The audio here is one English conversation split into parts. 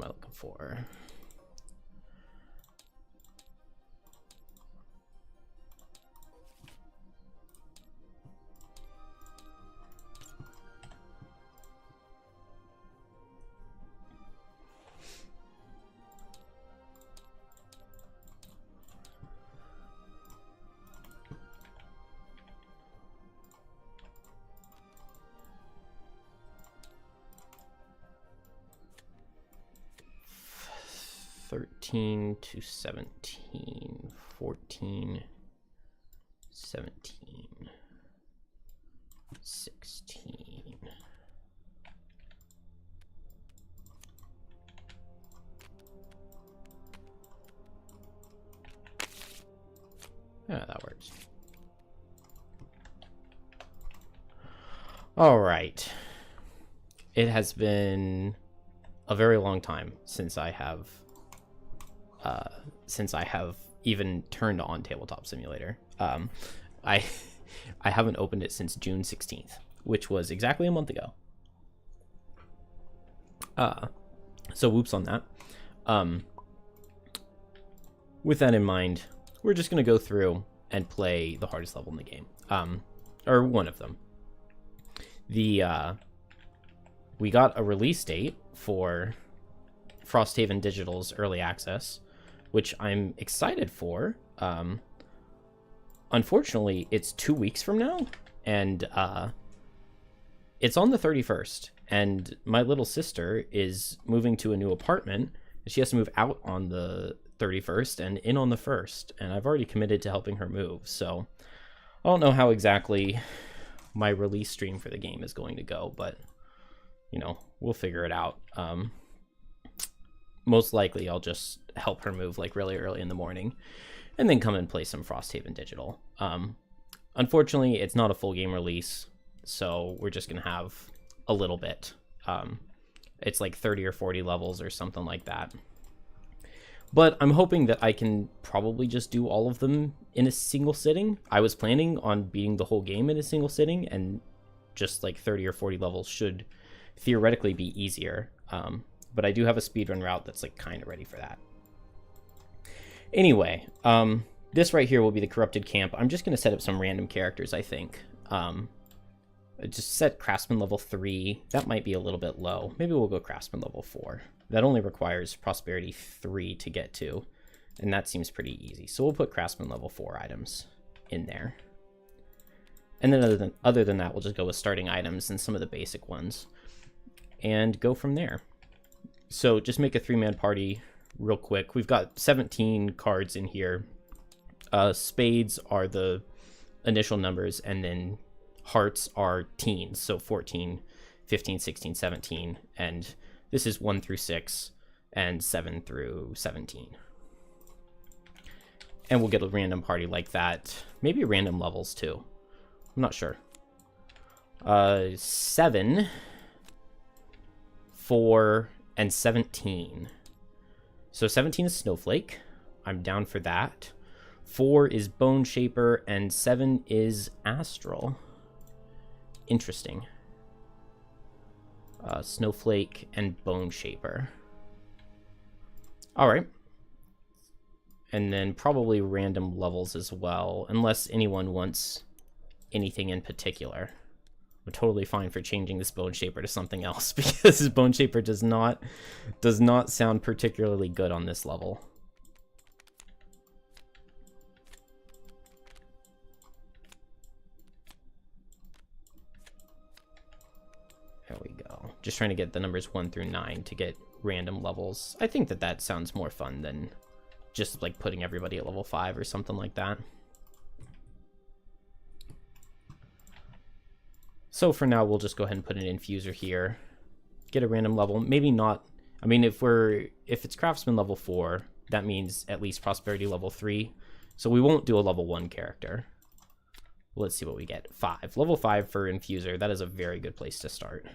am I looking for? To 17, 14, 17, 16. Yeah, that works. All right. It has been a very long time since I have even turned on Tabletop Simulator. I haven't opened it since June 16th, which was exactly a month ago. So whoops on that. With that in mind, we're just going to go through and play the hardest level in the game. Or one of them. We got a release date for Frosthaven Digital's early access, which I'm excited for. Unfortunately, it's 2 weeks from now, and it's on the 31st, and my little sister is moving to a new apartment. She has to move out on the 31st and in on the 1st, and I've already committed to helping her move, so I don't know how exactly my release stream for the game is going to go, but, you know, we'll figure it out. Most likely I'll just help her move like really early in the morning and then come and play some Frosthaven Digital. Unfortunately, it's not a full game release, so we're just going to have a little bit. It's like 30 or 40 levels or something like that. But I'm hoping that I can probably just do all of them in a single sitting. I was planning on beating the whole game in a single sitting, and just like 30 or 40 levels should theoretically be easier. But I do have a speedrun route that's like kind of ready for that. Anyway, this right here will be the corrupted camp. I'm just going to set up some random characters, I think. Just set craftsman level 3. That might be a little bit low. Maybe we'll go craftsman level 4. That only requires prosperity 3 to get to, and that seems pretty easy. So we'll put craftsman level 4 items in there. And then other than that, we'll just go with starting items and some of the basic ones and go from there. So just make a 3-man party real quick. We've got 17 cards in here. Spades are the initial numbers, and then hearts are teens. So 14, 15, 16, 17. And this is 1 through 6 and 7 through 17. And we'll get a random party like that. Maybe random levels too. I'm not sure. 7, 4, and 17. So 17 is Snowflake. I'm down for that. 4 is Boneshaper, and 7 is Astral. Interesting. Snowflake and Boneshaper. All right. And then probably random levels as well, unless anyone wants anything in particular. I'm totally fine for changing this Boneshaper to something else, because this Boneshaper does not sound particularly good on this level. There we go. Just trying to get the numbers 1 through 9 to get random levels. I think that sounds more fun than just like putting everybody at level 5 or something like that. So for now, we'll just go ahead and put an Infuser here. Get a random level. Maybe not. I mean, if it's Craftsman level 4, that means at least Prosperity level 3. So we won't do a level 1 character. Let's see what we get. 5. Level 5 for Infuser. That is a very good place to start.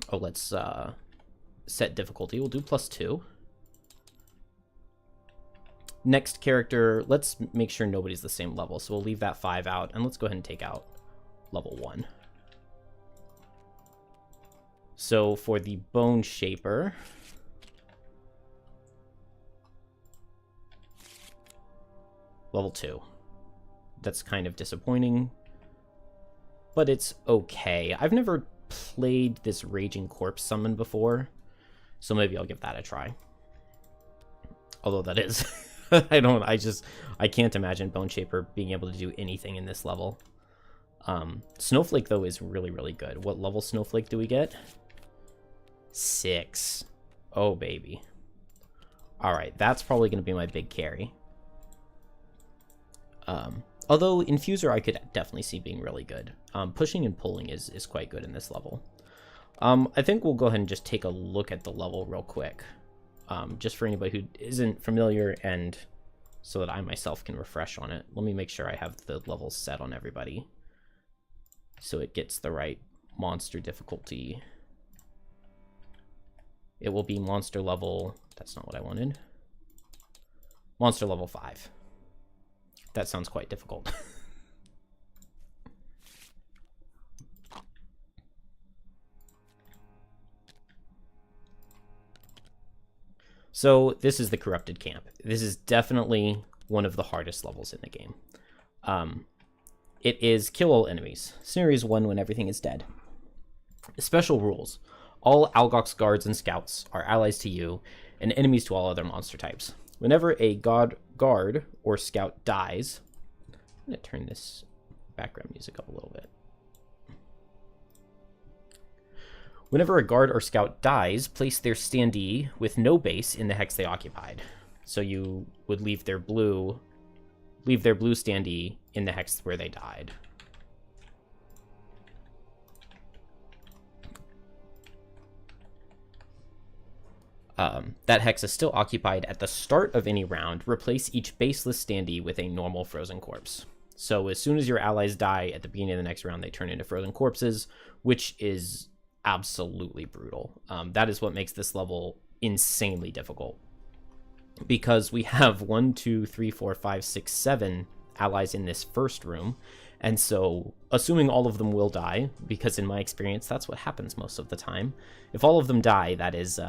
Oh, let's set difficulty. We'll do +2. Next character, let's make sure nobody's the same level. So we'll leave that 5 out, and let's go ahead and take out level 1. So for the Boneshaper, level 2. That's kind of disappointing, but it's okay. I've never played this Raging Corpse summon before, so maybe I'll give that a try. Although that is, I can't imagine Boneshaper being able to do anything in this level. Snowflake, though, is really, really good. What level Snowflake do we get? 6. Oh, baby. Alright, that's probably going to be my big carry. Although Infuser I could definitely see being really good. Pushing and pulling is quite good in this level. I think we'll go ahead and just take a look at the level real quick. Just for anybody who isn't familiar and so that I myself can refresh on it. Let me make sure I have the levels set on everybody so it gets the right monster difficulty. It will be monster level, that's not what I wanted. Monster level 5. That sounds quite difficult. So this is the Corrupted Camp. This is definitely one of the hardest levels in the game. It is kill all enemies. Scenario is 1 when everything is dead. Special rules. All Algox guards and scouts are allies to you and enemies to all other monster types. Whenever a guard or scout dies, I'm going to turn this background music up a little bit. Whenever a guard or scout dies, place their standee with no base in the hex they occupied. So you would leave their blue standee in the hex where they died. That hex is still occupied at the start of any round. Replace each baseless standee with a normal frozen corpse. So as soon as your allies die at the beginning of the next round, they turn into frozen corpses, which is absolutely brutal. That is what makes this level insanely difficult. Because we have 1, 2, 3, 4, 5, 6, 7 allies in this first room. And so, assuming all of them will die, because in my experience, that's what happens most of the time. If all of them die, that is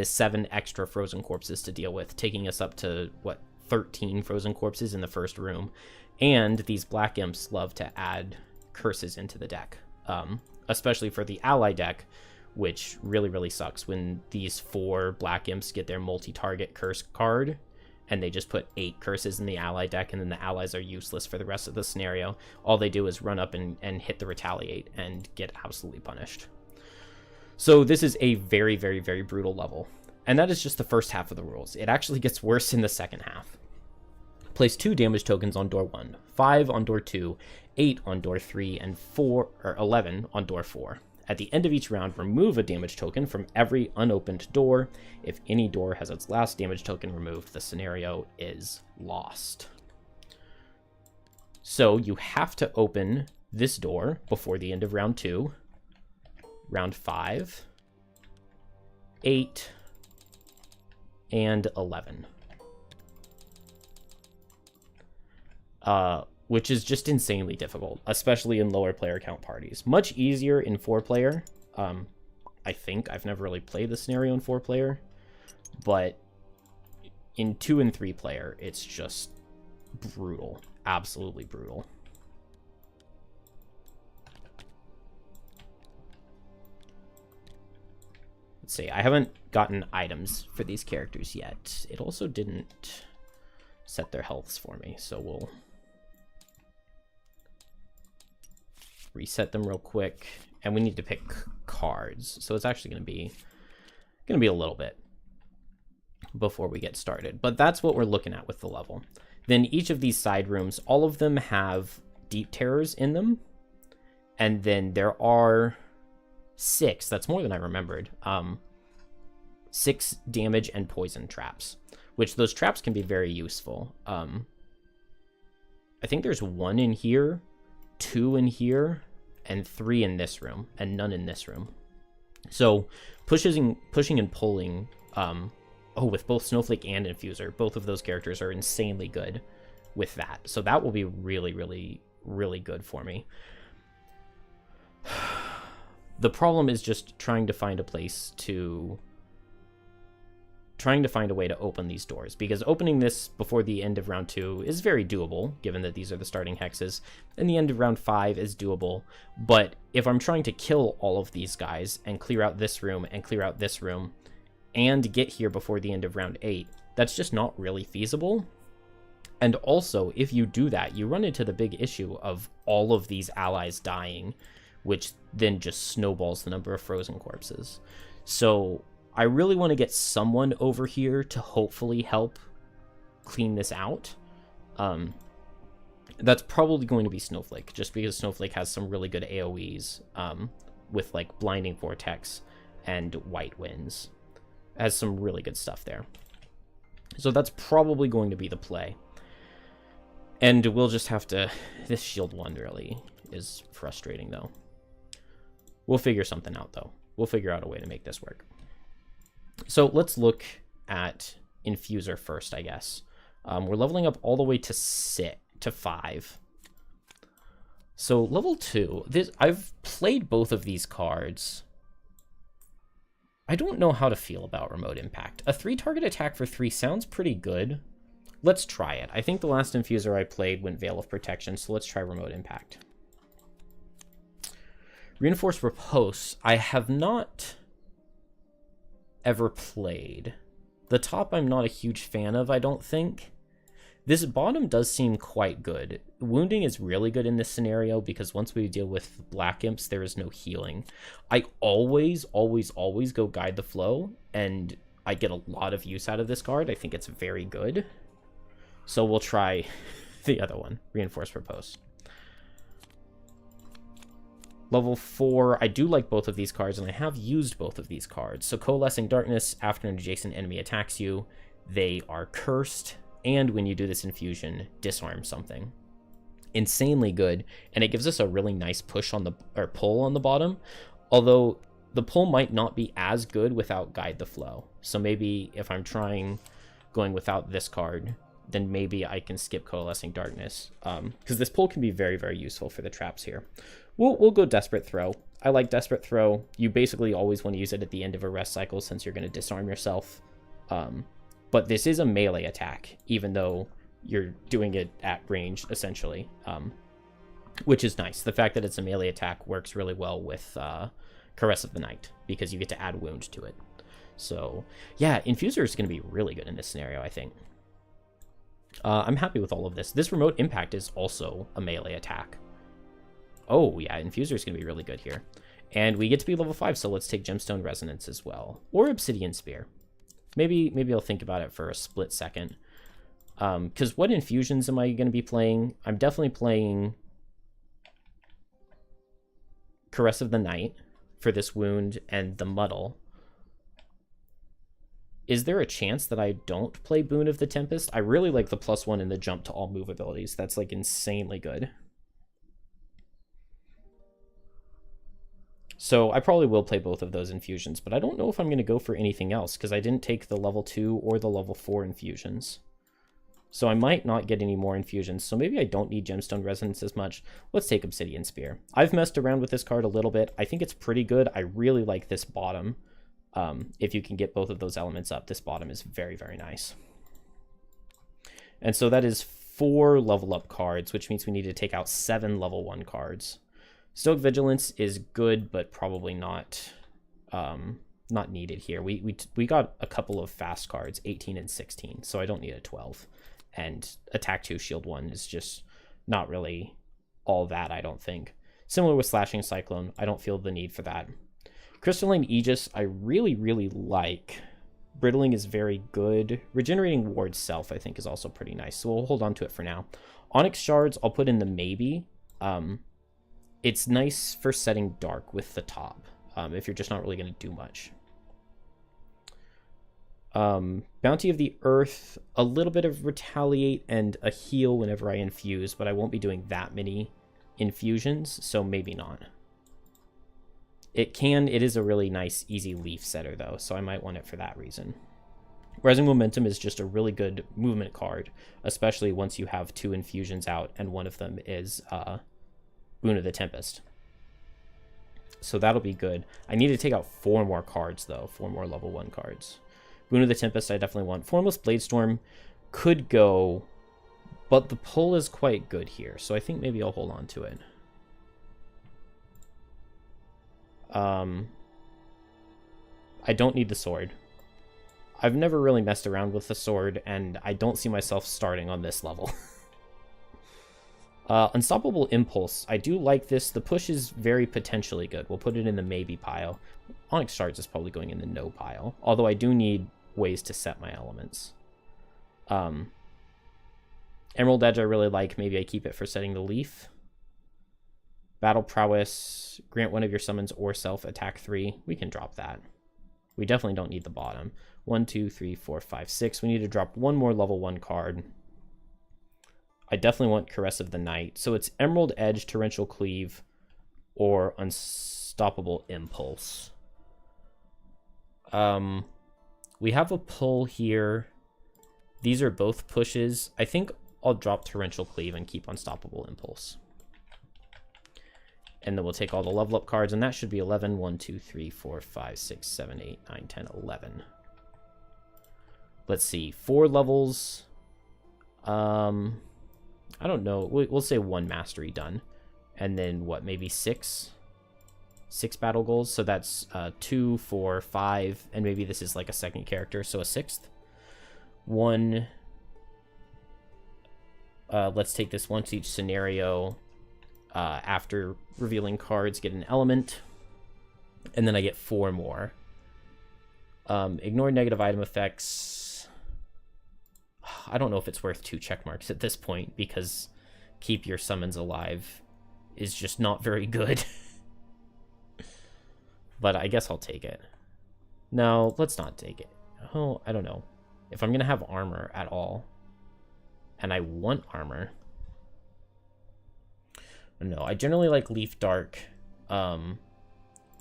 7 extra frozen corpses to deal with, taking us up to, 13 frozen corpses in the first room. And these black imps love to add curses into the deck, especially for the ally deck, which really, really sucks when these 4 black imps get their multi-target curse card, and they just put 8 curses in the ally deck, and then the allies are useless for the rest of the scenario. All they do is run up and hit the retaliate and get absolutely punished. So this is a very, very, very brutal level. And that is just the first half of the rules. It actually gets worse in the second half. Place 2 damage tokens on door 1, 5 on door 2, 8 on door 3, and 11 on door 4. At the end of each round, remove a damage token from every unopened door. If any door has its last damage token removed, the scenario is lost. So you have to open this door before the end of round 2, round 5, 8, and 11. Which is just insanely difficult, especially in lower player count parties. Much easier in 4-player. I think I've never really played the scenario in 4-player, but in 2 and 3-player, it's just brutal, absolutely brutal. Let's see, I haven't gotten items for these characters yet. It also didn't set their healths for me, so we'll reset them real quick, and we need to pick cards, so it's actually going to be a little bit before we get started, but that's what we're looking at with the level. Then each of these side rooms, all of them have deep terrors in them, and then there are 6, that's more than I remembered, 6 damage and poison traps, which those traps can be very useful. I think there's 1 in here, 2 in here, and 3 in this room, and none in this room. So pushing and pulling, with both Snowflake and Infuser, both of those characters are insanely good with that. So that will be really, really, really good for me. The problem is just trying to find a way to open these doors, because opening this before the end of round 2 is very doable, given that these are the starting hexes, and the end of round 5 is doable. But if I'm trying to kill all of these guys and clear out this room and clear out this room and get here before the end of round 8, that's just not really feasible. And also, if you do that, you run into the big issue of all of these allies dying, which then just snowballs the number of frozen corpses. So I really want to get someone over here to hopefully help clean this out. That's probably going to be Snowflake, just because Snowflake has some really good AoEs with like Blinding Vortex and White Winds. It has some really good stuff there. So that's probably going to be the play. And we'll just have to... This shield one really is frustrating, though. We'll figure something out, though. We'll figure out a way to make this work. So let's look at Infuser first, I guess. We're leveling up all the way to 5. So level 2, I've played both of these cards. I don't know how to feel about Remote Impact. A 3-target attack for 3 sounds pretty good. Let's try it. I think the last Infuser I played went Veil of Protection, so let's try Remote Impact. Reinforced Riposte, I have not ever played. The top I'm not a huge fan of, I don't think. This bottom does seem quite good. Wounding is really good in this scenario because once we deal with Black Imps, there is no healing. I always go Guide the Flow, and I get a lot of use out of this card. I think it's very good. So we'll try the other one, Reinforced Riposte. Level 4, I do like both of these cards, and I have used both of these cards. So Coalescing Darkness, after an adjacent enemy attacks you, they are cursed, and when you do this infusion, disarm something. Insanely good, and it gives us a really nice push on the, or pull on the bottom, although the pull might not be as good without Guide the Flow. So maybe if I'm going without this card, then maybe I can skip Coalescing Darkness, because this pull can be very, very useful for the traps here. We'll go Desperate Throw. I like Desperate Throw. You basically always want to use it at the end of a rest cycle since you're going to disarm yourself. But this is a melee attack, even though you're doing it at range, essentially, which is nice. The fact that it's a melee attack works really well with Caress of the Night, because you get to add wound to it. So, yeah, Infuser is going to be really good in this scenario, I think. I'm happy with all of this. This Remote Impact is also a melee attack. Oh, yeah, Infuser is going to be really good here. And we get to be level 5, so let's take Gemstone Resonance as well. Or Obsidian Spear. Maybe I'll think about it for a split second. Because what infusions am I going to be playing? I'm definitely playing Caress of the Night for this wound and the Muddle. Is there a chance that I don't play Boon of the Tempest? I really like the +1 in the jump to all move abilities. That's like insanely good. So I probably will play both of those infusions, but I don't know if I'm going to go for anything else because I didn't take the level 2 or the level 4 infusions. So I might not get any more infusions, so maybe I don't need Gemstone Resonance as much. Let's take Obsidian Spear. I've messed around with this card a little bit. I think it's pretty good. I really like this bottom. If you can get both of those elements up, this bottom is very, very nice. And so that is 4 level up cards, which means we need to take out 7 level 1 cards. Stoic Vigilance is good, but probably not needed here. We got a couple of fast cards, 18 and 16, so I don't need a 12. And Attack 2, Shield 1 is just not really all that, I don't think. Similar with Slashing Cyclone, I don't feel the need for that. Crystalline Aegis, I really, really like. Brittling is very good. Regenerating Ward Self, I think, is also pretty nice, so we'll hold on to it for now. Onyx Shards, I'll put in the maybe. It's nice for setting dark with the top, if you're just not really going to do much. Bounty of the Earth, a little bit of Retaliate and a heal whenever I infuse, but I won't be doing that many infusions, so maybe not. It is a really nice, easy leaf setter, though, so I might want it for that reason. Rising Momentum is just a really good movement card, especially once you have 2 infusions out, and one of them is Boon of the Tempest. So that'll be good. I need to take out 4 more cards, though. 4 more level 1 cards. Boon of the Tempest I definitely want. Formless Bladestorm could go, but the pull is quite good here. So I think maybe I'll hold on to it. I don't need the sword. I've never really messed around with the sword, and I don't see myself starting on this level. Unstoppable Impulse. I do like this. The push is very potentially good. We'll put it in the maybe pile. Onyx Shards is probably going in the no pile. Although I do need ways to set my elements. Emerald Edge I really like. Maybe I keep it for setting the leaf. Battle Prowess. Grant one of your summons or self attack 3. We can drop that. We definitely don't need the bottom. 1, 2, 3, 4, 5, 6. We need to drop 1 more level 1 card. I definitely want Caress of the Night. So it's Emerald Edge, Torrential Cleave, or Unstoppable Impulse. We have a pull here. These are both pushes. I think I'll drop Torrential Cleave and keep Unstoppable Impulse. And then we'll take all the level up cards, and that should be 11. 1, 2, 3, 4, 5, 6, 7, 8, 9, 10, 11. Let's see. 4 levels. I don't know. We'll say 1 mastery done. And then what? Maybe 6? 6 battle goals. So that's 2, 4, 5. And maybe this is like a second character. So a 6th. 1. Let's take this once each scenario. After revealing cards, get an element. And then I get 4 more. Ignore negative item effects. I don't know if it's worth 2 check marks at this point, because keep your summons alive is just not very good. But I guess I'll take it. No, let's not take it. Oh, I don't know. If I'm going to have armor at all, and I want armor. No, I generally like Leaf Dark. And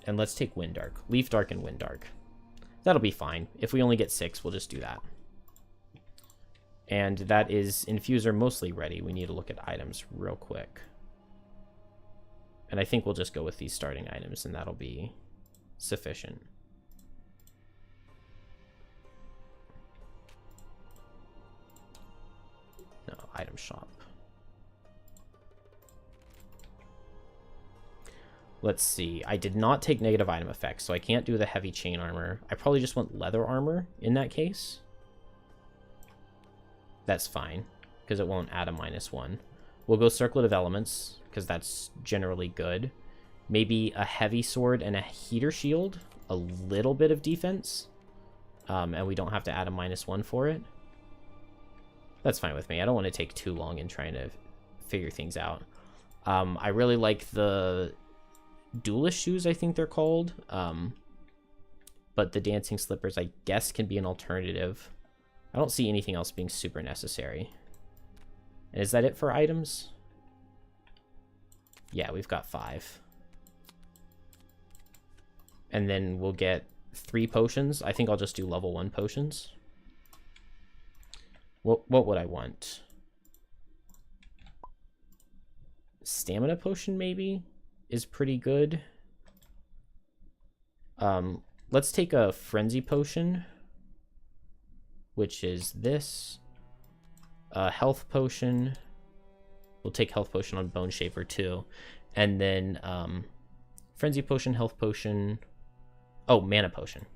let's take Wind Dark. Leaf Dark and Wind Dark. That'll be fine. If we only get 6, we'll just do that. And that is Infuser mostly ready. We need to look at items real quick. And I think we'll just go with these starting items, and that'll be sufficient. No, item shop. Let's see. I did not take negative item effects, so I can't do the heavy chain armor. I probably just want leather armor in that case. That's fine, because it won't add a -1. We'll go Circlet of Elements, because that's generally good. Maybe a heavy sword and a heater shield. A little bit of defense. And we don't have to add a -1 for it. That's fine with me. I don't want to take too long in trying to figure things out. I really like the Duelist shoes, I think they're called. But the dancing slippers, I guess, can be an alternative. I don't see anything else being super necessary. And is that it for items? Yeah, we've got 5. And then we'll get 3 potions. I think I'll just do level 1 potions. What would I want? Stamina potion, maybe, is pretty good. Let's take a frenzy potion, which is this. Health potion. We'll take health potion on Boneshaper too. And then frenzy potion, health potion. Oh, mana potion.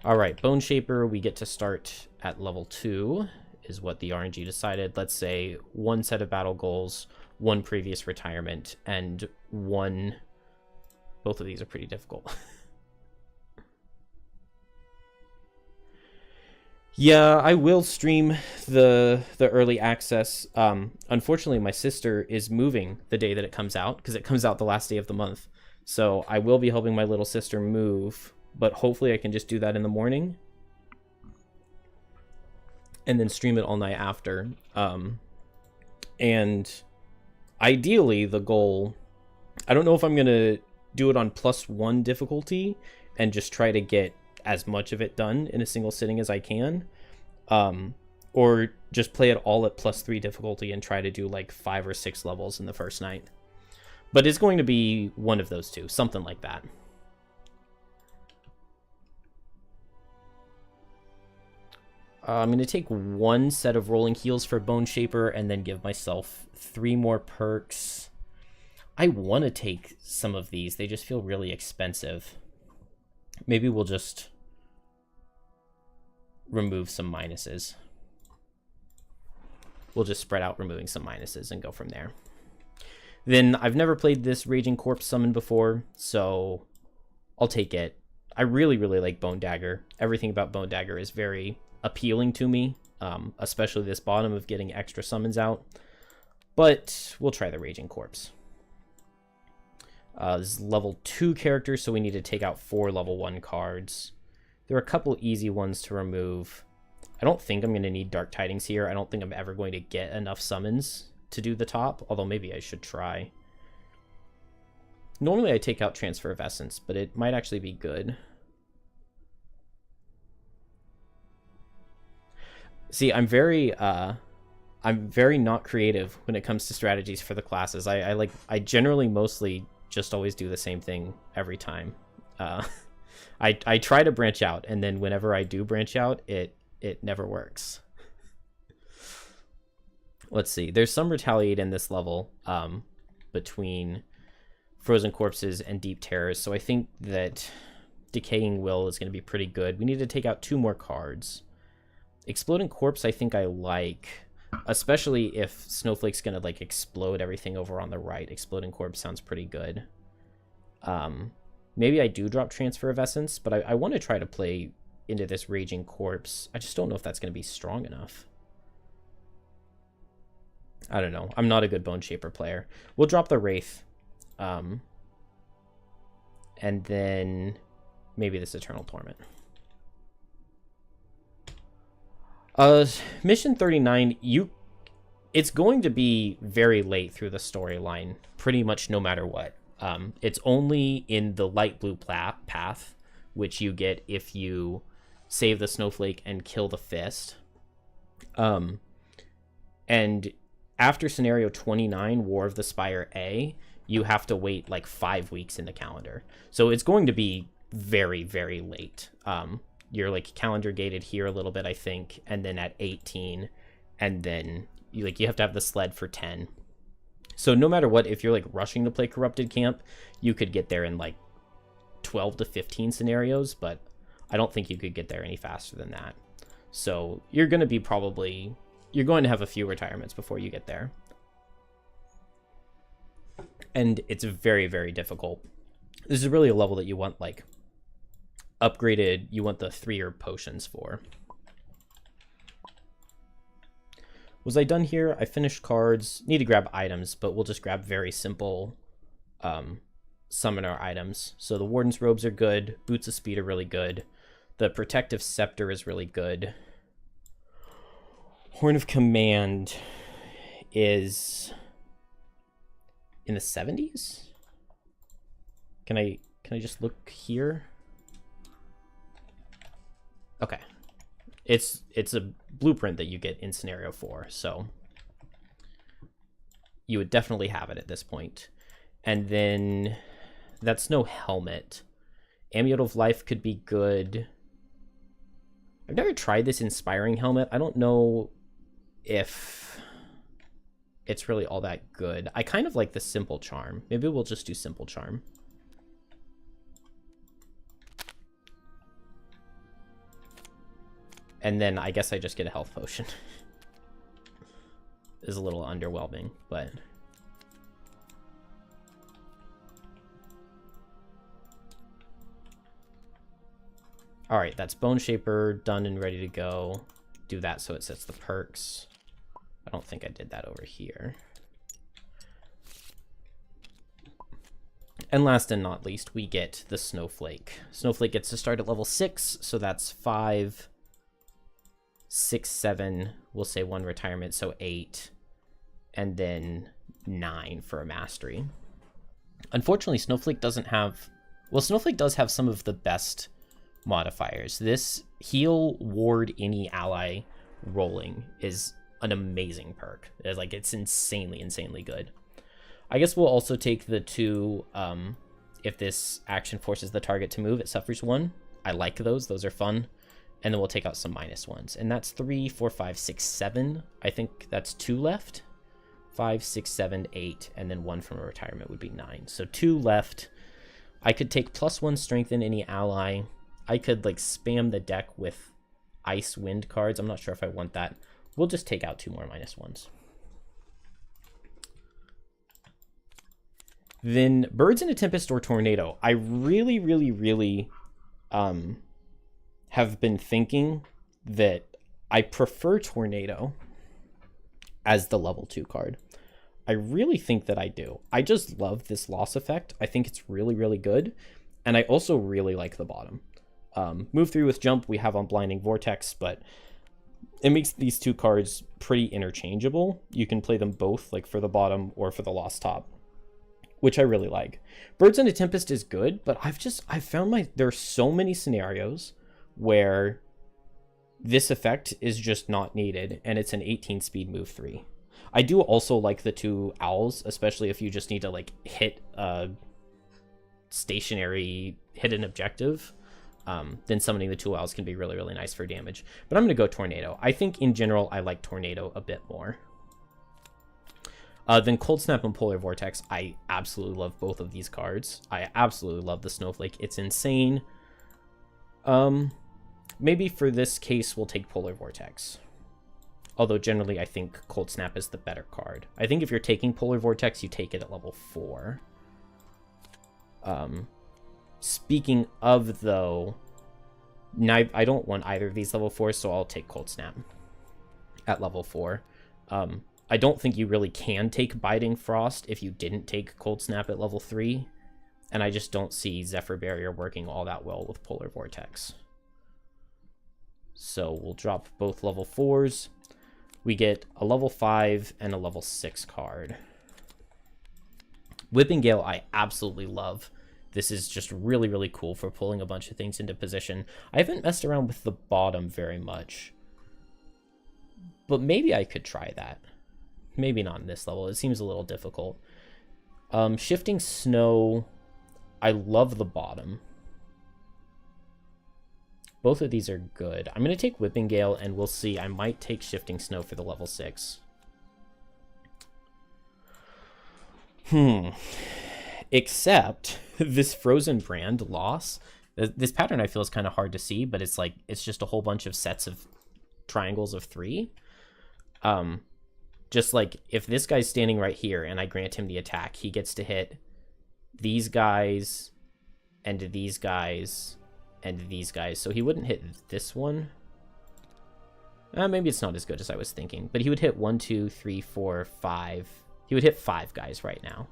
All right, Boneshaper, we get to start at level 2, is what the RNG decided. Let's say 1 set of battle goals, 1 previous retirement, and 1... Both of these are pretty difficult. Yeah, I will stream the early access. Unfortunately, my sister is moving the day that it comes out, because it comes out the last day of the month. So I will be helping my little sister move, but hopefully I can just do that in the morning and then stream it all night after. And ideally, the goal... I don't know if I'm going to do it on +1 difficulty and just try to get as much of it done in a single sitting as I can. Or just play it all at +3 difficulty and try to do like 5 or 6 levels in the first night. But it's going to be one of those two, something like that. I'm going to take 1 set of rolling heals for Boneshaper and then give myself 3 more perks. I want to take some of these. They just feel really expensive. Maybe we'll just remove some minuses. We'll just spread out removing some minuses and go from there. Then I've never played this Raging Corpse summon before, so I'll take it. I really, really like Bone Dagger. Everything about Bone Dagger is very appealing to me, especially this bottom of getting extra summons out. But we'll try the Raging Corpse. This is level 2 character, so we need to take out 4 level 1 cards. There are a couple easy ones to remove. I don't think I'm going to need Dark Tidings here. I don't think I'm ever going to get enough summons to do the top, although maybe I should try. Normally I take out Transfer of Essence, but it might actually be good. See, I'm very not creative when it comes to strategies for the classes. I generally mostly just always do the same thing every time. I try to branch out, and then whenever I do branch out, it never works. Let's see. There's some Retaliate in this level between Frozen Corpses and Deep Terrors, so I think that Decaying Will is going to be pretty good. We need to take out 2 more cards. Exploding Corpse I think I like, especially if Snowflake's going to like explode everything over on the right. Exploding Corpse sounds pretty good. Maybe I do drop Transfer of Essence, but I want to try to play into this Raging Corpse. I just don't know if that's going to be strong enough. I don't know. I'm not a good Boneshaper player. We'll drop the Wraith. And then maybe this Eternal Torment. Mission 39, it's going to be very late through the storyline, pretty much no matter what. It's only in the light blue path, which you get if you save the Snowflake and kill the Fist. And after scenario 29, War of the Spire A, you have to wait like 5 weeks in the calendar. So it's going to be very, very late. You're like calendar gated here a little bit, I think, and then at 18, and then you have to have the sled for 10. So no matter what, if you're like rushing to play Corrupted Camp, you could get there in like 12 to 15 scenarios, but I don't think you could get there any faster than that. So you're going to have a few retirements before you get there. And it's very, very difficult. This is really a level that you want like upgraded, you want the 3-year potions for. Was I done here? I finished cards. Need to grab items, but we'll just grab very simple summoner items. So the Warden's Robes are good. Boots of Speed are really good. The Protective Scepter is really good. Horn of Command is in the 70s? Can I just look here? Okay. It's a blueprint that you get in scenario 4, so you would definitely have it at this point. And then that's no helmet. Amulet of Life could be good. I've never tried this Inspiring Helmet. I don't know if it's really all that good. I kind of like the Simple Charm. Maybe we'll just do Simple Charm. And then I guess I just get a health potion. Is a little underwhelming, but all right, that's Boneshaper done and ready to go. Do that so it sets the perks. I don't think I did that over here. And last and not least, we get the Snowflake. Snowflake gets to start at level 6, so that's 5, 6, 7, we'll say 1 retirement, so 8, and then 9 for a mastery. Unfortunately, Snowflake doesn't have... Well, Snowflake does have some of the best modifiers. This heal, ward any ally rolling is an amazing perk. It's like, it's insanely good. I guess we'll also take the 2, if this action forces the target to move, it suffers 1. I like those are fun. And then we'll take out some -1s. And that's 3, 4, 5, 6, 7. I think that's 2 left. 5, 6, 7, 8, and then 1 from a retirement would be 9. So 2 left. I could take +1 strengthen any ally. I could like spam the deck with ice wind cards. I'm not sure if I want that. We'll just take out 2 more -1s. Then Birds in a Tempest or Tornado. I really have been thinking that I prefer Tornado as the level 2 card. I really think that I do. I just love this loss effect. I think it's really good. And I also really like the bottom. Move 3 with jump we have on Blinding Vortex, but it makes these 2 cards pretty interchangeable. You can play them both, like for the bottom or for the lost top, which I really like. Birds in a Tempest is good, but I've found there are so many scenarios where this effect is just not needed, and it's an 18 speed move 3. I do also like the 2 owls, especially if you just need to like hit a stationary, hit an objective. Then summoning the 2 owls can be really nice for damage. But I'm going to go Tornado. I think in general I like Tornado a bit more. Then Cold Snap and Polar Vortex. I absolutely love both of these cards. I absolutely love the Snowflake. It's insane. Maybe for this case, we'll take Polar Vortex. Although generally, I think Cold Snap is the better card. I think if you're taking Polar Vortex, you take it at level 4. Speaking of, though, I don't want either of these level 4s, so I'll take Cold Snap at level 4. I don't think you really can take Biting Frost if you didn't take Cold Snap at level 3. And I just don't see Zephyr Barrier working all that well with Polar Vortex. So we'll drop both level 4s. We get a level 5 and a level 6 card. Whipping Gale I absolutely love. This is just really cool for pulling a bunch of things into position. I haven't messed around with the bottom very much, but maybe I could try that. Maybe not in this level. It seems a little difficult. Shifting Snow, I love the bottom. Both of these are good. I'm going to take Whipping Gale, and we'll see. I might take Shifting Snow for the level 6. Except this Frozen Brand loss. This pattern I feel is kind of hard to see, but it's like, it's just a whole bunch of sets of triangles of 3. Just like if this guy's standing right here and I grant him the attack, he gets to hit these guys and these guys and these guys. So he wouldn't hit this one. Maybe it's not as good as I was thinking, but he would hit 1, 2, 3, 4, 5. He would hit 5 guys right now.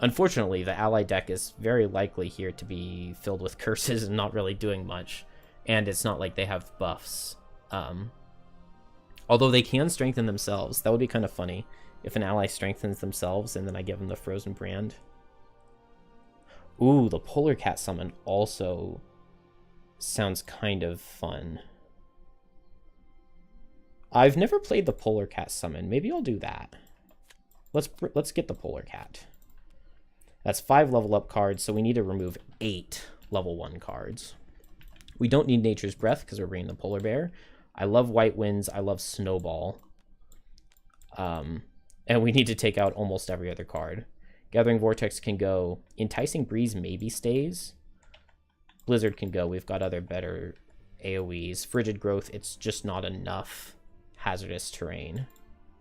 Unfortunately, the ally deck is very likely here to be filled with curses and not really doing much. And it's not like they have buffs. Although they can strengthen themselves. That would be kind of funny if an ally strengthens themselves and then I give them the Frozen Brand. Ooh, the Polar Cat summon also sounds kind of fun. I've never played the Polar Cat summon. Maybe I'll do that. Let's get the Polar Cat. That's 5 level up cards, so we need to remove 8 level 1 cards. We don't need Nature's Breath because we're bringing the Polar Bear. I love White Winds. I love Snowball. And we need to take out almost every other card. Gathering Vortex can go. Enticing Breeze maybe stays. Blizzard can go. We've got other better AoEs. Frigid Growth, it's just not enough. Hazardous Terrain.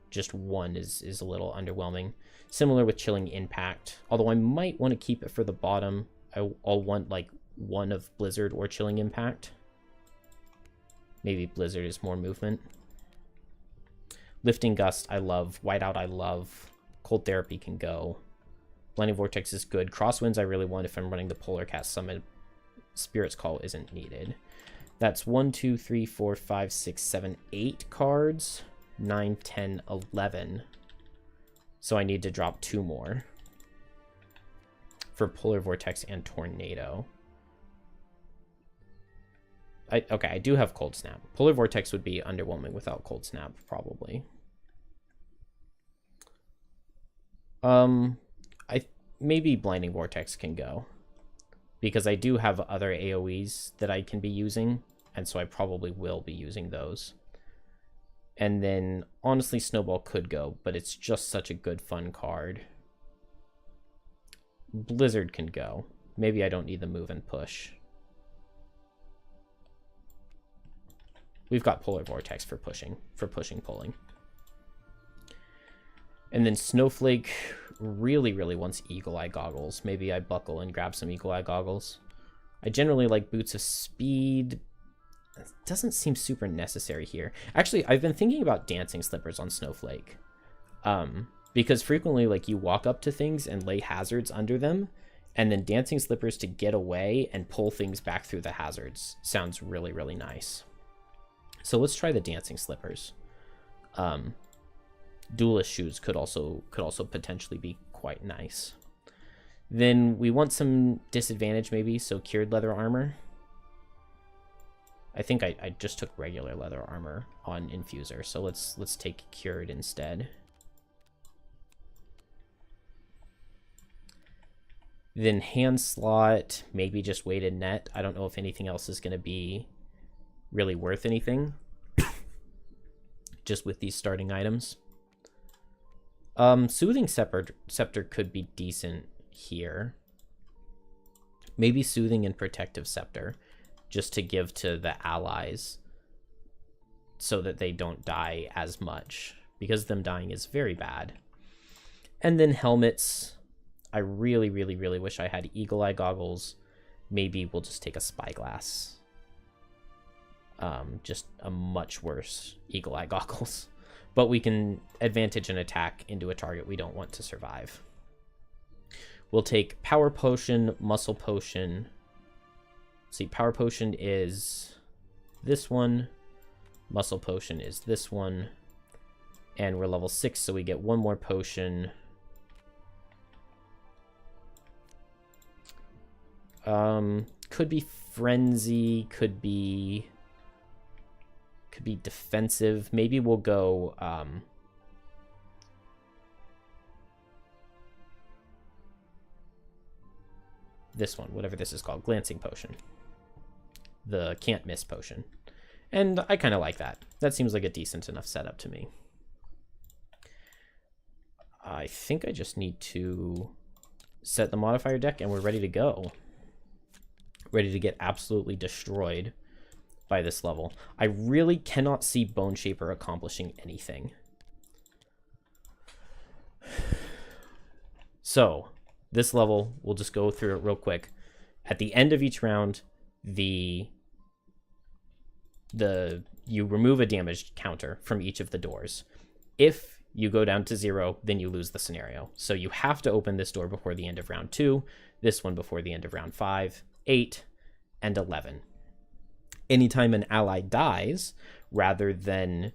Just 1 is a little underwhelming. Similar with Chilling Impact. Although I might want to keep it for the bottom. I'll want like 1 of Blizzard or Chilling Impact. Maybe Blizzard is more movement. Lifting Gust, I love. Whiteout, I love. Cold Therapy can go. Blinding Vortex is good. Crosswinds, I really want if I'm running the Polar Cat Summon. Spirit's Call isn't needed. That's 1, 2, 3, 4, 5, 6, 7, 8 cards. 9, 10, 11. So I need to drop 2 more for Polar Vortex and Tornado. Okay, I do have Cold Snap. Polar Vortex would be underwhelming without Cold Snap, probably. Maybe Blinding Vortex can go, because I do have other AoEs that I can be using, and so I probably will be using those. And then, honestly, Snowball could go, but it's just such a good fun card. Blizzard can go. Maybe I don't need the move and push. We've got Polar Vortex for pushing, pulling. And then Snowflake really, really wants Eagle Eye Goggles. Maybe I buckle and grab some Eagle Eye Goggles. I generally like Boots of Speed. It doesn't seem super necessary here. Actually, I've been thinking about Dancing Slippers on Snowflake. Because frequently, like, you walk up to things and lay hazards under them, and then Dancing Slippers to get away and pull things back through the hazards sounds really, really nice. So let's try the Dancing Slippers. Duelist Shoes could also potentially be quite nice. Then we want some disadvantage maybe, so Cured Leather Armor. I think I just took regular leather armor on Infuser, so let's take Cured instead. Then Hand Slot, maybe just Weighted Net. I don't know if anything else is going to be really worth anything just with these starting items. Soothing Scepter could be decent here. Maybe Soothing and Protective Scepter, just to give to the allies so that they don't die as much, because them dying is very bad. And then helmets. I really, really, really wish I had Eagle Eye Goggles. Maybe we'll just take a Spyglass. Just a much worse Eagle Eye Goggles. But we can advantage an attack into a target we don't want to survive. We'll take Power Potion, Muscle Potion. See, Power Potion is this one. Muscle Potion is this one. And we're level 6, so we get one more potion. Could be Frenzy, could be defensive. Maybe we'll go this one, whatever this is called, Glancing Potion. The Can't Miss Potion. And I kind of like that. That seems like a decent enough setup to me. I think I just need to set the modifier deck and we're ready to go. Ready to get absolutely destroyed by this level. I really cannot see Boneshaper accomplishing anything. So, this level, we'll just go through it real quick. At the end of each round, you remove a damage counter from each of the doors. If you go down to 0, then you lose the scenario. So you have to open this door before the end of round 2, this one before the end of round 5, 8, and 11. Anytime an ally dies, rather than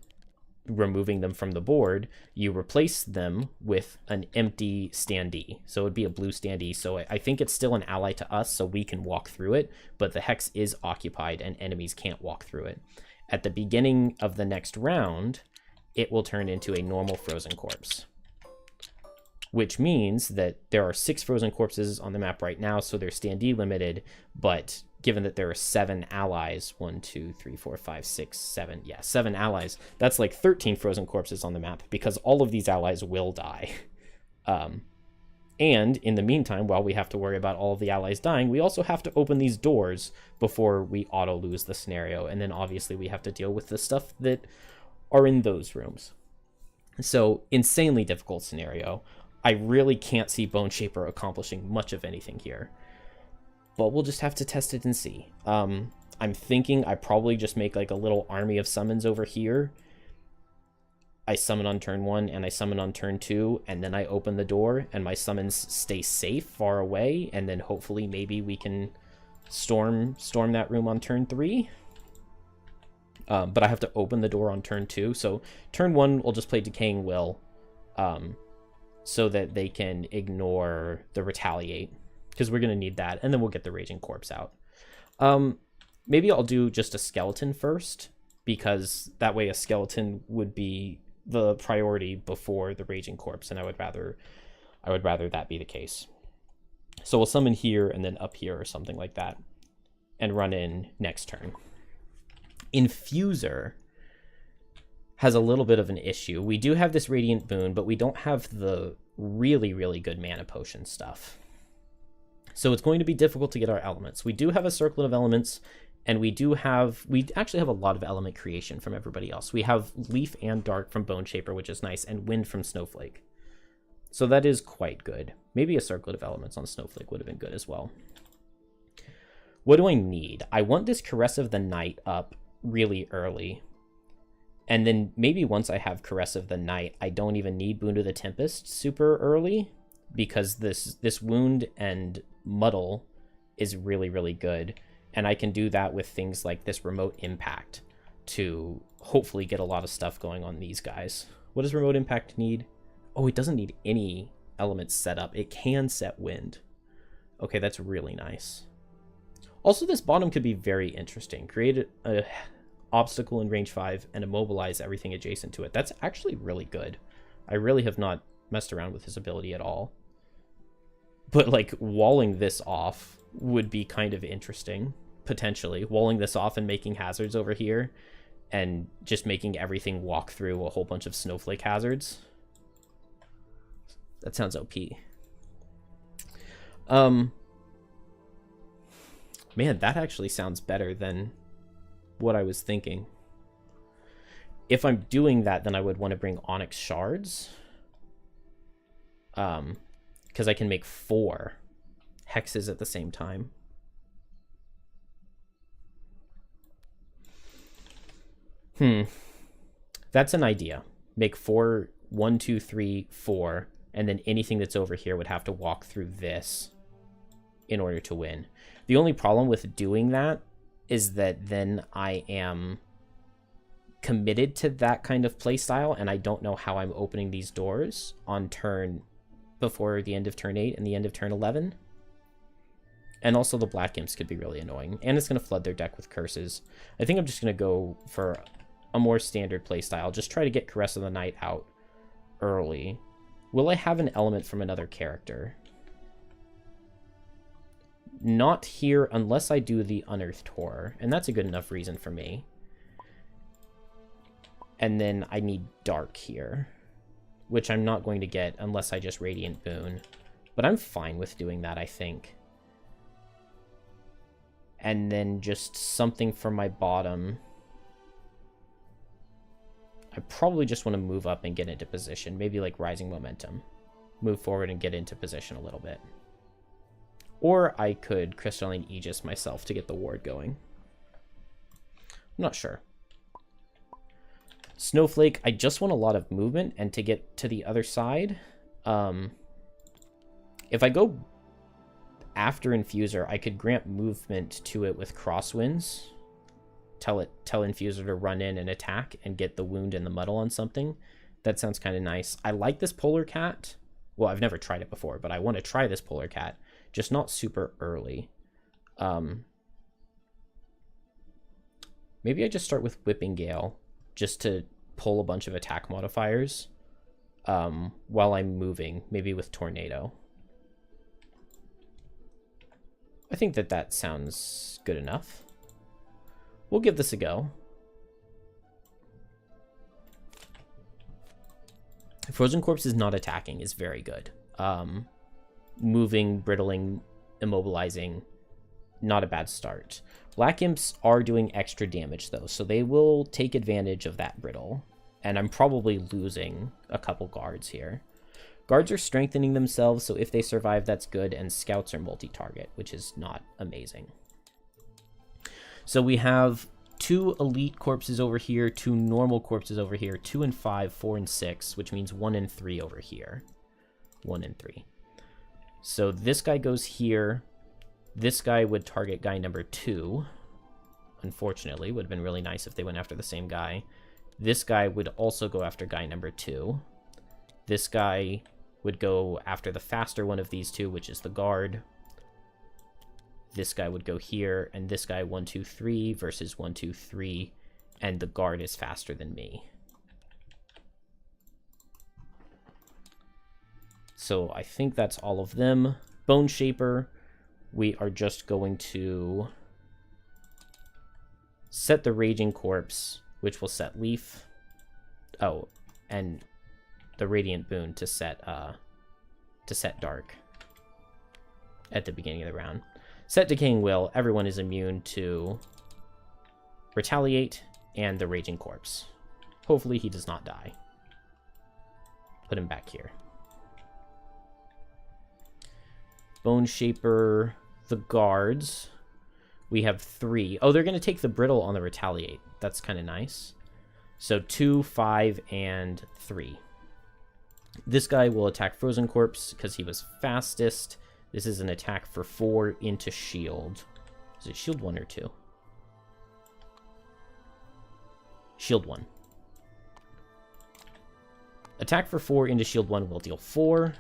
removing them from the board, you replace them with an empty standee. So it would be a blue standee. So I think it's still an ally to us, so we can walk through it, but the hex is occupied and enemies can't walk through it. At the beginning of the next round, it will turn into a normal frozen corpse, which means that there are 6 frozen corpses on the map right now, so they're standee limited, but given that there are 7 allies, 1, 2, 3, 4, 5, 6, 7, yeah, 7 allies, that's like 13 frozen corpses on the map, because all of these allies will die. And in the meantime, while we have to worry about all of the allies dying, we also have to open these doors before we auto lose the scenario, and then obviously we have to deal with the stuff that are in those rooms. So, insanely difficult scenario. I really can't see Boneshaper accomplishing much of anything here. But we'll just have to test it and see. I'm thinking I probably just make like a little army of summons over here. I summon on turn 1 and I summon on turn 2, and then I open the door and my summons stay safe far away, and then hopefully maybe we can storm that room on turn 3. But I have to open the door on turn 2. So turn 1, we'll just play Decaying Will, so that they can ignore the Retaliate, because we're going to need that, and then we'll get the Raging Corpse out. maybe I'll do just a skeleton first, because that way a skeleton would be the priority before the raging corpse, and I would rather that be the case. So we'll summon here and then up here or something like that, and run in next turn. Infuser has a little bit of an issue. We do have this Radiant Boon, but we don't have the really, really good mana potion stuff. So it's going to be difficult to get our elements. We do have a Circlet of Elements, and we actually have a lot of element creation from everybody else. We have Leaf and Dark from Boneshaper, which is nice, and Wind from Snowflake. So that is quite good. Maybe a Circlet of Elements on Snowflake would have been good as well. What do I need? I want this Caress of the Night up really early. And then maybe once I have Caress of the Night, I don't even need Boon to the Tempest super early, because this Wound and Muddle is really, really good. And I can do that with things like this Remote Impact to hopefully get a lot of stuff going on these guys. What does Remote Impact need? Oh, it doesn't need any elements set up. It can set Wind. Okay, that's really nice. Also, this bottom could be very interesting. Create a obstacle in range 5 and immobilize everything adjacent to it. That's actually really good. I really have not messed around with his ability at all. But like walling this off would be kind of interesting, potentially. Walling this off and making hazards over here and just making everything walk through a whole bunch of Snowflake hazards. That sounds OP. Man, that actually sounds better than what I was thinking. If I'm doing that, then I would want to bring Onyx Shards. Because I can make 4 hexes at the same time. That's an idea. Make 4, 1, 2, 3, 4, and then anything that's over here would have to walk through this in order to win. The only problem with doing that is that then I am committed to that kind of playstyle, and I don't know how I'm opening these doors on turn before the end of turn 8 and the end of turn 11. And also the Black Imps could be really annoying, and it's going to flood their deck with curses. I think I'm just going to go for a more standard playstyle. Just try to get Caress of the Night out early. Will I have an element from another character? Not here unless I do the Unearthed Horror, and that's a good enough reason for me. And then I need Dark here, which I'm not going to get unless I just Radiant Boon. But I'm fine with doing that, I think. And then just something for my bottom. I probably just want to move up and get into position. Maybe like Rising Momentum. Move forward and get into position a little bit. Or I could Crystalline Aegis myself to get the ward going. I'm not sure. Snowflake, I just want a lot of movement and to get to the other side. If I go after Infuser, I could grant movement to it with Crosswinds. Tell Infuser to run in and attack and get the wound and the muddle on something. That sounds kind of nice. I like this Polar Cat. Well, I've never tried it before, but I want to try this Polar Cat. Just not super early. Maybe I just start with Whipping Gale, just to pull a bunch of attack modifiers while I'm moving, maybe with Tornado. I think that sounds good enough. We'll give this a go. Frozen Corpse is not attacking is very good. Moving, brittling, immobilizing, not a bad start. Black Imps are doing extra damage though, so they will take advantage of that brittle. And I'm probably losing a couple guards here. Guards are strengthening themselves, so if they survive, that's good, and scouts are multi-target, which is not amazing. So we have 2 elite corpses over here, 2 normal corpses over here, 2 and 5, 4 and 6, which means 1 and 3 over here. 1 and 3. So this guy goes here. This guy would target guy number 2. Unfortunately, would have been really nice if they went after the same guy. This guy would also go after guy number 2. This guy would go after the faster one of these two, which is the guard. this guy would go here, and this guy 1, 2, 3 versus 1, 2, 3, and the guard is faster than me. So I think that's all of them. Boneshaper, we are just going to set the Raging Corpse, which will set Leaf. Oh, and the Radiant Boon to set Dark at the beginning of the round. Set Decaying Will, everyone is immune to Retaliate and the Raging Corpse. Hopefully he does not die. Put him back here. Boneshaper, the guards. We have 3. Oh, they're going to take the Brittle on the Retaliate. That's kind of nice. So 2, 5, and 3. This guy will attack Frozen Corpse because he was fastest. This is an attack for 4 into shield. Is it shield 1 or 2? Shield 1. Attack for 4 into shield 1 will deal 4.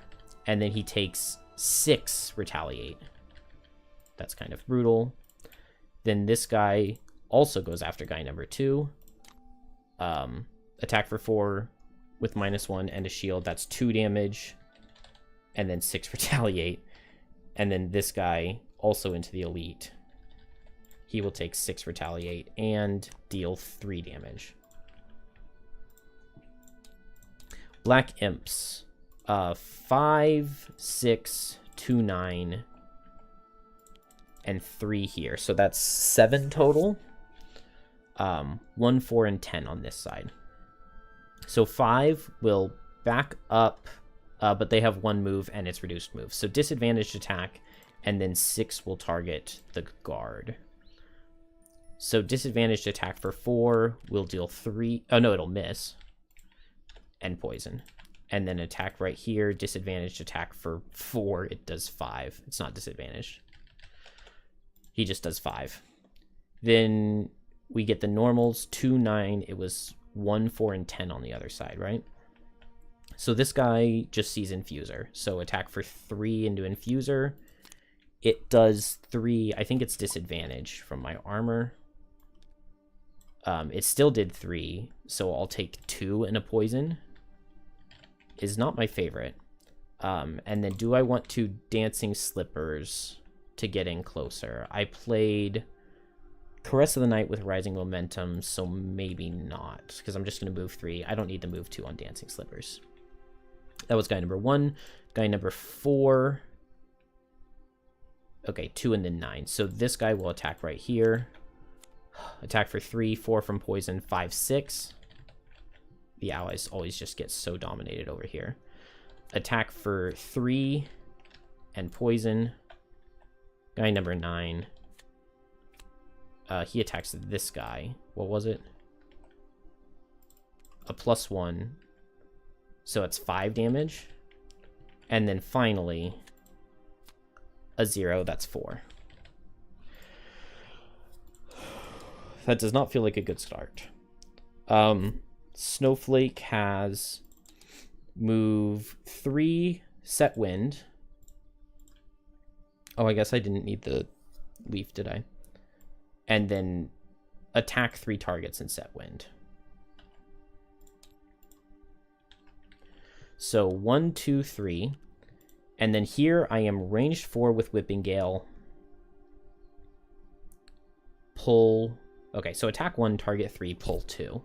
And then he takes 6 Retaliate. That's kind of brutal. Then this guy also goes after guy number 2. Attack for 4 with -1 and a shield. That's 2 damage. And then 6 Retaliate. And then this guy also into the Elite. He will take 6 Retaliate and deal 3 damage. Black Imps. 5, 6, 2, 9, and 3 here. So that's 7 total. 1, 4, and 10 on this side. So 5 will back up, but they have 1 move and it's reduced move. So disadvantaged attack, and then 6 will target the guard. So disadvantaged attack for 4 will deal 3. Oh no, it'll miss. And poison. And then attack right here, disadvantaged attack for 4, it does 5. It's not disadvantaged. He just does 5. Then we get the normals, 2, 9. It was 1, 4, and 10 on the other side, right? So this guy just sees Infuser. So attack for 3 into Infuser. It does 3. I think it's disadvantage from my armor. It still did 3, so I'll take 2 and a poison. Is not my favorite. And then do I want to Dancing Slippers to get in closer? I played Caress of the Night with Rising Momentum, so maybe not, because I'm just going to move 3. I don't need to move 2 on Dancing Slippers. That was guy number 1. Guy number 4. Okay, 2 and then 9. So this guy will attack right here. Attack for 3, 4 from poison, 5, 6. The allies always just get so dominated over here. Attack for 3 and poison. Guy number 9. He attacks this guy. What was it? A +1. So it's 5 damage. And then finally, a 0. That's 4. That does not feel like a good start. Snowflake has move 3, set wind. Oh, I guess I didn't need the leaf, did I? And then attack 3 targets and set wind. So 1, 2, 3. And then here I am ranged 4 with Whipping Gale. Pull. Okay, so attack 1, target 3, pull 2.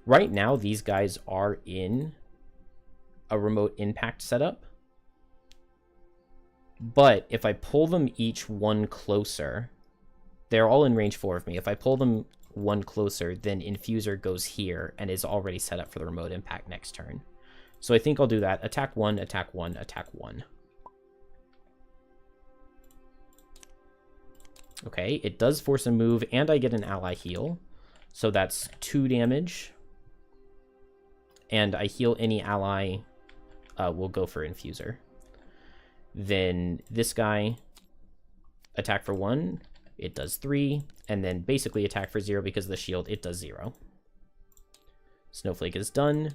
Right now, these guys are in a remote impact setup. But if I pull them each 1 closer, they're all in range 4 of me. If I pull them 1 closer, then Infuser goes here and is already set up for the remote impact next turn. So I think I'll do that. Attack 1, attack 1, attack 1. Okay, it does force a move, and I get an ally heal. So that's 2 damage. And I heal any ally. We'll go for Infuser. Then this guy, attack for 1, it does 3. And then basically attack for 0 because of the shield, it does 0. Snowflake is done.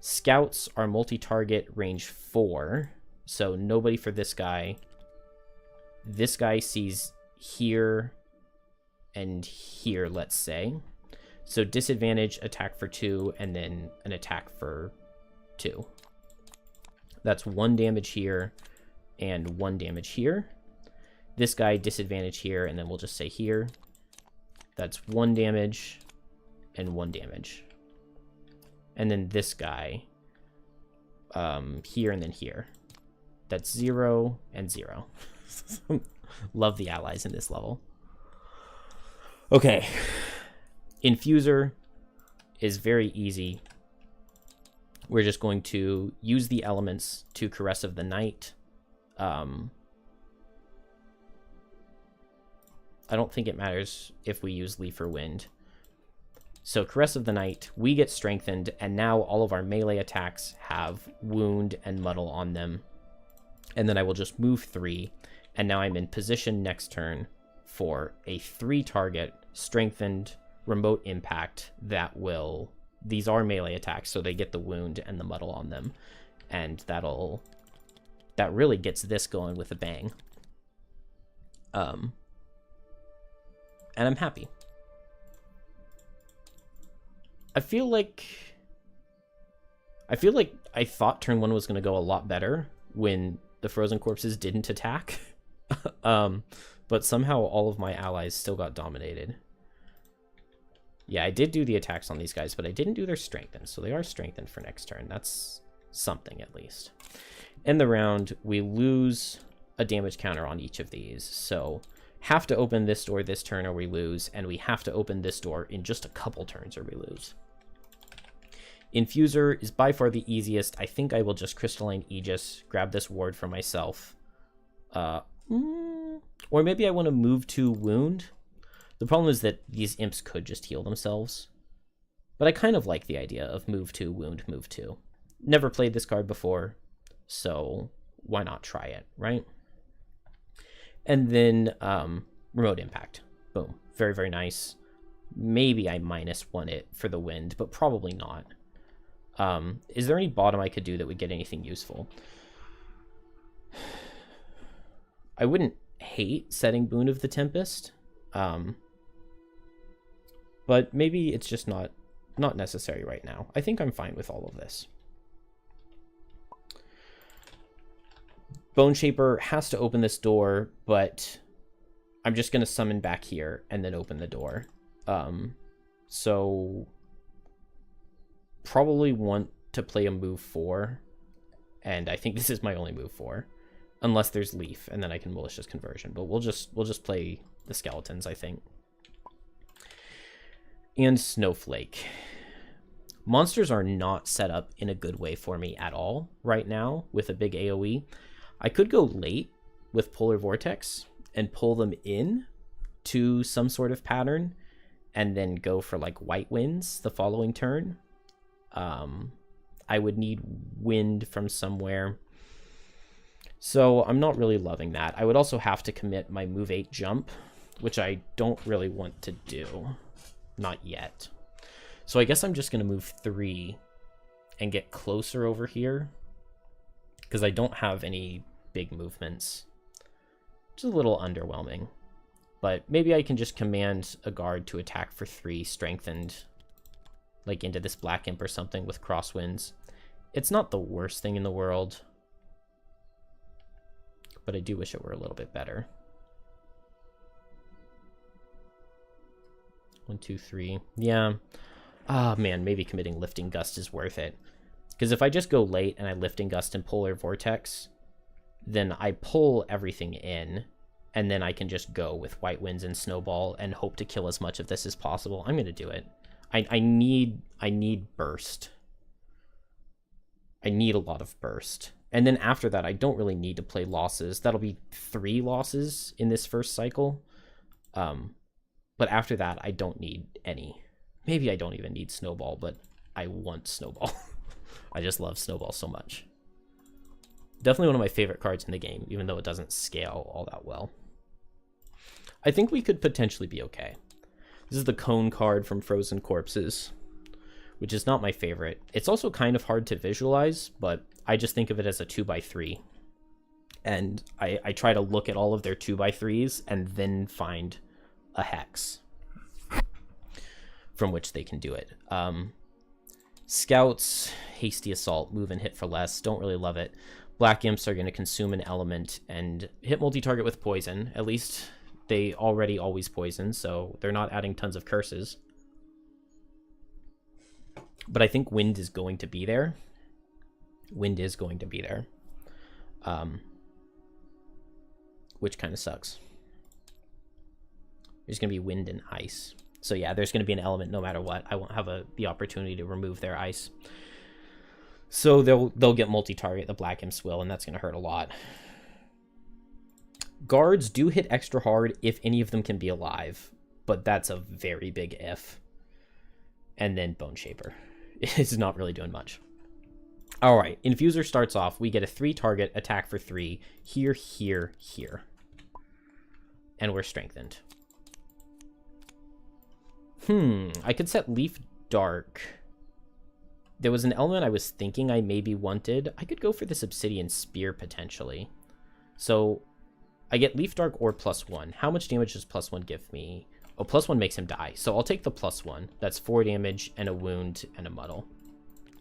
Scouts are multi-target range 4. So nobody for this guy. This guy sees here and here, let's say. So disadvantage, attack for 2, and then an attack for 2. That's 1 damage here and 1 damage here. This guy, disadvantage here, and then we'll just say here. That's 1 damage and 1 damage. And then this guy, here and then here. That's 0 and 0. Love the allies in this level. Okay. Infuser is very easy. We're just going to use the elements to Caress of the Night. I don't think it matters if we use Leaf or Wind. So Caress of the Night, we get strengthened, and now all of our melee attacks have Wound and Muddle on them. And then I will just move 3, and now I'm in position next turn for a 3-target strengthened remote impact that will... These are melee attacks, so they get the Wound and the Muddle on them. And that really gets this going with a bang. And I'm happy. I feel like I thought turn 1 was going to go a lot better when the Frozen Corpses didn't attack. But somehow all of my allies still got dominated. Yeah, I did do the attacks on these guys, but I didn't do their strengthened, so they are strengthened for next turn. That's something, at least. In the round, we lose a damage counter on each of these, so have to open this door this turn or we lose, and we have to open this door in just a couple turns or we lose. Infuser is by far the easiest. I think I will just Crystalline Aegis, grab this ward for myself. Or maybe I want to move to Wound. The problem is that these imps could just heal themselves. But I kind of like the idea of move 2, Wound, move 2. Never played this card before, so why not try it, right? And then Remote Impact. Boom. Very, very nice. Maybe I -1 it for the Wind, but probably not. Is there any bottom I could do that would get anything useful? I wouldn't hate setting Boon of the Tempest. But maybe it's just not necessary right now. I think I'm fine with all of this. Boneshaper has to open this door, but I'm just going to summon back here and then open the door. So probably want to play a move 4, and I think this is my only move 4, unless there's Leaf, and then I can Malicious Conversion. But we'll just play the skeletons, I think. And Snowflake. Monsters are not set up in a good way for me at all right now with a big AoE. I could go late with Polar Vortex and pull them in to some sort of pattern and then go for like White Winds the following turn. I would need Wind from somewhere. So I'm not really loving that. I would also have to commit my move 8 jump, which I don't really want to do. Not yet. So I guess I'm just going to move 3 and get closer over here, because I don't have any big movements. Which is a little underwhelming. But maybe I can just command a guard to attack for 3 strengthened, like into this Black Imp or something with Crosswinds. It's not the worst thing in the world, but I do wish it were a little bit better. 1, 2, 3. Yeah. Ah, man, maybe committing Lifting Gust is worth it. Because if I just go late and I Lifting Gust and Polar Vortex, then I pull everything in, and then I can just go with White Winds and Snowball and hope to kill as much of this as possible. I'm going to do it. I need burst. I need a lot of burst. And then after that, I don't really need to play losses. That'll be 3 losses in this first cycle. But after that, I don't need any. Maybe I don't even need Snowball, but I want Snowball. I just love Snowball so much. Definitely one of my favorite cards in the game, even though it doesn't scale all that well. I think we could potentially be okay. This is the Cone card from Frozen Corpses, which is not my favorite. It's also kind of hard to visualize, but I just think of it as a 2x3. And I try to look at all of their 2x3s and then find a hex from which they can do it. Scouts, hasty assault, move and hit for less. Don't really love it. Black imps are going to consume an element and hit multi-target with poison. At least they already always poison, so they're not adding tons of curses. But I think wind is going to be there. Wind is going to be there. Which kind of sucks. There's going to be wind and ice. So yeah, there's going to be an element no matter what. I won't have the opportunity to remove their ice. So they'll get multi-target, the black imps will, and that's going to hurt a lot. Guards do hit extra hard if any of them can be alive, but that's a very big if. And then Boneshaper is not really doing much. All right, Infuser starts off. We get a 3-target attack for 3 here, here, here. And we're strengthened. I could set Leaf Dark. There was an element I was thinking I maybe wanted. I could go for this Obsidian Spear, potentially. So, I get Leaf Dark or +1. How much damage does +1 give me? Oh, +1 makes him die. So, I'll take the +1. That's 4 damage and a wound and a muddle.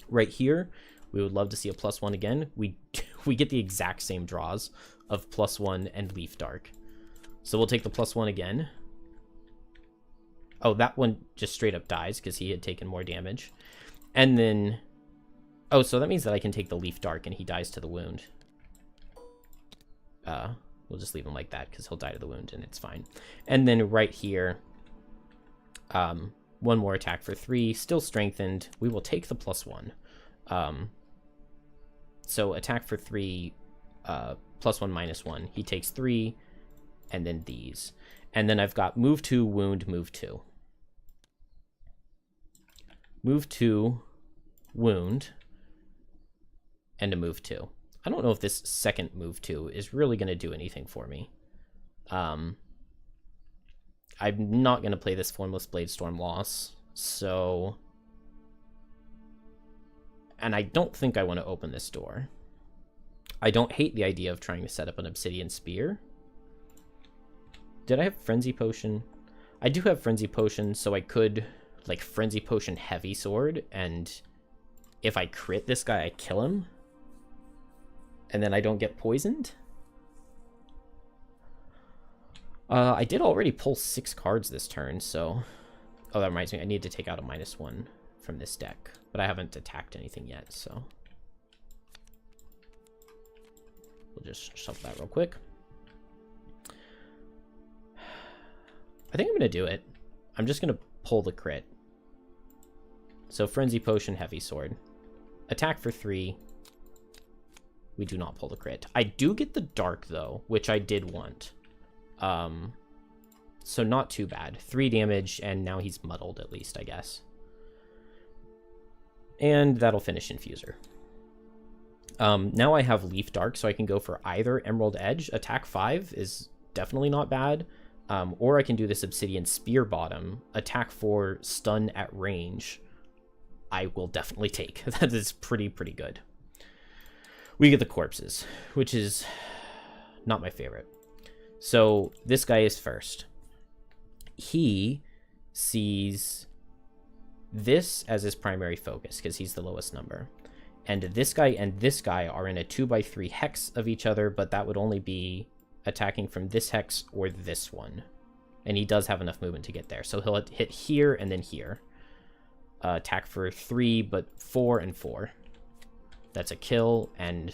Right here, we would love to see a +1 again. We get the exact same draws of +1 and Leaf Dark. So, we'll take the +1 again. Oh, that one just straight up dies because he had taken more damage. And then... Oh, so that means that I can take the Leaf Dark and he dies to the wound. We'll just leave him like that because he'll die to the wound and it's fine. And then right here, one more attack for 3, still strengthened. We will take the +1. So attack for 3, +1, -1. He takes 3, and then these. And then I've got move 2, wound, move 2. Move 2, wound, and a move 2. I don't know if this second move 2 is really going to do anything for me. I'm not going to play this Formless Bladestorm loss, so... And I don't think I want to open this door. I don't hate the idea of trying to set up an Obsidian Spear. Did I have Frenzy Potion? I do have Frenzy Potion, so I could, like, Frenzy Potion Heavy Sword, and if I crit this guy, I kill him. And then I don't get poisoned. I did already pull 6 cards this turn, so... Oh, that reminds me, I need to take out a -1 from this deck. But I haven't attacked anything yet, so... We'll just shuffle that real quick. I think I'm going to do it. I'm just going to pull the crit. So Frenzy Potion, Heavy Sword. Attack for 3. We do not pull the crit. I do get the Dark, though, which I did want. So not too bad. 3 damage, and now he's muddled, at least, I guess. And that'll finish Infuser. Now I have Leaf Dark, so I can go for either Emerald Edge. Attack 5 is definitely not bad. Or I can do this Obsidian Spear bottom. Attack 4, stun at range. I will definitely take. That is pretty good. We get the corpses, which is not my favorite. So this guy is first. He sees this as his primary focus because he's the lowest number. And this guy are in a 2x3 hex of each other, but that would only be attacking from this hex or this one. And he does have enough movement to get there. So he'll hit here and then here. Attack for 3, but 4 and 4. That's a kill and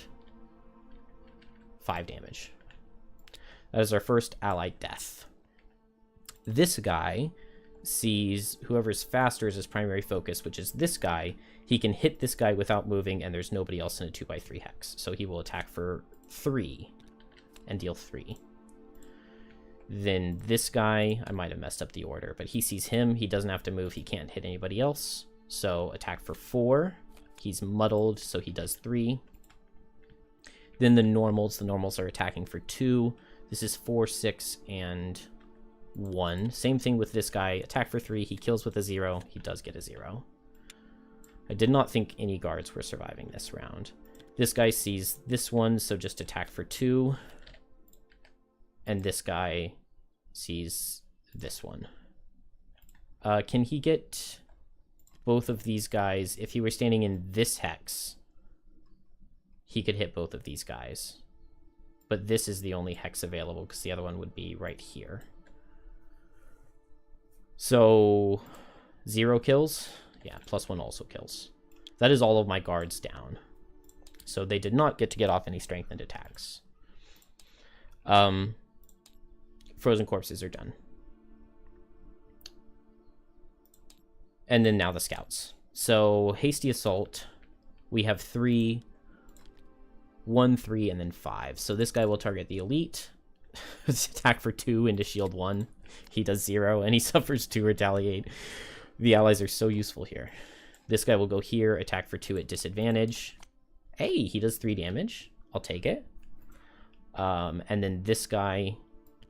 5 damage. That is our first allied death. This guy sees whoever's faster as his primary focus, which is this guy. He can hit this guy without moving, and there's nobody else in a 2x3 hex. So he will attack for 3 and deal 3. Then this guy, I might have messed up the order, but he sees him. He doesn't have to move. He can't hit anybody else. So attack for 4. He's muddled, so he does 3. Then the normals are attacking for 2. This is 4, 6, and 1. Same thing with this guy. Attack for 3. He kills with a 0. He does get a 0. I did not think any guards were surviving this round. This guy sees this one, so just attack for 2. And this guy sees this one. Can he get both of these guys? If he were standing in this hex, he could hit both of these guys. But this is the only hex available because the other one would be right here. So 0 kills. Yeah, +1 also kills. That is all of my guards down. So they did not get to get off any strengthened attacks. Frozen corpses are done. And then now the scouts. So hasty assault, we have 3, 1, 3, and then 5. So this guy will target the elite. Attack for 2 into shield 1. He does 0, and he suffers 2 retaliate. The allies are so useful here. This guy will go here, attack for 2 at disadvantage. Hey, he does 3 damage. I'll take it. And then this guy,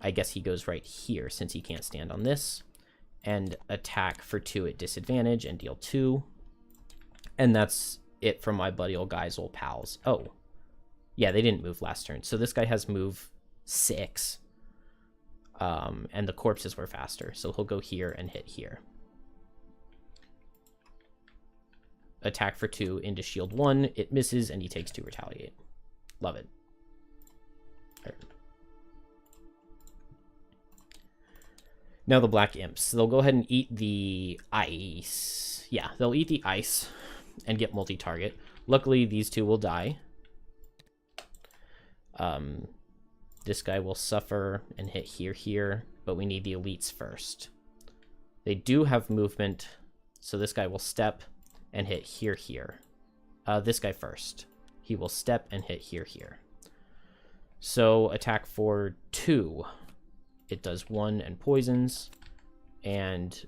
I guess he goes right here since he can't stand on this. And attack for 2 at disadvantage and deal 2. And that's it from my buddy old guys, old pals. Oh, yeah, they didn't move last turn. So this guy has move 6. And the corpses were faster. So he'll go here and hit here. Attack for 2 into shield 1. It misses and he takes 2 retaliate. Love it. All right. Now the black imps. They'll go ahead and eat the ice. Yeah, they'll eat the ice and get multi-target. Luckily, these 2 will die. This guy will suffer and hit here, but we need the elites first. They do have movement, so this guy will step and hit here. This guy first. He will step and hit here. So attack for 2. It does 1 and poisons, and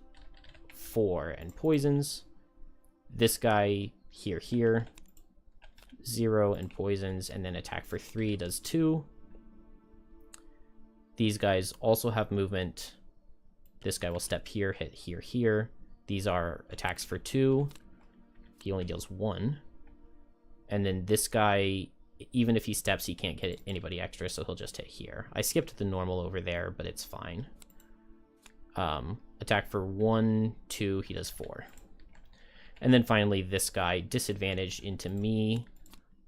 4 and poisons. This guy here, 0 and poisons, and then attack for 3 does 2. These guys also have movement. This guy will step here, hit here. These are attacks for 2. He only deals 1. And then this guy, even if he steps, he can't get anybody extra, so he'll just hit here. I skipped the normal over there, but it's fine. Attack for 1, 2, he does 4. And then finally, this guy, disadvantage into me,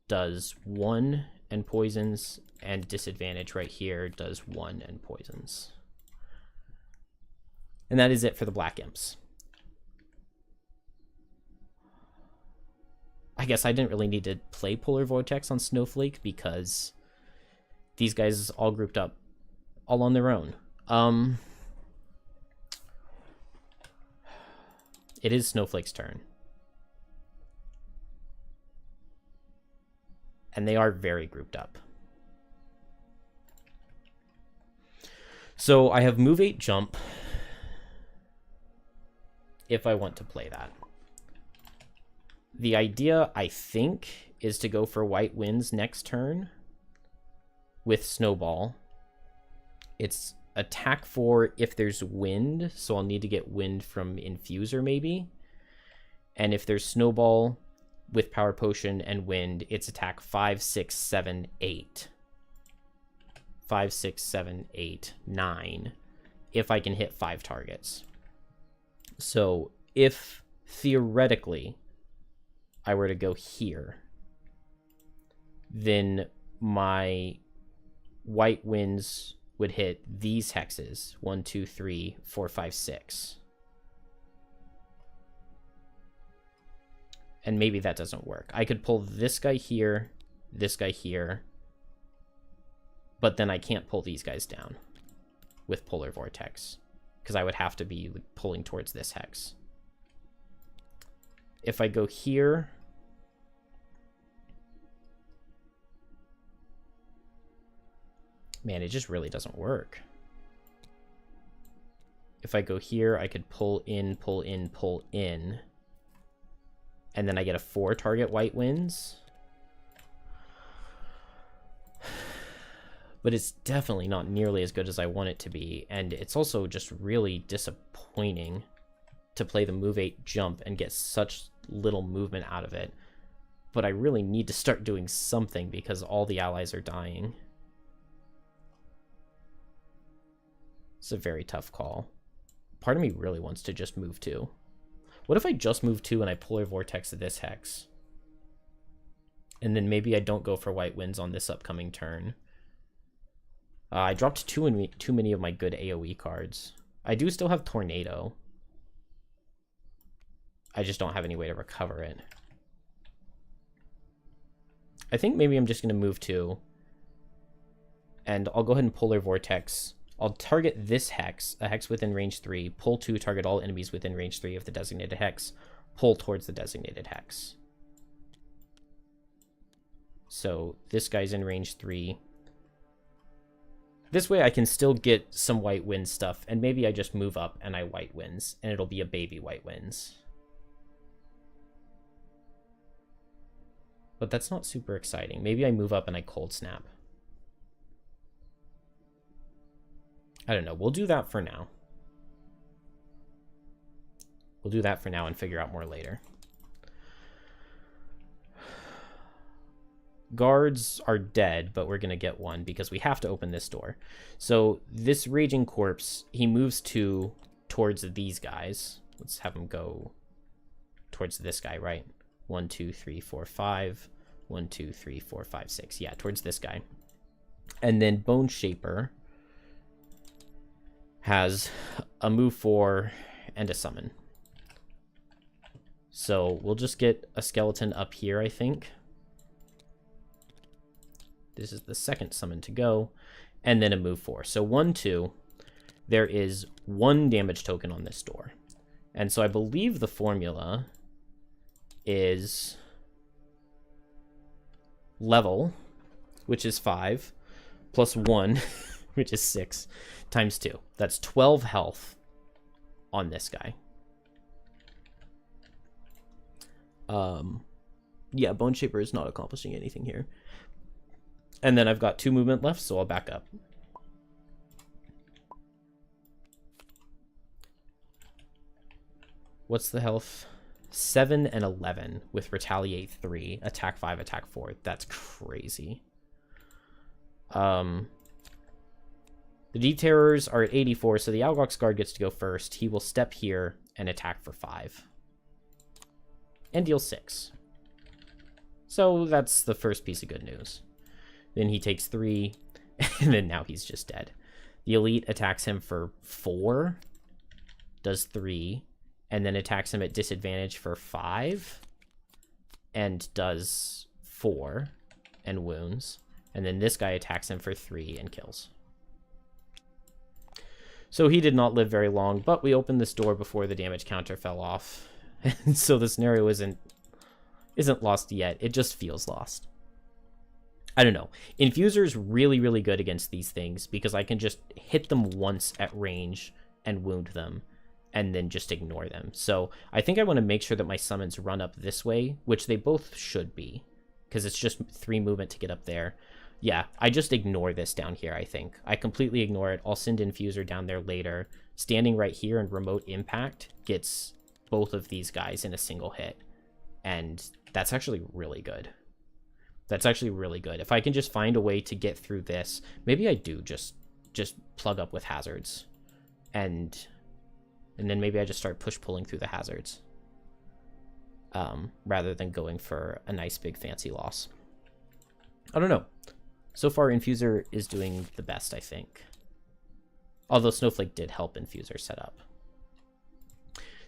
does 1 and poisons, and disadvantage right here does 1 and poisons. And that is it for the black imps. I guess I didn't really need to play Polar Vortex on Snowflake because these guys all grouped up all on their own. It is Snowflake's turn. And they are very grouped up. So I have move 8 jump if I want to play that. The idea, I think, is to go for white winds next turn with Snowball. It's attack for if there's wind, so I'll need to get wind from Infuser maybe. And if there's Snowball with Power Potion and wind, it's attack 5, 6, 7, 8. 5, 6, 7, 8, 9. If I can hit 5 targets. So if theoretically I were to go here, then my white winds would hit these hexes 1, 2, 3, 4, 5, 6. And maybe that doesn't work. I could pull this guy here, but then I can't pull these guys down with Polar Vortex because I would have to be pulling towards this hex. If I go here, man, it just really doesn't work. If I go here, I could pull in, pull in, pull in. And then I get a 4 target white winds. But it's definitely not nearly as good as I want it to be. And it's also just really disappointing to play the move 8 jump and get such little movement out of it. but I really need to start doing something because all the allies are dying. It's a very tough call. Part of me really wants to just move 2. What if I just move 2 and I Polar Vortex this hex? And then maybe I don't go for White Winds on this upcoming turn. I dropped too many of my good AoE cards. I do still have Tornado. I just don't have any way to recover it. I think maybe I'm just going to move 2. And I'll go ahead and Polar Vortex. I'll target this hex, a hex within range 3. Pull 2, target all enemies within range 3 of the designated hex. Pull towards the designated hex. So this guy's in range 3. This way I can still get some White Winds stuff, and maybe I just move up and I White Winds, and it'll be a baby White Winds. But that's not super exciting. Maybe I move up and I Cold Snap. I don't know. We'll do that for now. We'll do that for now and figure out more later. Guards are dead, but we're going to get one because we have to open this door. So this Raging Corpse, he moves towards these guys. Let's have him go towards this guy, right? 1, 2, 3, 4, 5. 1, 2, 3, 4, 5, 6. Yeah, towards this guy. And then Boneshaper has a move 4 and a summon. So we'll just get a skeleton up here, I think. This is the second summon to go, and then a move 4. So 1, 2, there is 1 damage token on this door. And so I believe the formula is level, which is 5, plus 1, which is 6, times 2. That's 12 health on this guy. Yeah, Boneshaper is not accomplishing anything here. And then I've got 2 movement left, so I'll back up. What's the health? 7 and 11 with Retaliate 3, Attack 5, Attack 4. That's crazy. The Deep Terrors are at 84, so the Algox Guard gets to go first. He will step here and attack for 5. And deal 6. So that's the first piece of good news. Then he takes 3, and then now he's just dead. The Elite attacks him for 4, does 3, and then attacks him at disadvantage for 5, and does 4, and wounds. And then this guy attacks him for 3 and kills. So he did not live very long, but we opened this door before the damage counter fell off. And so the scenario isn't lost yet. It just feels lost. I don't know. Infuser is really, really good against these things because I can just hit them once at range and wound them and then just ignore them. So I think I want to make sure that my summons run up this way, which they both should be because it's just 3 movement to get up there. Yeah, I just ignore this down here, I think. I completely ignore it. I'll send Infuser down there later. Standing right here and Remote Impact gets both of these guys in a single hit. And that's actually really good. That's actually really good. If I can just find a way to get through this, maybe I do just plug up with hazards. And then maybe I just start push-pulling through the hazards. Rather than going for a nice big fancy loss. I don't know. So far, Infuser is doing the best, I think. Although Snowflake did help Infuser set up.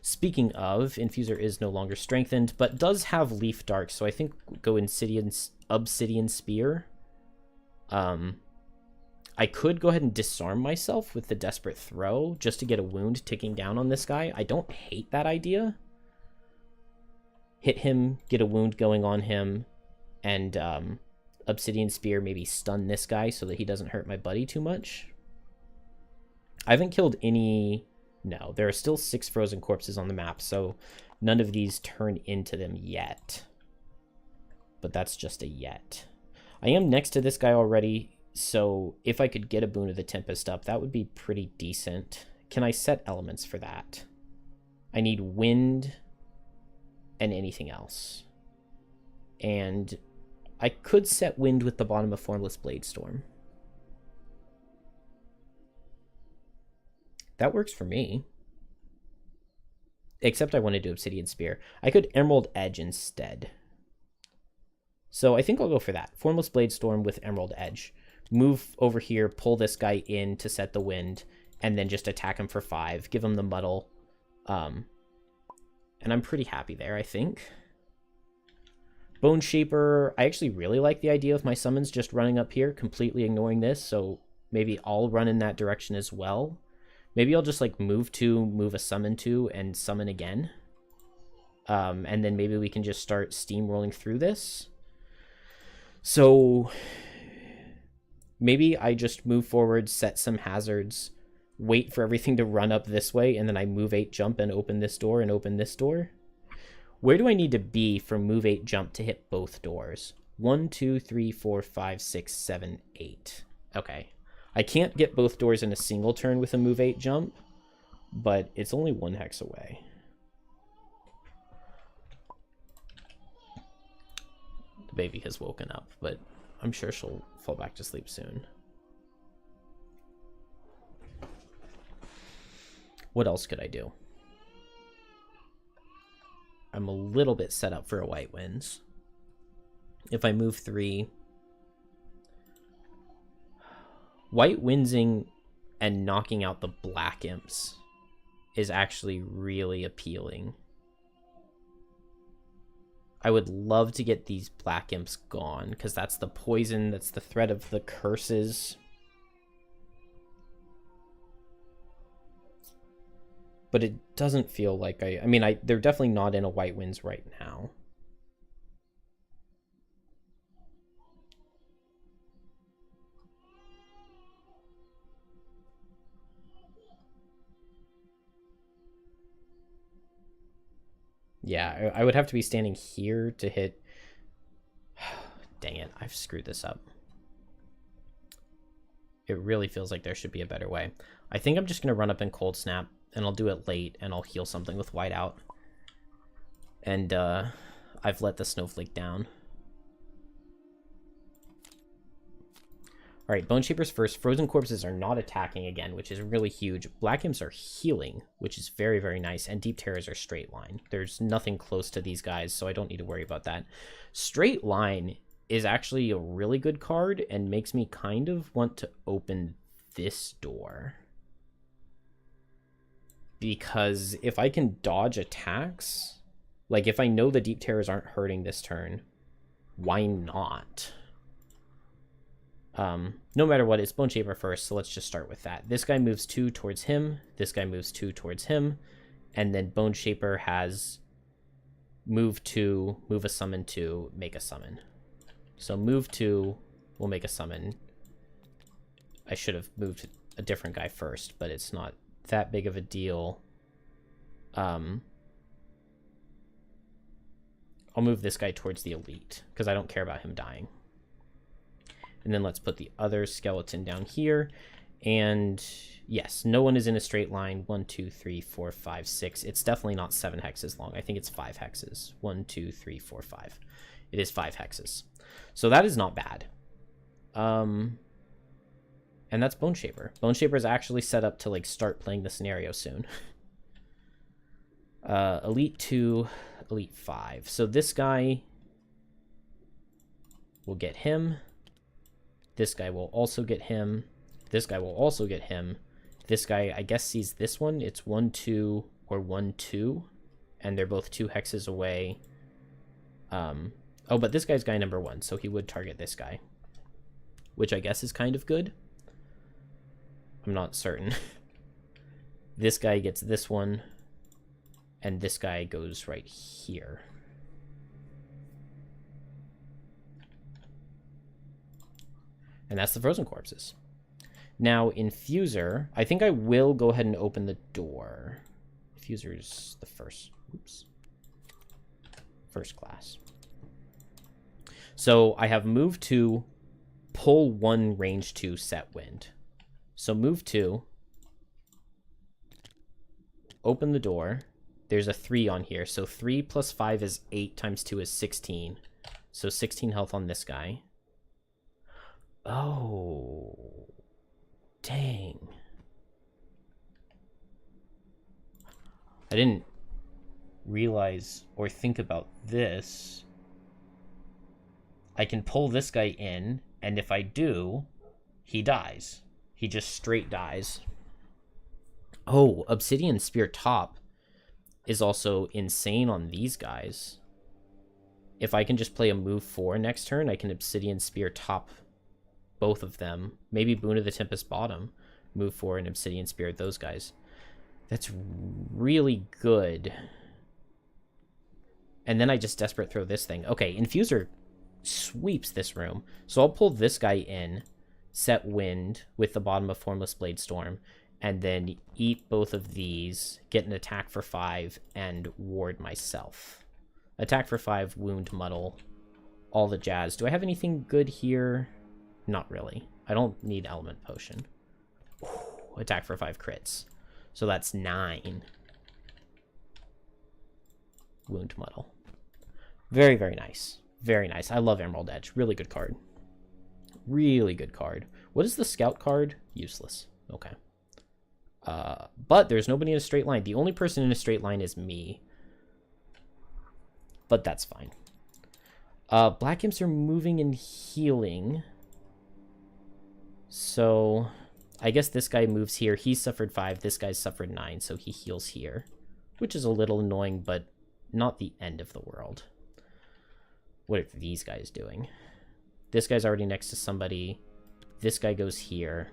Speaking of, Infuser is no longer strengthened, but does have Leaf Dark, so I think go Obsidian Spear. I could go ahead and disarm myself with the Desperate Throw, just to get a wound ticking down on this guy. I don't hate that idea. Hit him, get a wound going on him, and Obsidian Spear maybe stun this guy so that he doesn't hurt my buddy too much. I haven't killed any... No, there are still 6 frozen corpses on the map, so none of these turn into them yet. But that's just a yet. I am next to this guy already, so if I could get a Boon of the Tempest up, that would be pretty decent. Can I set elements for that? I need wind and anything else. And I could set wind with the bottom of Formless Blade Storm. That works for me. Except I want to do Obsidian Spear. I could Emerald Edge instead. So I think I'll go for that. Formless Blade Storm with Emerald Edge. Move over here, pull this guy in to set the wind, and then just attack him for 5. Give him the muddle. And I'm pretty happy there, I think. Boneshaper, I actually really like the idea of my summons just running up here, completely ignoring this, so maybe I'll run in that direction as well. Maybe I'll just like move a summon to, and summon again. And then maybe we can just start steamrolling through this. So maybe I just move forward, set some hazards, wait for everything to run up this way, and then I move 8 jump and open this door and open this door. Where do I need to be for move 8 jump to hit both doors? 1, 2, 3, 4, 5, 6, 7, 8. Okay. I can't get both doors in a single turn with a move 8 jump, but it's only 1 hex away. The baby has woken up, but I'm sure she'll fall back to sleep soon. What else could I do? I'm a little bit set up for a White Winds. If I move 3... White Windsing and knocking out the Black Imps is actually really appealing. I would love to get these Black Imps gone, because that's the poison, that's the threat of the curses. But it doesn't feel like I mean, they're definitely not in a White Winds right now. Yeah, I would have to be standing here to hit... Dang it, I've screwed this up. It really feels like there should be a better way. I think I'm just going to run up in Cold Snap, and I'll do it late, and I'll heal something with Whiteout. And I've let the Snowflake down. Alright, Boneshaper's first. Frozen Corpses are not attacking again, which is really huge. Black Imps are healing, which is very, very nice. And Deep Terrors are straight line. There's nothing close to these guys, so I don't need to worry about that. Straight line is actually a really good card and makes me kind of want to open this door. Because if I can dodge attacks, like if I know the Deep Terrors aren't hurting this turn, why not? No matter what, it's Boneshaper first, so let's just start with that. This guy moves 2 towards him, this guy moves 2 towards him, and then Boneshaper has move 2, move a summon 2, make a summon. So move 2 will make a summon. I should have moved a different guy first, but it's not that big of a deal. I'll move this guy towards the elite, because I don't care about him dying. And then let's put the other skeleton down here. And yes, no one is in a straight line. 1, 2, 3, 4, 5, 6. It's definitely not 7 hexes long. I think it's 5 hexes. 1, 2, 3, 4, 5. It is 5 hexes. So that is not bad. And that's Boneshaper. Boneshaper is actually set up to like start playing the scenario soon. Elite 2, Elite 5. So this guy will get him. This guy will also get him. This guy will also get him. This guy, I guess, sees this one. It's 1, 2, or 1, 2. And they're both 2 hexes away. Oh, but this guy's guy number 1, so he would target this guy. Which I guess is kind of good. I'm not certain. This guy gets this one. And this guy goes right here. And that's the Frozen Corpses. Now, Infuser, I think I will go ahead and open the door. Infuser's the first. Oops. First class. So I have move 2, pull 1, range 2, set wind. So move 2, open the door. There's a 3 on here. So 3 plus 5 is 8 times 2 is 16. So 16 health on this guy. Oh, dang. I didn't realize or think about this. I can pull this guy in, and if I do, he dies. He just straight dies. Oh, Obsidian Spear top is also insane on these guys. If I can just play a move 4 next turn, I can Obsidian Spear top both of them. Maybe Boon of the Tempest bottom. Move 4 and Obsidian Spear those guys. That's really good. And then I just Desperate Throw this thing. Okay, Infuser sweeps this room. So I'll pull this guy in, set Wind with the bottom of Formless Blade Storm, and then eat both of these, get an attack for 5, and ward myself. Attack for 5, wound, muddle, all the jazz. Do I have anything good here? Not really. I don't need Element Potion. Ooh, attack for 5 crits. So that's 9. Wound, muddle. Very, very nice. Very nice. I love Emerald Edge. Really good card. Really good card. What is the Scout card? Useless. Okay. But there's nobody in a straight line. The only person in a straight line is me. But that's fine. Black Imps are moving and healing. So I guess this guy moves here. He suffered 5. This guy's suffered 9. So he heals here. Which is a little annoying, but not the end of the world. What are these guys doing? This guy's already next to somebody. This guy goes here.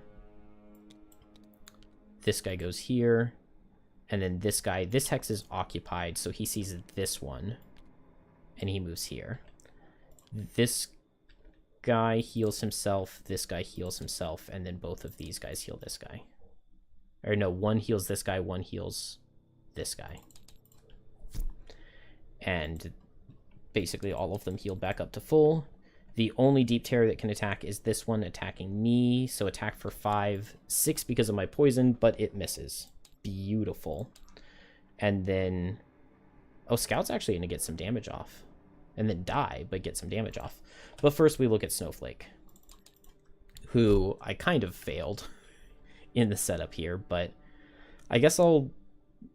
This guy goes here. And then this guy, this hex is occupied, so he sees this one. And he moves here. This guy heals himself. This guy heals himself. And then both of these guys heal this guy. Or no, one heals this guy, one heals this guy. And basically all of them heal back up to full. The only Deep Terror that can attack is this one attacking me. So attack for 5, 6 because of my poison, but it misses. Beautiful. And then... oh, Scout's actually going to get some damage off. And then die, but get some damage off. But first we look at Snowflake, who I kind of failed in the setup here, but I guess I'll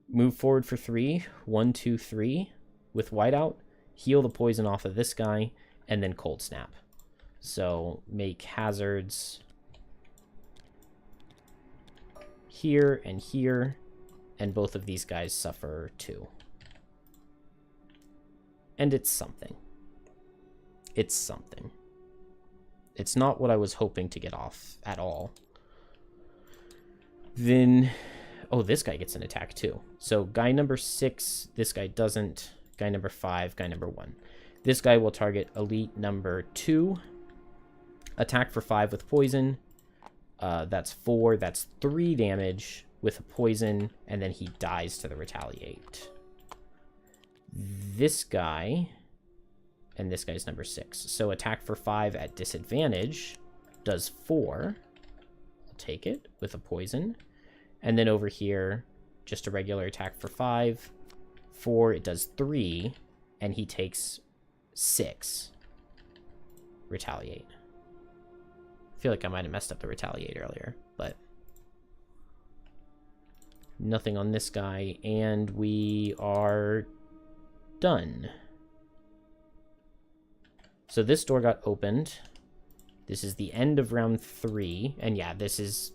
move forward for 3. 1, 2, 3 with Whiteout. Heal the poison off of this guy, and then Cold Snap. So make hazards here and here, and both of these guys suffer 2. And it's something. It's something. It's not what I was hoping to get off at all. Then, oh, this guy gets an attack too. So guy number 6, this guy doesn't. Guy number 5, guy number 1. This guy will target elite number 2. Attack for 5 with poison. That's 4. That's 3 damage with a poison. And then he dies to the retaliate. This guy... and this guy's number 6. So attack for 5 at disadvantage does 4. I'll take it with a poison. And then over here, just a regular attack for 5. 4, it does 3. And he takes 6. Retaliate. I feel like I might have messed up the retaliate earlier, but... nothing on this guy. And we are done. So this door got opened. This is the end of round 3. And yeah, this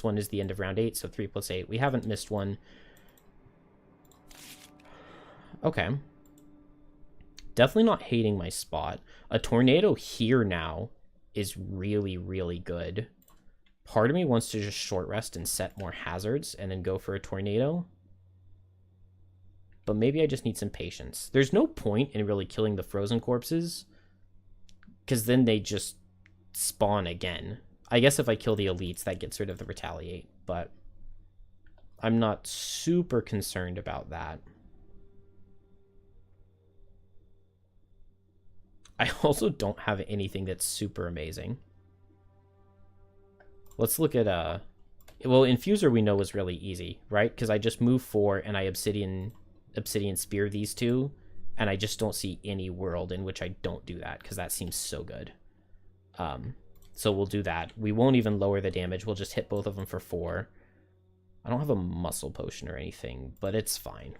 one is the end of round 8. So 3 plus 8. We haven't missed one. Okay. Definitely not hating my spot. A tornado here now is really, really good. Part of me wants to just short rest and set more hazards and then go for a tornado. But maybe I just need some patience. There's no point in really killing the frozen corpses, because then they just spawn again. I guess if I kill the elites, that gets rid of the retaliate, but I'm not super concerned about that. I also don't have anything that's super amazing. Let's look at... well, Infuser we know was really easy, right? Because I just move 4 and I Obsidian Spear these two, And I just don't see any world in which I don't do that, because that seems so good. So we'll do that. We won't even lower the damage. We'll just hit both of them for 4. I don't have a muscle potion or anything, but it's fine.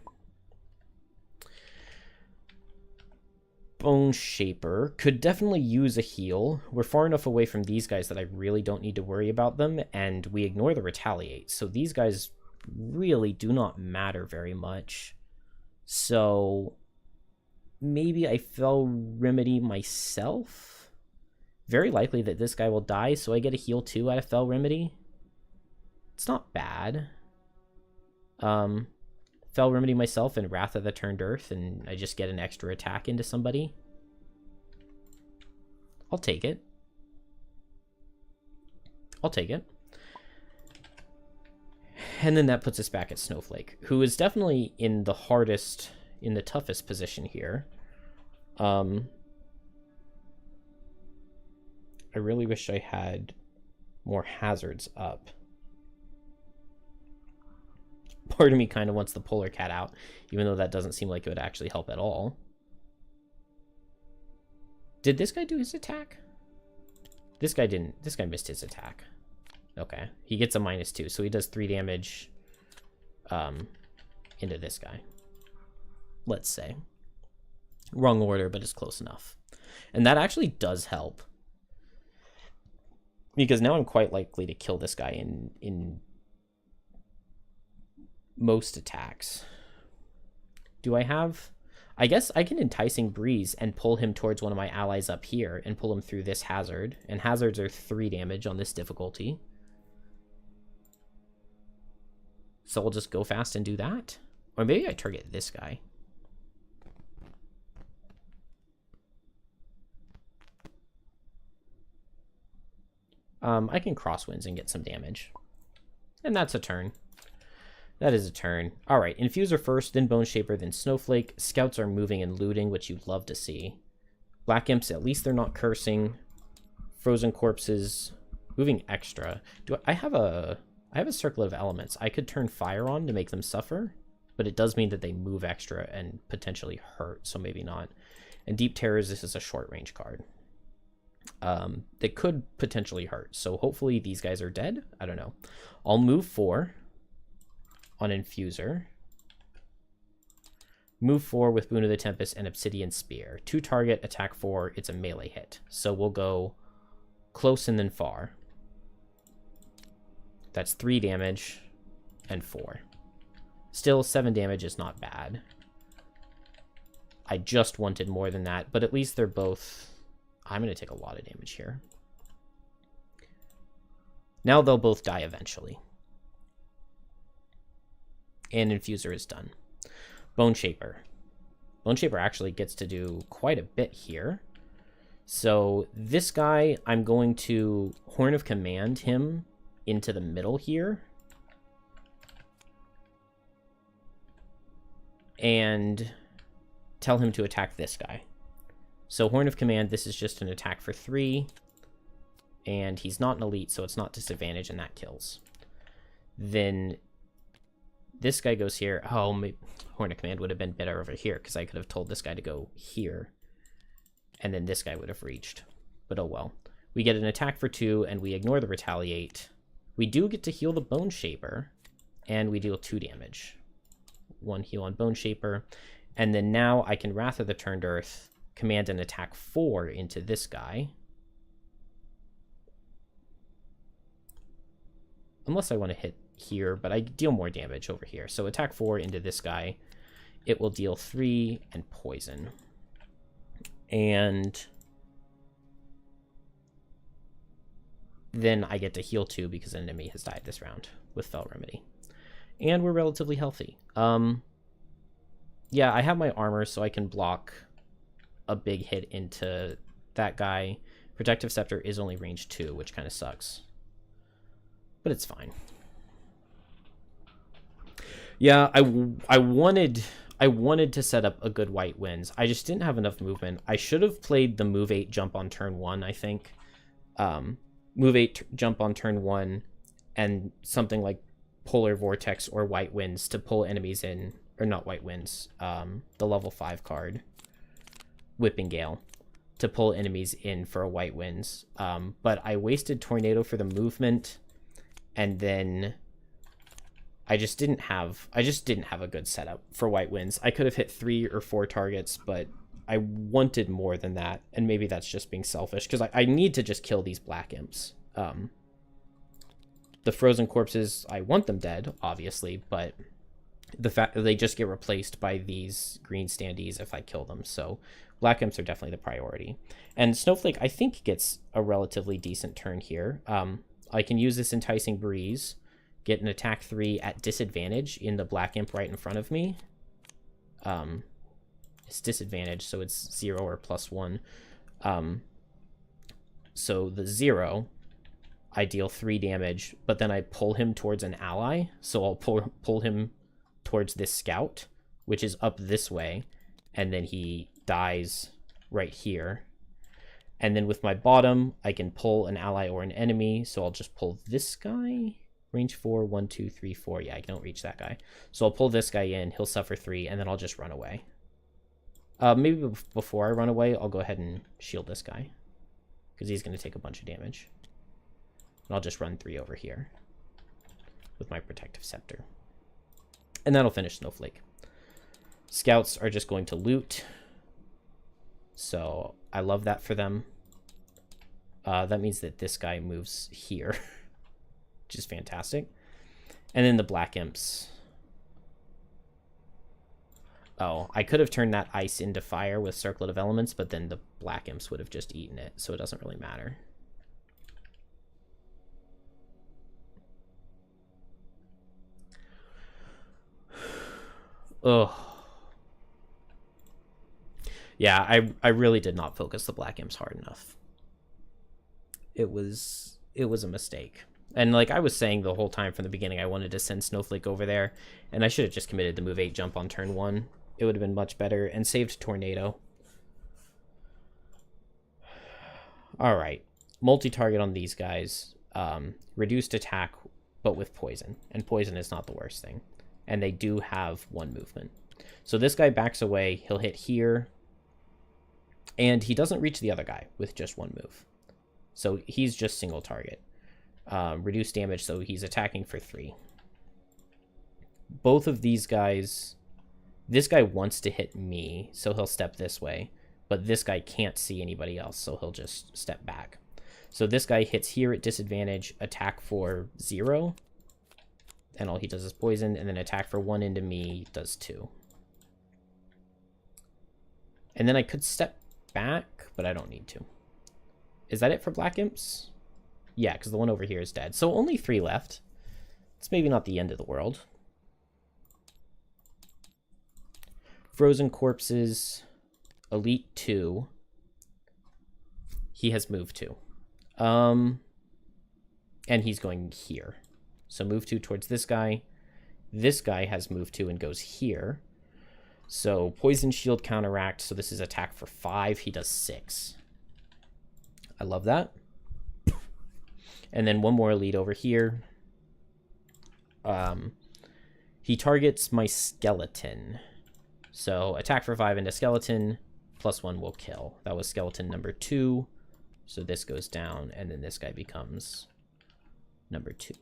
Boneshaper could definitely use a heal. We're far enough away from these guys that I really don't need to worry about them, and we ignore the retaliate. So these guys really do not matter very much. So maybe I Fell Remedy myself? Very likely that this guy will die, so I get a heal 2 out of Fell Remedy. It's not bad. Fell Remedy myself and Wrath of the Turned Earth, and I just get an extra attack into somebody. I'll take it. I'll take it. And then that puts us back at Snowflake, who is definitely in the hardest, in the toughest position here. I really wish I had more hazards up. Part of me kind of wants the Polar Cat out, even though that doesn't seem like it would actually help at all. Did this guy do his attack? This guy didn't. This guy missed his attack. Okay. He gets a -2, so he does 3 damage into this guy. Let's say. Wrong order, but it's close enough. And that actually does help. Because now I'm quite likely to kill this guy in most attacks. Do I have... I guess I can Enticing Breeze and pull him towards one of my allies up here and pull him through this hazard. And hazards are 3 damage on this difficulty. So I'll just go fast and do that. Or maybe I target this guy. I can Crosswinds and get some damage. And that's a turn. That is a turn. Alright, Infuser first, then Boneshaper, then Snowflake. Scouts are moving and looting, which you'd love to see. Black Imps, at least they're not cursing. Frozen Corpses, moving extra. I have a Circle of Elements. I could turn fire on to make them suffer, but it does mean that they move extra and potentially hurt, so maybe not. And Deep Terrors, this is a short range card. That could potentially hurt, so hopefully these guys are dead. I don't know. I'll move 4 on Infuser. Move 4 with Boon of the Tempest and Obsidian Spear. 2 target, attack 4, it's a melee hit. So we'll go close and then far. That's 3 damage and 4. Still, 7 damage is not bad. I just wanted more than that, but at least they're both... I'm going to take a lot of damage here. Now they'll both die eventually. And Infuser is done. Boneshaper. Boneshaper actually gets to do quite a bit here. So this guy, I'm going to Horn of Command him into the middle here. And tell him to attack this guy. So Horn of Command, this is just an attack for 3. And he's not an elite, so it's not disadvantage, and that kills. Then this guy goes here. Oh, maybe Horn of Command would have been better over here, because I could have told this guy to go here. And then this guy would have reached. But oh well. We get an attack for 2, and we ignore the retaliate. We do get to heal the Boneshaper, and we deal 2 damage. 1 heal on Boneshaper. And then now I can Wrath of the Turned Earth, command and attack 4 into this guy. Unless I want to hit here, but I deal more damage over here. So attack 4 into this guy. It will deal 3 and poison. And then I get to heal 2 because an enemy has died this round with Fell Remedy. And we're relatively healthy. Yeah, I have my armor, so I can block a big hit into that guy. Protective Scepter is only range 2, which kind of sucks. But it's fine. Yeah, I wanted to set up a good White Winds. I just didn't have enough movement. I should have played the move 8 jump on turn 1, I think. Move 8 jump on turn 1 and something like Polar Vortex or White Winds to pull enemies in, or not White Winds, the level 5 card, Whipping Gale, to pull enemies in for a White Winds. But I wasted Tornado for the movement, and then I just didn't have a good setup for White Winds. I could have hit 3 or 4 targets, but I wanted more than that, and maybe that's just being selfish, because I need to just kill these Black Imps. The Frozen Corpses, I want them dead, obviously, but the fact that they just get replaced by these green standees if I kill them, so Black Imps are definitely the priority. And Snowflake, I think, gets a relatively decent turn here. I can use this Enticing Breeze, get an attack 3 at disadvantage in the Black Imp right in front of me. It's disadvantage, so it's 0 or +1. So the 0, I deal 3 damage, but then I pull him towards an ally, so I'll pull him towards this scout, which is up this way, and then he dies right here. And then with my bottom, I can pull an ally or an enemy, so I'll just pull this guy. Range 4, 1, 2, 3, 4. Yeah, I don't reach that guy. So I'll pull this guy in, he'll suffer 3, and then I'll just run away. Maybe before I run away, I'll go ahead and shield this guy, because he's going to take a bunch of damage. And I'll just run 3 over here with my Protective Scepter. And that'll finish Snowflake. Scouts are just going to loot, so I love that for them. That means that this guy moves here, which is fantastic. And then the Black Imps. Oh, I could have turned that ice into fire with Circlet of Elements, but then the Black Imps would have just eaten it, so it doesn't really matter. Ugh. Yeah, I really did not focus the Black Imps hard enough. It was a mistake. And like I was saying the whole time from the beginning, I wanted to send Snowflake over there, and I should have just committed the move 8 jump on turn 1. It would have been much better, and saved Tornado. Alright. Multi-target on these guys. Reduced attack, but with poison. And poison is not the worst thing. And they do have 1 movement. So this guy backs away, he'll hit here, and he doesn't reach the other guy with just 1 move. So he's just single target. Reduced damage, so he's attacking for 3. Both of these guys, this guy wants to hit me, so he'll step this way, but this guy can't see anybody else, so he'll just step back. So this guy hits here at disadvantage, attack for 0, and all he does is poison, and then attack for 1 into me does 2. And then I could step back, but I don't need to. Is that it for Black Imps? Yeah, because the one over here is dead. So only 3 left. It's maybe not the end of the world. Frozen Corpses, Elite 2. He has moved 2. And he's going here. So move 2 towards this guy. This guy has moved 2 and goes here. So Poison Shield counteract. So this is attack for 5. He does 6. I love that. And then one more elite over here. He targets my skeleton. So attack for 5 into skeleton. +1 will kill. That was skeleton number 2. So this goes down, and then this guy becomes number 2.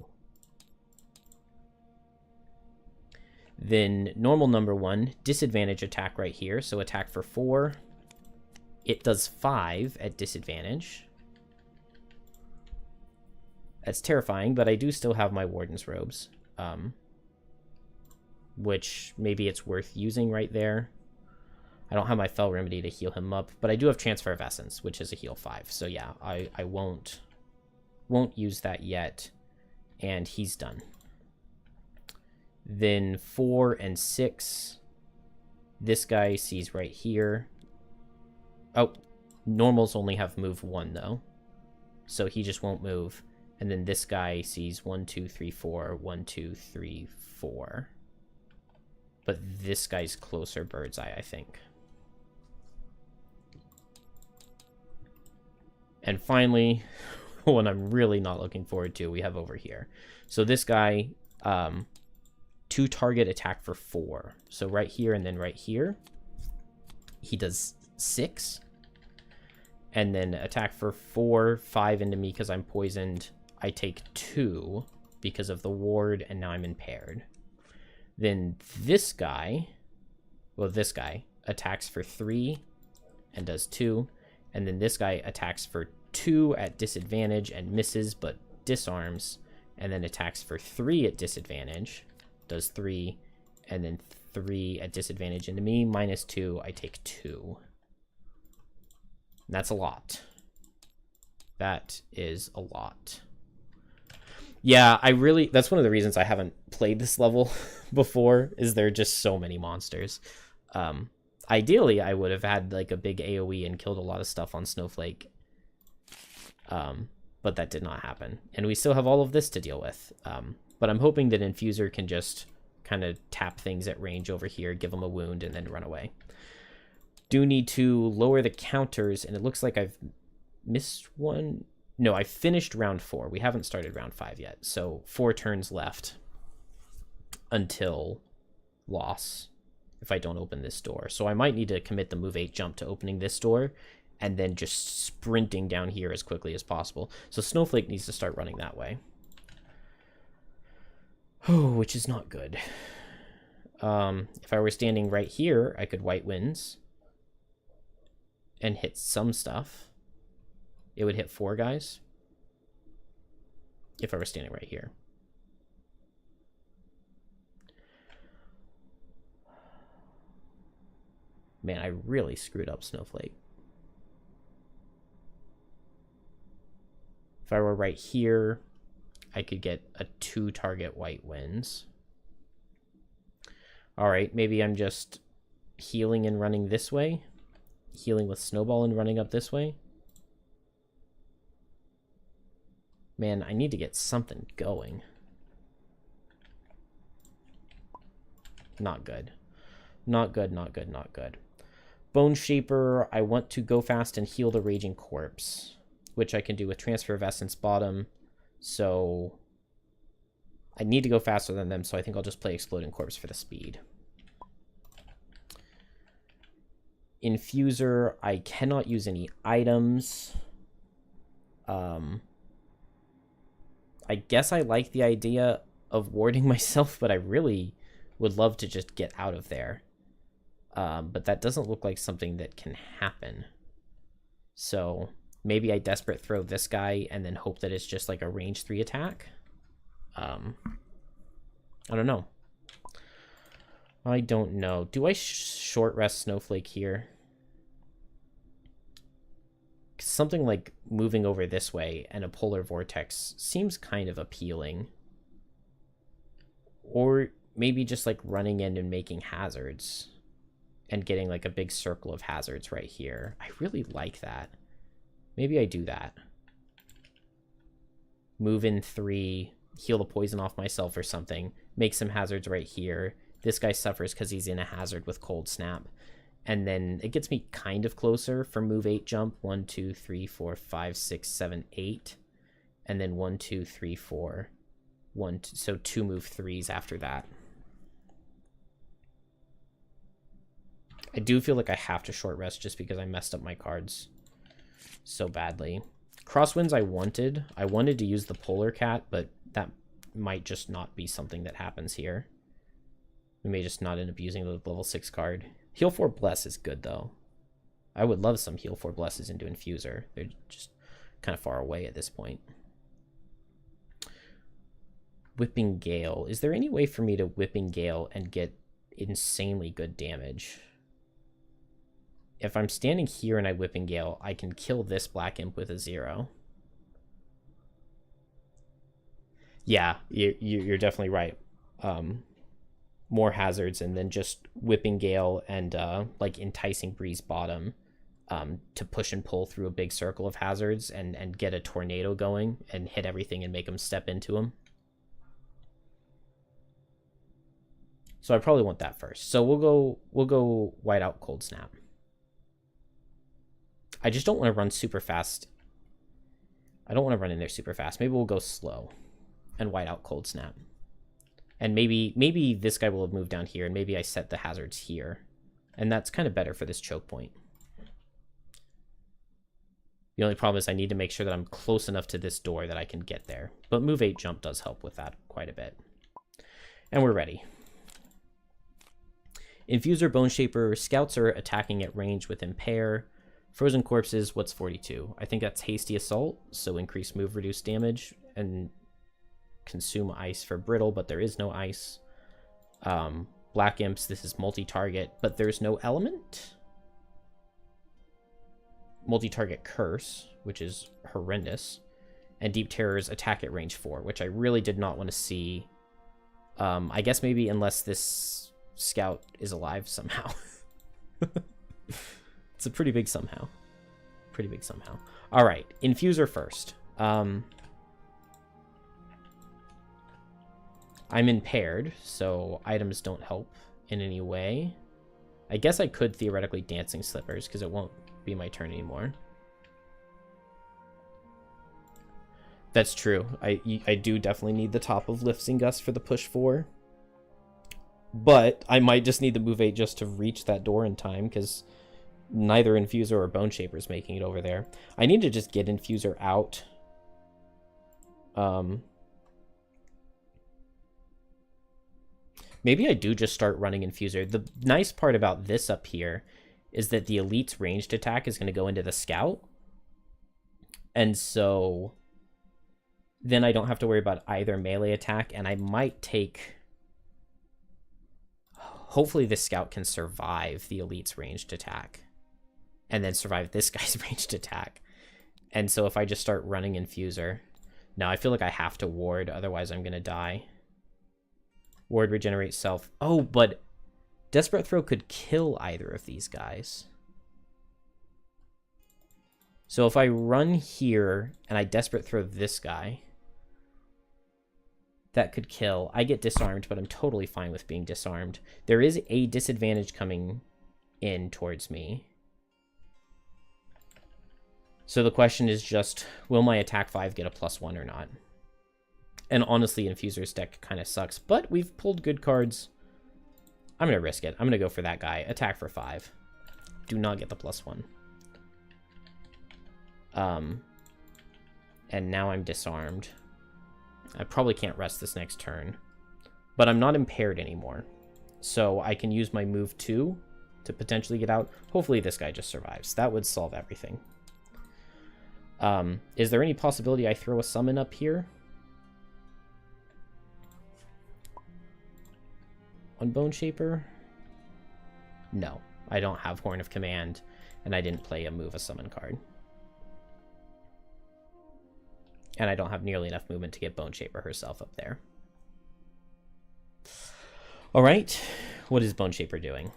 Then normal number 1, disadvantage attack right here. So attack for 4. It does 5 at disadvantage. That's terrifying, but I do still have my Warden's Robes, which maybe it's worth using right there. I don't have my Fell Remedy to heal him up, but I do have Transfer of Essence, which is a heal 5. So yeah, I won't use that yet, and he's done. Then 4 and 6, this guy sees right here. Oh, normals only have move 1 though, so he just won't move. And then this guy sees 1, 2, 3, 4, 1, 2, 3, 4. But this guy's closer bird's eye, I think. And finally, one I'm really not looking forward to, we have over here. So this guy, 2 target attack for 4. So right here and then right here, he does 6. And then attack for 4, 5 into me because I'm poisoned. I take 2 because of the ward, and now I'm impaired. Then this guy, well, this guy attacks for 3 and does 2. And then this guy attacks for 2 at disadvantage and misses but disarms. And then attacks for 3 at disadvantage, does 3. And then 3 at disadvantage into me, minus 2, I take 2. That's a lot. That is a lot. Yeah, that's one of the reasons I haven't played this level before, is there are just so many monsters. Ideally, I would have had like a big AoE and killed a lot of stuff on Snowflake. But that did not happen. And we still have all of this to deal with. But I'm hoping that Infuser can just kind of tap things at range over here, give them a wound, and then run away. Do need to lower the counters, and it looks like I've missed one. No, I finished round 4. We haven't started round 5 yet. So 4 turns left until loss if I don't open this door. So I might need to commit the move 8 jump to opening this door and then just sprinting down here as quickly as possible. So Snowflake needs to start running that way. Oh, which is not good. If I were standing right here, I could White Winds and hit some stuff. It would hit 4 guys if I were standing right here. Man, I really screwed up Snowflake. If I were right here, I could get a 2 target White Winds. All right, maybe I'm just healing and running this way. Healing with Snowball and running up this way. Man, I need to get something going. Not good. Not good, not good, not good. Boneshaper, I want to go fast and heal the Raging Corpse, which I can do with Transfer of Essence bottom. So I need to go faster than them, so I think I'll just play Exploding Corpse for the speed. Infuser, I cannot use any items. I guess I like the idea of warding myself, but I really would love to just get out of there. But that doesn't look like something that can happen. So maybe I desperate throw this guy and then hope that it's just like a range 3 attack. I don't know. I don't know. Do I short rest Snowflake here? Something like moving over this way and a polar vortex seems kind of appealing. Or maybe just like running in and making hazards and getting like a big circle of hazards right here. I really like that. Maybe I do that. Move in 3, heal the poison off myself or something, make some hazards right here. This guy suffers because he's in a hazard with Cold Snap. And then it gets me kind of closer for move 8 jump. 1, 2, 3, 4, 5, 6, 7, 8. And then 1, 2, 3, 4. 1, 2, so 2 move 3s after that. I do feel like I have to short rest just because I messed up my cards so badly. Crosswinds I wanted. I wanted to use the Polar Cat, but that might just not be something that happens here. We may just not end up using the level 6 card. Heal 4 Bless is good, though. I would love some Heal 4 Blesses into Infuser. They're just kind of far away at this point. Whipping Gale. Is there any way for me to Whipping Gale and get insanely good damage? If I'm standing here and I Whipping Gale, I can kill this Black Imp with a 0. Yeah, you're definitely right. More hazards and then just Whipping Gale and like Enticing Breeze bottom to push and pull through a big circle of hazards and get a tornado going and hit everything and make them step into them. So I probably want that first. So we'll go White Out Cold Snap. I just don't want to run super fast. I don't want to run in there super fast. Maybe we'll go slow and White Out Cold Snap. And maybe this guy will have moved down here, and maybe I set the hazards here. And that's kind of better for this choke point. The only problem is I need to make sure that I'm close enough to this door that I can get there. But move 8 jump does help with that quite a bit. And we're ready. Infuser, Boneshaper, Scouts are attacking at range with Impair. Frozen Corpses, what's 42? I think that's Hasty Assault, so increase move, reduce damage, and consume ice for Brittle, but there is no ice. Black Imps, this is multi-target, but there's no element. Multi-target Curse, which is horrendous. And Deep Terrors attack at range 4, which I really did not want to see. I guess maybe unless this Scout is alive somehow. It's a pretty big somehow. Pretty big somehow. All right, Infuser first. I'm impaired, so items don't help in any way. I guess I could theoretically Dancing Slippers, because it won't be my turn anymore. That's true. I do definitely need the top of Lifting Gust for the push 4. But I might just need to move 8 just to reach that door in time, because neither Infuser or Boneshaper is making it over there. I need to just get Infuser out. Maybe I do just start running Infuser. The nice part about this up here is that the Elite's ranged attack is going to go into the Scout. And so then I don't have to worry about either melee attack, and I might take... Hopefully this Scout can survive the Elite's ranged attack, and then survive this guy's ranged attack. And so if I just start running Infuser... Now I feel like I have to ward, otherwise I'm going to die. Ward, regenerate self. Oh, but Desperate Throw could kill either of these guys. So if I run here and I Desperate Throw this guy, that could kill. I get disarmed, but I'm totally fine with being disarmed. There is a disadvantage coming in towards me. So the question is just, will my attack 5 get a +1 or not? And honestly, Infuser's deck kind of sucks, but we've pulled good cards. I'm going to risk it. I'm going to go for that guy. Attack for 5. Do not get the +1. And now I'm disarmed. I probably can't rest this next turn. But I'm not impaired anymore. So I can use my move 2 to potentially get out. Hopefully this guy just survives. That would solve everything. Is there any possibility I throw a summon up here? On Boneshaper? No, I don't have Horn of Command, and I didn't play a move a summon card. And I don't have nearly enough movement to get Boneshaper herself up there. Alright, what is Boneshaper doing?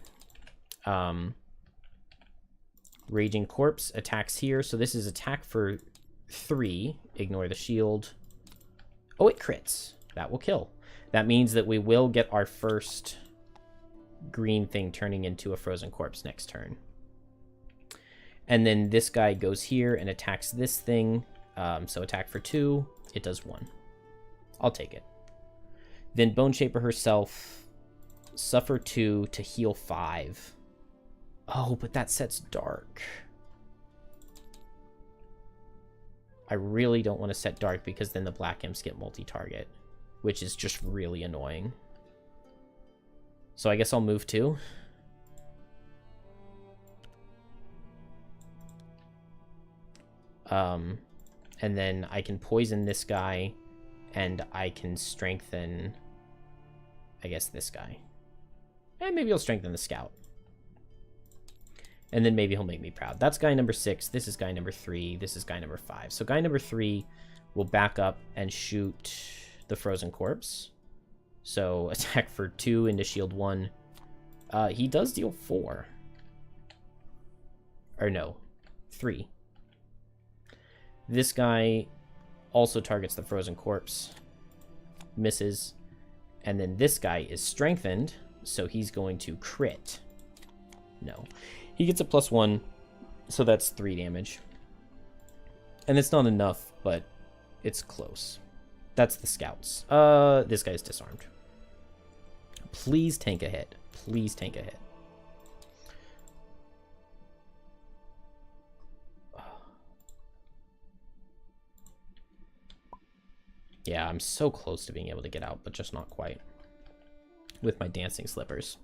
Raging Corpse attacks here, so this is attack for 3. Ignore the shield. Oh, it crits. That will kill. That means that we will get our first green thing turning into a Frozen Corpse next turn. And then this guy goes here and attacks this thing. So attack for 2. It does 1. I'll take it. Then Boneshaper herself. Suffer 2 to heal 5. Oh, but that sets dark. I really don't want to set dark because then the Black Imps get multi-target, which is just really annoying. So I guess I'll move 2. And then I can poison this guy, and I can strengthen, I guess, this guy. And maybe I'll strengthen the Scout. And then maybe he'll make me proud. That's guy number 6. This is guy number 3. This is guy number 5. So guy number 3 will back up and shoot the Frozen Corpse. So attack for 2 into shield 1. He does deal 4. Or no, 3. This guy also targets the Frozen Corpse. Misses. And then this guy is strengthened, so he's going to crit. No. He gets a +1, so that's 3 damage. And it's not enough, but it's close. That's the Scouts. This guy's disarmed. Please tank a hit. Please tank a hit. Yeah, I'm so close to being able to get out, but just not quite. With my dancing slippers.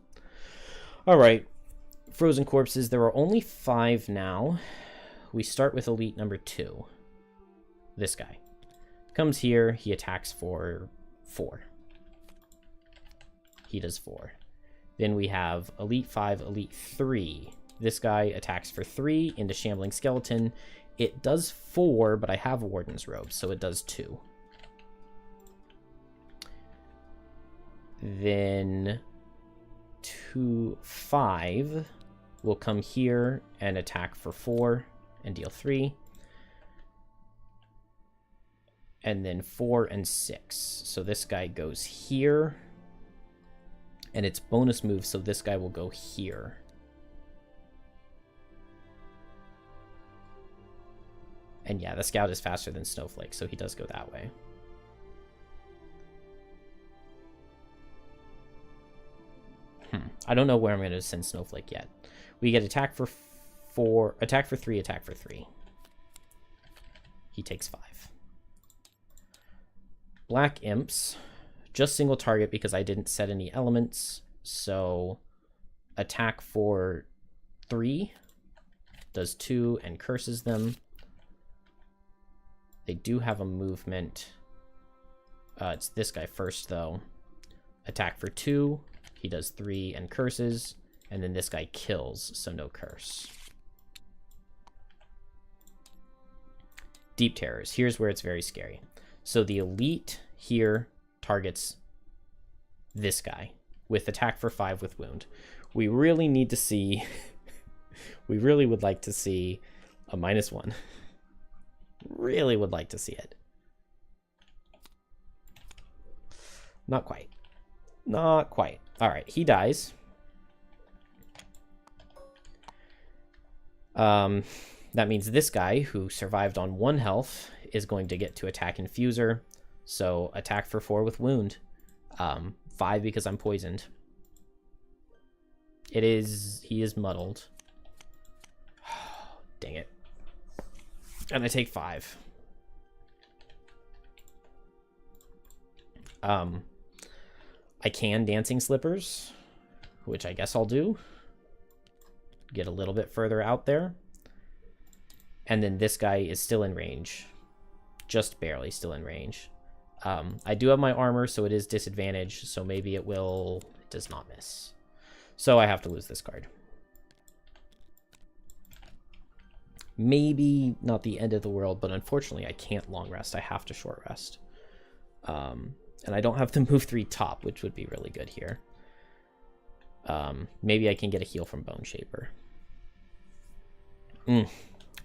Alright. Frozen corpses. There are only 5 now. We start with elite number 2. This guy. Comes here. He attacks for 4. He does 4. Then we have elite 5, elite 3. This guy attacks for 3 into shambling skeleton. It does 4, but I have warden's robe, so it does 2. Then 2-5 will come here and attack for 4 and deal 3. And then 4 and 6. So this guy goes here. And it's bonus move, so this guy will go here. And yeah, the scout is faster than Snowflake, so he does go that way. I don't know where I'm going to send Snowflake yet. We get attack for 4, attack for 3, attack for 3. He takes 5. Black imps, just single target because I didn't set any elements. So attack for 3, does 2 and curses them. They do have a movement. It's this guy first though. Attack for 2. He does 3 and curses, and then this guy kills, so no curse. Deep Terrors. Here's where it's very scary. So the elite here targets this guy with attack for 5 with wound. We really need to see... we really would like to see a -1. Really would like to see it. Not quite. Not quite. All right, he dies. That means this guy, who survived on 1 health, is going to get to attack Infuser. So attack for 4 with wound. 5 because I'm poisoned. He is muddled. Dang it. And I take 5. I can dancing slippers, which I guess I'll do. Get a little bit further out there. And then this guy is still in range. Just barely still in range. I do have my armor, so it is disadvantaged. So maybe it does not miss. So I have to lose this card. Maybe not the end of the world, but unfortunately I can't long rest. I have to short rest. And I don't have to move 3 top, which would be really good here. Maybe I can get a heal from Boneshaper.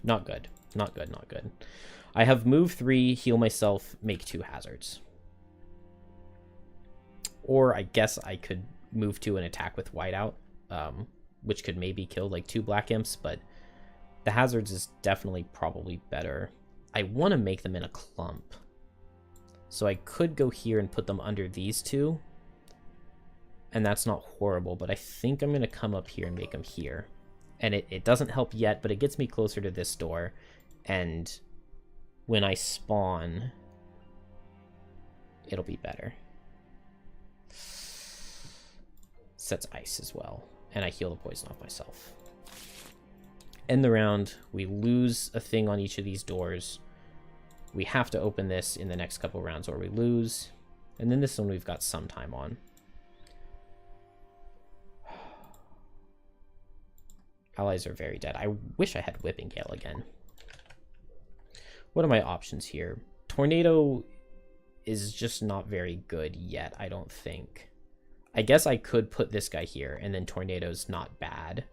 Not good. Not good, not good. I have move 3, heal myself, make 2 hazards. Or I guess I could move 2 and attack with whiteout, which could maybe kill like 2 black imps, but the hazards is definitely probably better. I want to make them in a clump. So I could go here and put them under these 2. And that's not horrible, but I think I'm going to come up here and make them here. And it doesn't help yet, but it gets me closer to this door. And when I spawn, it'll be better. Sets ice as well. And I heal the poison off myself. End the round. We lose a thing on each of these doors. We have to open this in the next couple rounds or we lose. And then this one we've got some time on. Allies are very dead. I wish I had Whipping Gale again. What are my options here? Tornado is just not very good yet, I don't think. I guess I could put this guy here, and then Tornado's not bad.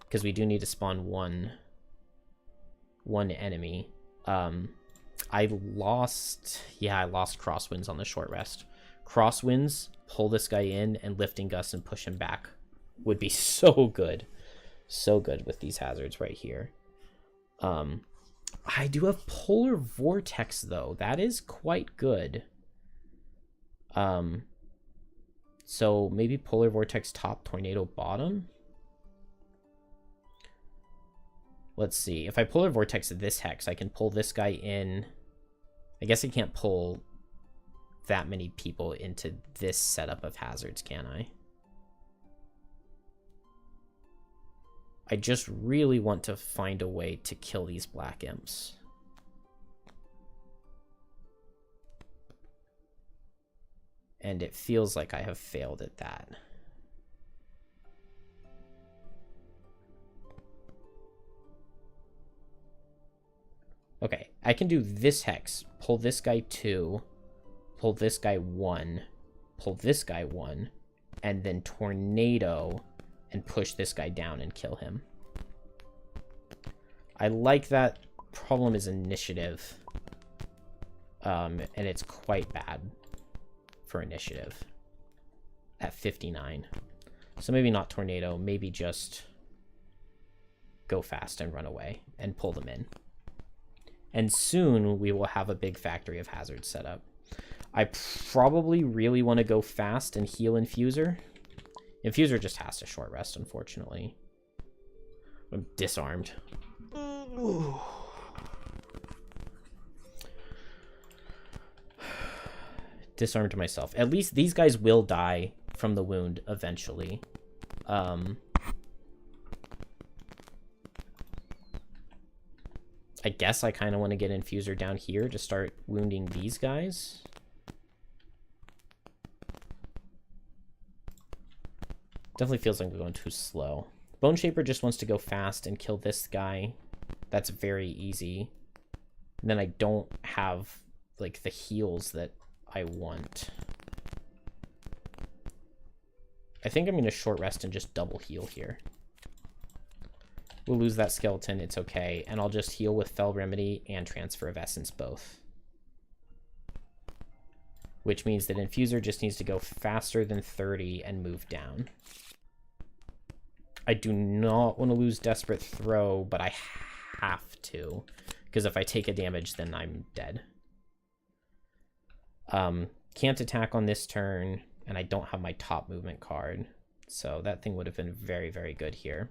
Because we do need to spawn one enemy. I lost Crosswinds on the short rest. Crosswinds, pull this guy in, and Lifting Gust and push him back would be so good. So good with these hazards right here. I do have Polar Vortex, though. That is quite good. So maybe Polar Vortex top, Tornado bottom? Let's see. If I Polar Vortex this hex, I can pull this guy in. I guess I can't pull that many people into this setup of hazards, can I? I just really want to find a way to kill these black imps. And it feels like I have failed at that. Okay, I can do this hex. Pull this guy 2. Pull this guy 1. Pull this guy 1. And then tornado and push this guy down and kill him. I like that. Problem is initiative. And it's quite bad for initiative at 59. So maybe not tornado, maybe just go fast and run away and pull them in. And soon we will have a big factory of hazards set up. I probably really want to go fast and heal Infuser. Infuser just has to short rest, unfortunately. I'm disarmed. Disarmed myself. At least these guys will die from the wound eventually. I guess I kind of want to get Infuser down here to start wounding these guys. Definitely feels like we're going too slow. Boneshaper just wants to go fast and kill this guy. That's very easy. And then I don't have like the heals that I want. I think I'm going to short rest and just double heal here. We'll lose that skeleton, it's okay. And I'll just heal with Fell Remedy and Transfer of Essence both. Which means that Infuser just needs to go faster than 30 and move down. I do not want to lose Desperate Throw, but I have to. Because if I take a damage, then I'm dead. Can't attack on this turn, and I don't have my top movement card. So that thing would have been very, very good here.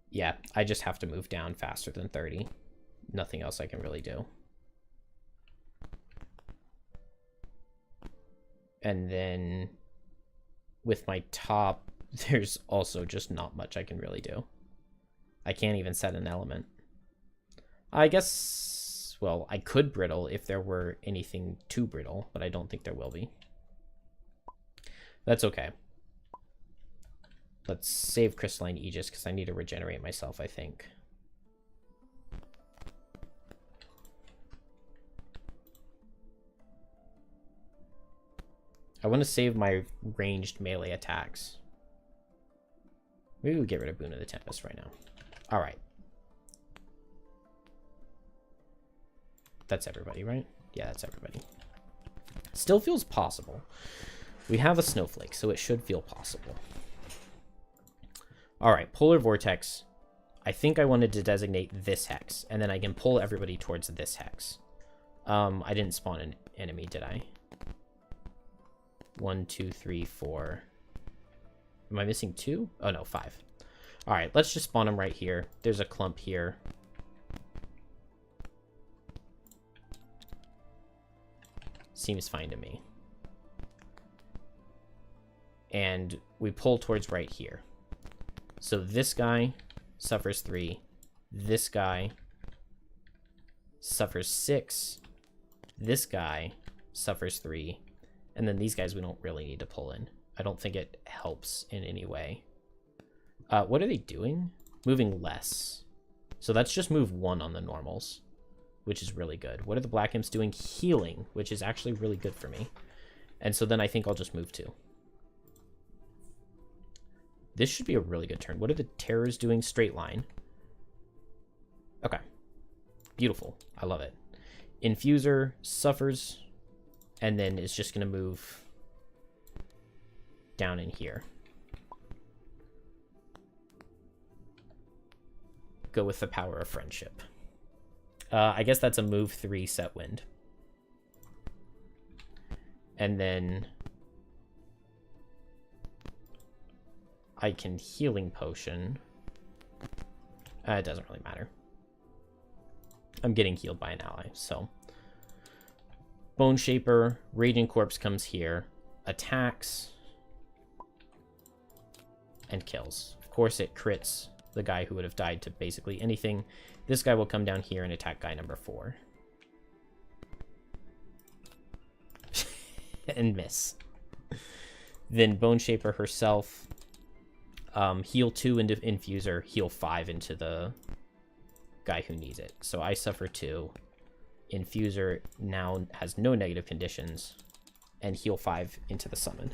Yeah, I just have to move down faster than 30. Nothing else I can really do. And then with my top, there's also just not much I can really do. I can't even set an element. I guess, well, I could brittle if there were anything to brittle, but I don't think there will be. That's okay. Let's save Crystalline Aegis because I need to regenerate myself, I think. I want to save my ranged melee attacks. Maybe we get rid of Boon of the Tempest right now. All right. That's everybody, right? Yeah, that's everybody. Still feels possible. We have a Snowflake, so it should feel possible. All right, Polar Vortex. I think I wanted to designate this hex, and then I can pull everybody towards this hex. I didn't spawn an enemy, did I? 1, 2, 3, 4. Am I missing 2? Oh, no, 5. All right, let's just spawn them right here. There's a clump here. Seems fine to me. And we pull towards right here. So this guy suffers 3. This guy suffers 6. This guy suffers 3. And then these guys we don't really need to pull in. I don't think it helps in any way. What are they doing? Moving less. So that's just move 1 on the normals, which is really good. What are the Black Imps doing? Healing, which is actually really good for me. And so then I think I'll just move 2. This should be a really good turn. What are the Terrors doing? Straight line. Okay. Beautiful. I love it. Infuser suffers, and then it's just going to move down in here. Go with the power of friendship. I guess that's a move 3 set wind. And then I can healing potion. It doesn't really matter. I'm getting healed by an ally, so. Boneshaper, Raging Corpse comes here, attacks, and kills. Of course, it crits the guy who would have died to basically anything. This guy will come down here and attack guy number 4. And miss. Then Boneshaper herself, heal 2 into Infuser, heal 5 into the guy who needs it. So I suffer 2. Infuser now has no negative conditions, and heal 5 into the summon.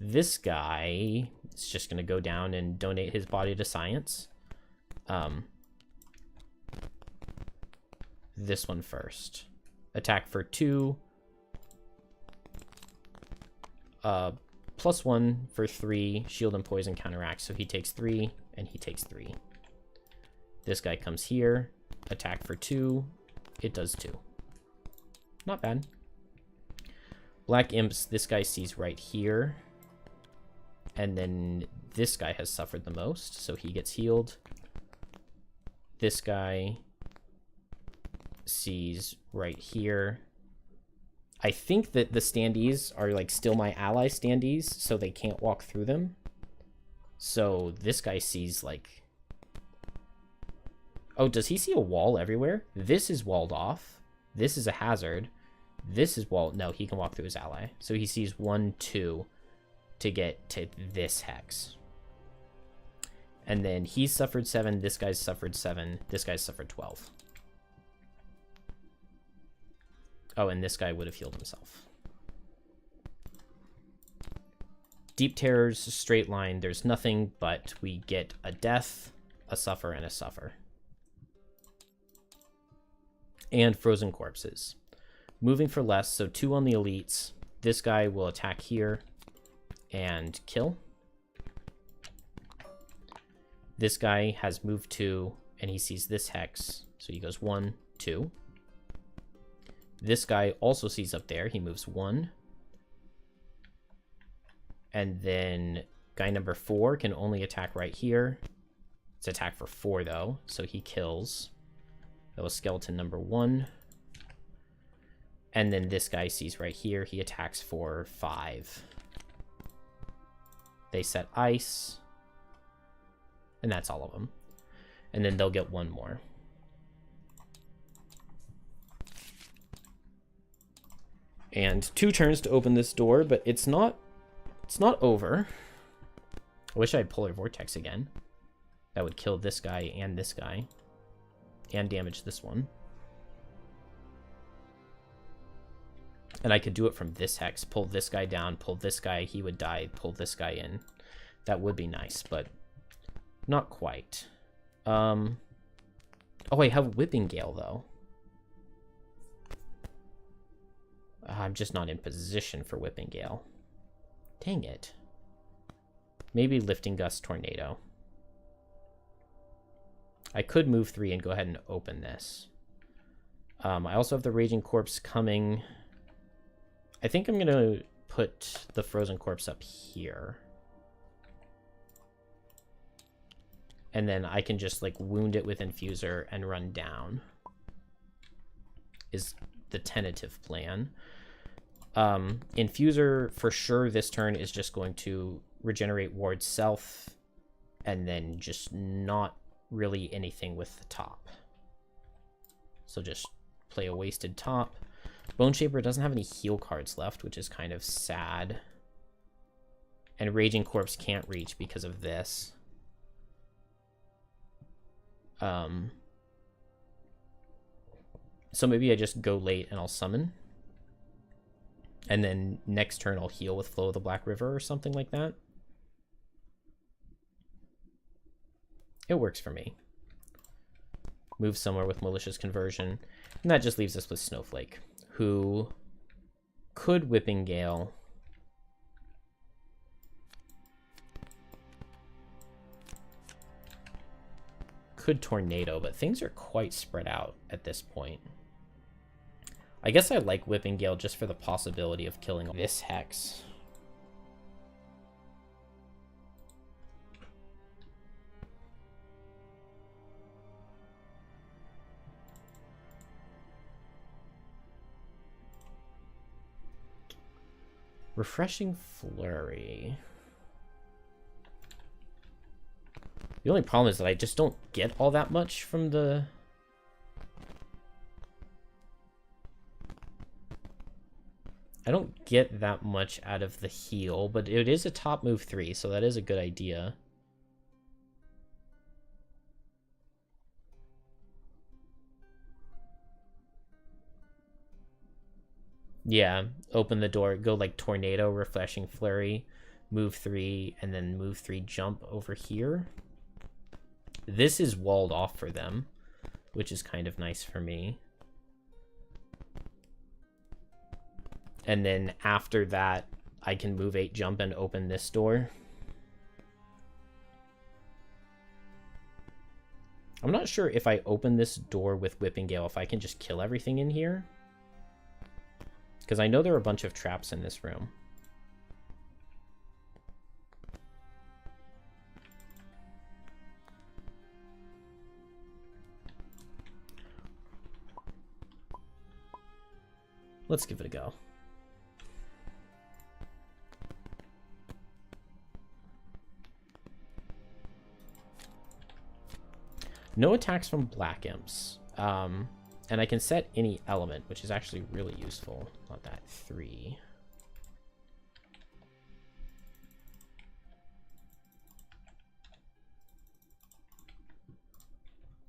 This guy is just going to go down and donate his body to science. This one first. Attack for 2. +1 for 3. Shield and poison counteract. So he takes 3, and he takes 3. This guy comes here. Attack for 2. It does 2. Not bad. Black Imps, this guy sees right here. And then this guy has suffered the most, so he gets healed. This guy sees right here. I think that the standees are like still my ally standees, so they can't walk through them. So this guy sees like... Oh, does he see a wall everywhere? This is walled off. This is a hazard. This is walled... No, he can walk through his ally. So he sees 1, 2 to get to this hex. And then he's suffered 7. This guy's suffered 7. This guy's suffered 12. Oh, and this guy would have healed himself. Deep Terrors, straight line. There's nothing, but we get a death, a suffer, and a suffer. And Frozen Corpses. Moving for less, so 2 on the elites. This guy will attack here and kill. This guy has moved 2, and he sees this hex, so he goes 1, 2. This guy also sees up there. He moves 1. And then guy number 4 can only attack right here. It's attack for 4, though, so he kills. That was skeleton number 1. And then this guy sees right here. He attacks for 5. They set ice. And that's all of them. And then they'll get 1 more. And 2 turns to open this door, but it's not over. I wish I had Polar Vortex again. That would kill this guy and this guy. And damage this one. And I could do it from this hex. Pull this guy down, pull this guy, he would die, pull this guy in. That would be nice, but not quite. Oh, I have Whipping Gale, though. I'm just not in position for Whipping Gale. Dang it. Maybe Lifting Gust Tornado. I could move 3 and go ahead and open this. I also have the Raging Corpse coming. I think I'm going to put the Frozen Corpse up here. And then I can just, like, wound it with Infuser and run down. Is the tentative plan. Infuser, for sure, this turn is just going to regenerate ward self. And then just not really anything with the top. So just play a wasted top. Boneshaper doesn't have any heal cards left, which is kind of sad. And Raging Corpse can't reach because of this. So maybe I just go late and I'll summon. And then next turn I'll heal with Flow of the Black River or something like that. It works for me. Move somewhere with Malicious Conversion. And that just leaves us with Snowflake, who could Whipping Gale. Could Tornado, but things are quite spread out at this point. I guess I like Whipping Gale just for the possibility of killing this Hex. Refreshing Flurry. The only problem is that I just don't get all that much from the... I don't get that much out of the heal, but it is a top move 3, so that is a good idea. Yeah, open the door, go like Tornado, Refreshing Flurry, move 3, and then move 3 jump over here. This is walled off for them, which is kind of nice for me. And then after that, I can move 8 jump and open this door. I'm not sure if I open this door with Whipping Gale, if I can just kill everything in here. Because I know there are a bunch of traps in this room. Let's give it a go. No attacks from Black Imps. And I can set any element, which is actually really useful. Not that 3.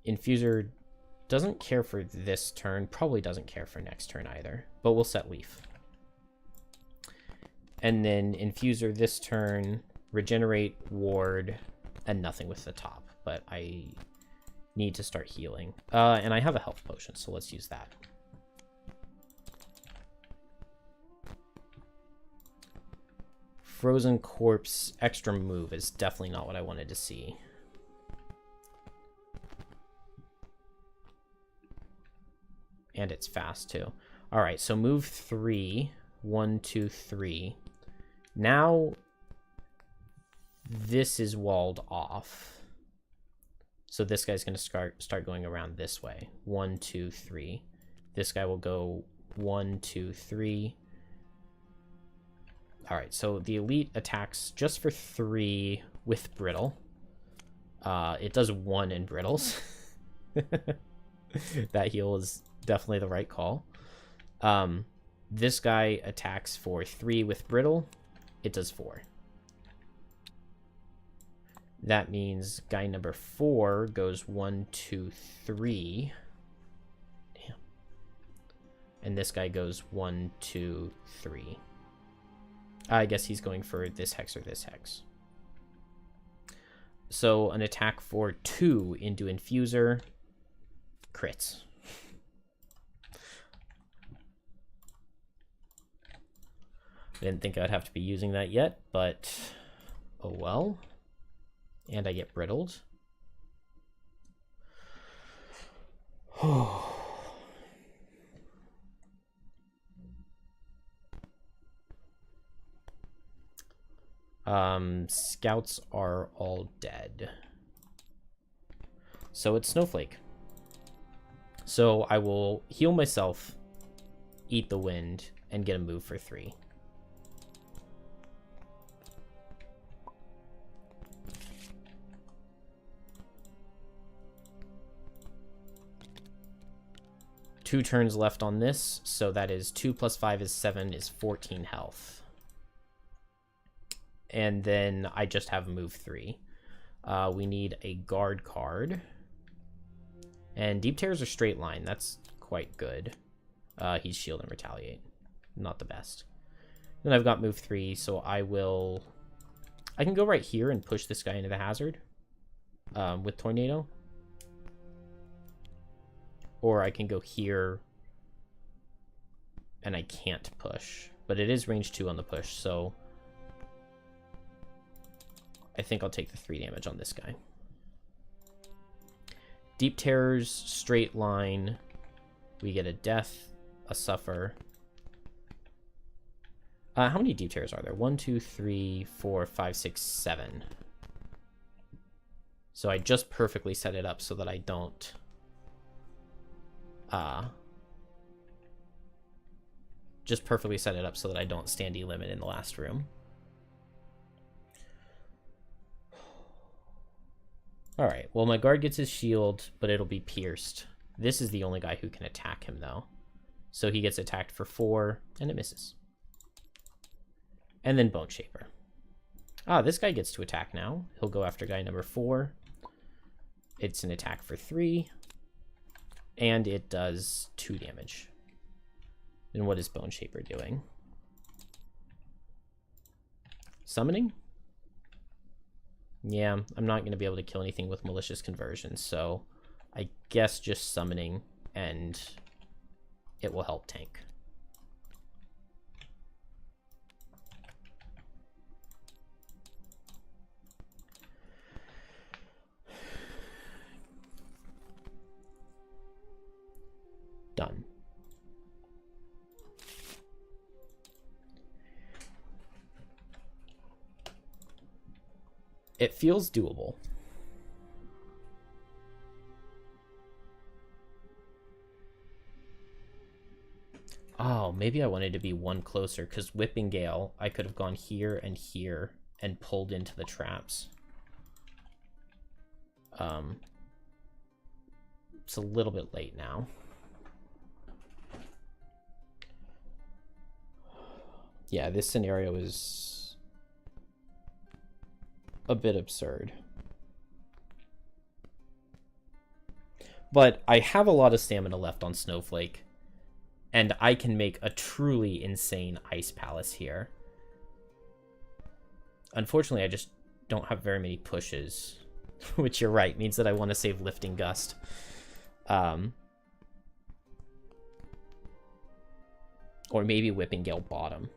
Infuser doesn't care for this turn, probably doesn't care for next turn either, but we'll set Leaf. And then Infuser this turn, regenerate, ward, and nothing with the top, but I need to start healing. And I have a health potion, so let's use that. Frozen Corpse extra move is definitely not what I wanted to see. And it's fast too. All right, so move 3, 1, 2, 3. Now this is walled off. So this guy's going to start going around this way. 1, 2, 3. This guy will go 1, 2, 3. All right, so the elite attacks just for 3 with brittle. It does 1 in brittles. That heal is definitely the right call. This guy attacks for 3 with brittle. It does 4. That means guy number 4 goes 1, 2, 3. Damn. And this guy goes 1, 2, 3. I guess he's going for this hex or this hex. So an attack for 2 into Infuser. Crits. Didn't think I'd have to be using that yet, but oh well. And I get brittled. Scouts are all dead. So it's Snowflake. So I will heal myself, eat the wind, and get a move for 3. Two turns left on this, so that is 2 plus 5 is 7, is 14 health. And then I just have move 3. We need a guard card. And Deep Tears are straight line. That's quite good. He's shield and retaliate. Not the best. Then I've got move 3, so I can go right here and push this guy into the hazard with Tornado. Or I can go here and I can't push. But it is range 2 on the push, so I think I'll take the 3 damage on this guy. Deep Terrors, straight line. We get a death. a suffer. How many deep tears are there? 1, 2, 3, 4, 5, 6, 7. So I just perfectly set it up so that I don't... just perfectly set it up so that I don't standy limit in the last room. Alright, well my guard gets his shield, but it'll be pierced. This is the only guy who can attack him, though. So he gets attacked for 4, and it misses. And then Boneshaper. Ah, this guy gets to attack now. He'll go after guy number 4. It's an attack for 3. And it does 2 damage. And what is Boneshaper doing? Summoning? Yeah, I'm not going to be able to kill anything with malicious conversion, so I guess just summoning, and it will help tank. Done. It feels doable. Oh, maybe I wanted to be one closer, because Whipping Gale, I could have gone here and pulled into the traps. It's a little bit late now. Yeah, this scenario is a bit absurd. But I have a lot of stamina left on Snowflake, and I can make a truly insane ice palace here. Unfortunately, I just don't have very many pushes, which you're right, means that I want to save Lifting Gust. Or maybe Whipping Gale bottom.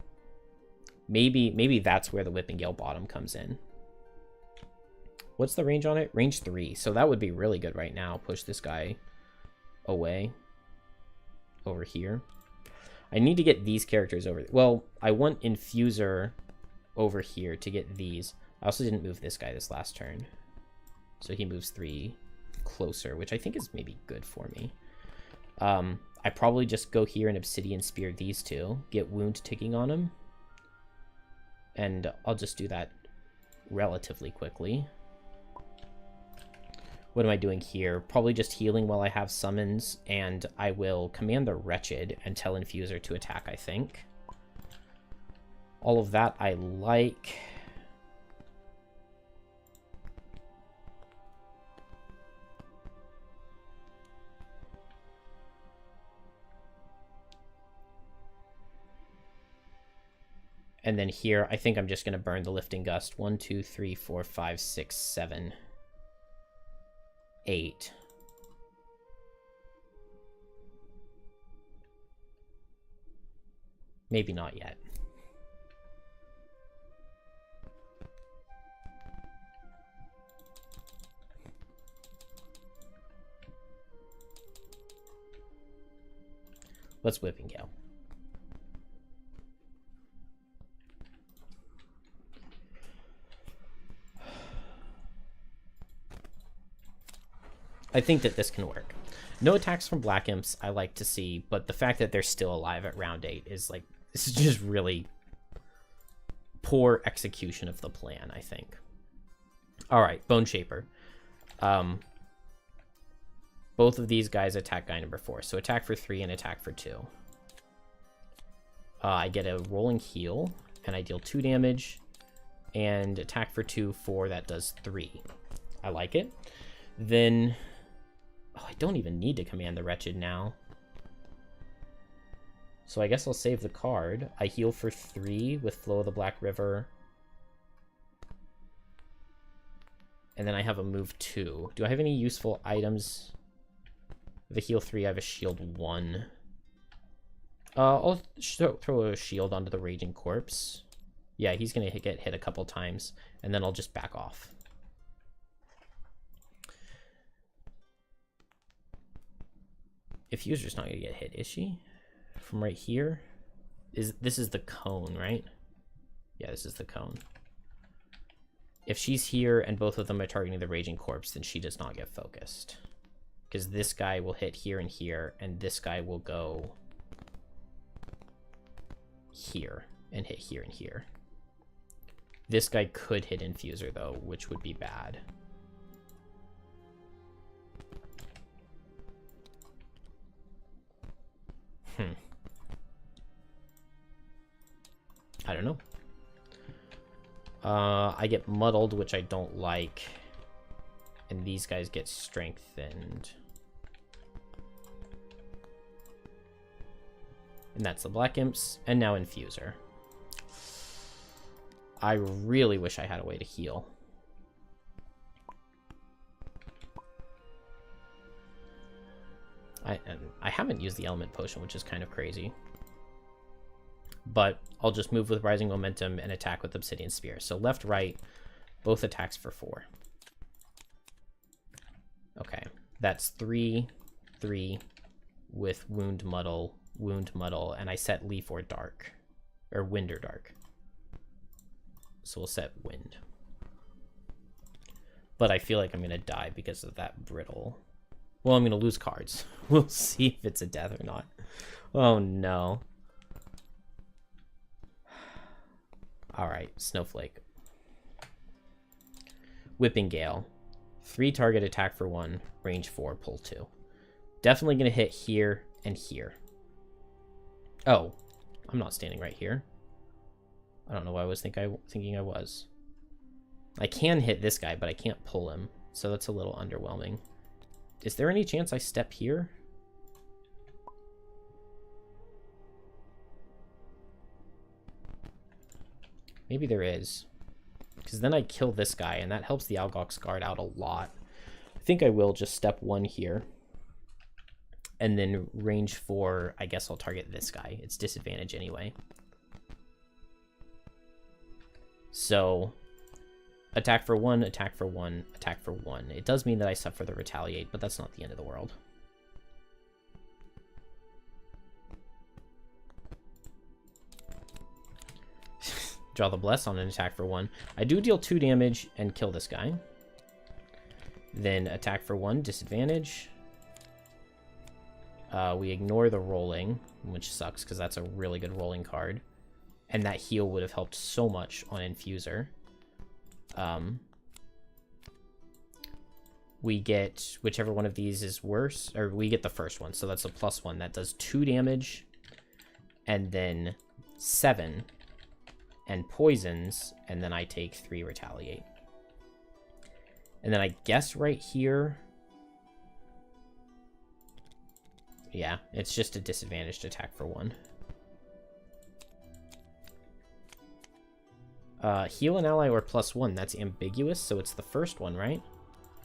Maybe that's where the Whipping Gale bottom comes in. What's the range on it? Range 3. So that would be really good right now. Push this guy away. Over here. I need to get these characters over. Well, I want Infuser over here to get these. I also didn't move this guy this last turn. So he moves 3 closer, which I think is maybe good for me. I probably just go here and Obsidian Spear these two. Get wound ticking on him. And I'll just do that relatively quickly. What am I doing here? Probably just healing while I have summons, and I will command the Wretched and tell Infuser to attack, I think. All of that I like. And then here, I think I'm just going to burn the Lifting Gust. 1, 2, 3, 4, 5, 6, 7, 8. Maybe not yet. Let's Whipping Gale. I think that this can work. No attacks from Black Imps I like to see, but the fact that they're still alive at round 8 is like, this is just really poor execution of the plan, I think. All right, Boneshaper. Both of these guys attack guy number 4. So attack for 3 and attack for 2. I get a rolling heal, and I deal 2 damage, and attack for 2, 4, that does 3. I like it. Then... oh, I don't even need to command the Wretched now. So I guess I'll save the card. I heal for 3 with Flow of the Black River. And then I have a move 2. Do I have any useful items? With a heal 3, I have a shield 1. I'll throw a shield onto the Raging Corpse. Yeah, he's going to get hit a couple times. And then I'll just back off. Infuser's not going to get hit, is she? from right here. This is the cone, right? Yeah, this is the cone. If she's here and both of them are targeting the Raging Corpse, then she does not get focused. Because this guy will hit here and here, and this guy will go here and hit here and here. This guy could hit Infuser, though, which would be bad. I don't know. I get muddled, which I don't like. And these guys get strengthened. And that's the Black Imps. And now Infuser. I really wish I had a way to heal. I haven't used the Element Potion, which is kind of crazy. But I'll just move with Rising Momentum and attack with Obsidian Spear. So left, right, both attacks for 4. Okay, that's 3, 3 with Wound Muddle, and I set Leaf or Dark, or Wind or Dark. So we'll set Wind. But I feel like I'm going to die because of that Brittle. Well, I'm going to lose cards. We'll see if it's a death or not. Oh, no. Alright, Snowflake. Whipping Gale. 3 target attack for 1, range 4, pull 2. Definitely going to hit here and here. Oh, I'm not standing right here. I don't know why I was thinking I was. I can hit this guy, but I can't pull him, so that's a little underwhelming. Is there any chance I step here? Maybe there is. Because then I kill this guy, and that helps the Algox guard out a lot. I think I will just step 1 here. And then range 4, I guess I'll target this guy. It's disadvantage anyway. So, attack for 1, attack for 1, attack for 1. It does mean that I suffer the retaliate, but that's not the end of the world. Draw the Bless on an attack for 1. I do deal 2 damage and kill this guy. Then attack for 1, disadvantage. We ignore the rolling, which sucks because that's a really good rolling card. And that heal would have helped so much on Infuser. We get whichever one of these is worse, or we get the first one. So that's a +1. That does 2 damage. And then 7. And poisons, and then I take 3 retaliate. And then I guess right here... Yeah, it's just a disadvantaged attack for 1. Heal an ally or +1, that's ambiguous, so it's the first one, right?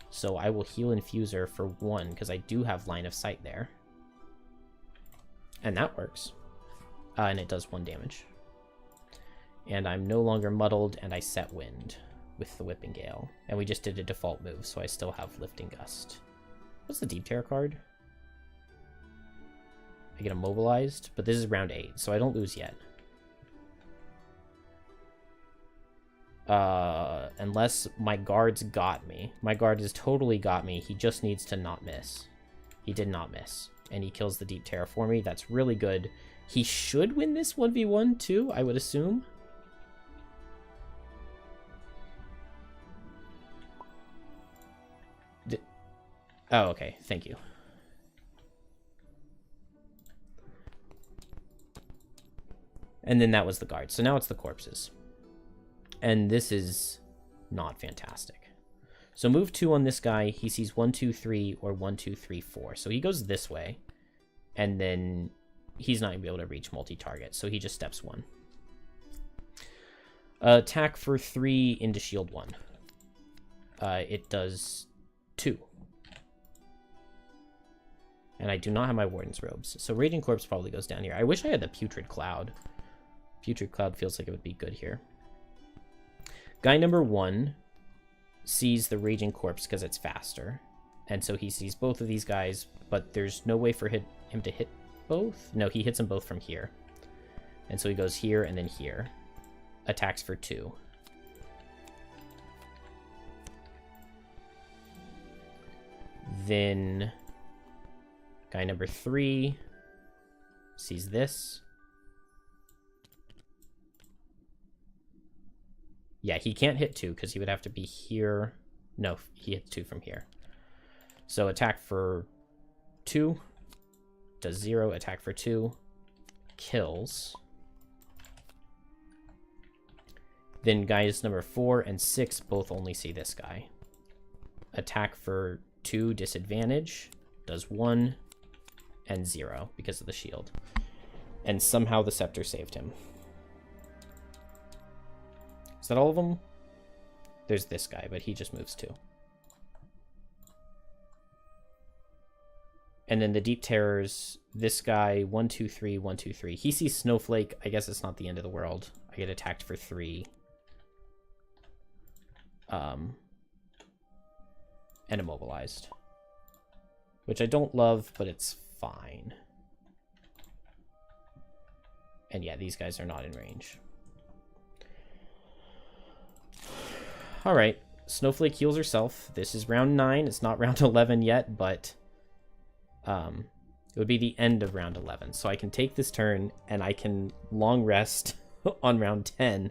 So I will heal Infuser for 1, because I do have line of sight there. And that works. And it does 1 damage. And I'm no longer muddled, and I set Wind with the Whipping Gale. And we just did a default move, so I still have Lifting Gust. What's the Deep Tear card? I get immobilized, but this is round 8, so I don't lose yet. Unless my guard's got me. My guard has totally got me. He just needs to not miss. He did not miss. And he kills the Deep Tear for me. That's really good. He should win this 1v1 too, I would assume. Oh, okay. Thank you. And then that was the guard. So now it's the corpses. And this is not fantastic. So move 2 on this guy. He sees 1, 2, 3, or 1, 2, 3, 4. So he goes this way. And then he's not going to be able to reach multi-target. So he just steps 1. Attack for 3 into shield 1. It does 2. And I do not have my Warden's Robes. So Raging Corpse probably goes down here. I wish I had the Putrid Cloud. Putrid Cloud feels like it would be good here. Guy number 1 sees the Raging Corpse because it's faster. And so he sees both of these guys, but there's no way for him to hit both? No, he hits them both from here. And so he goes here and then here. Attacks for 2. Then guy number 3 sees this. Yeah, he can't hit 2 because he would have to be here. No, he hits 2 from here. So attack for 2. Does 0. Attack for 2. Kills. Then guys number 4 and 6 both only see this guy. Attack for 2. Disadvantage. Does 1 and 0 because of the shield. And somehow the scepter saved him. Is that all of them? There's this guy, but he just moves 2. And then the Deep Terrors, this guy, 1, 2, 3, 1, 2, 3. He sees Snowflake. I guess it's not the end of the world. I get attacked for 3. And immobilized. Which I don't love, but it's fine. And yeah, these guys are not in range. Alright, Snowflake heals herself. This is round 9. It's not round 11 yet, but it would be the end of round 11. So I can take this turn, and I can long rest on round 10.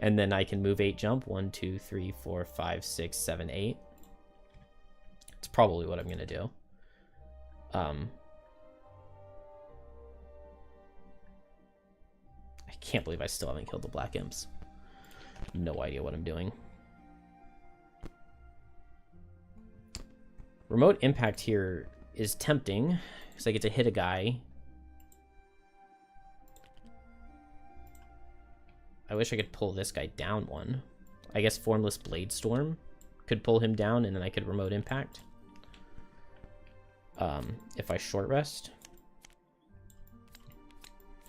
And then I can move 8 jump. 1, 2, 3, 4, 5, 6, 7, 8. It's probably what I'm going to do. I can't believe I still haven't killed the Black Imps. No idea what I'm doing. Remote impact here is tempting because I get to hit a guy. I wish I could pull this guy down one. I guess Formless Blade Storm could pull him down and then I could remote impact. If I short rest.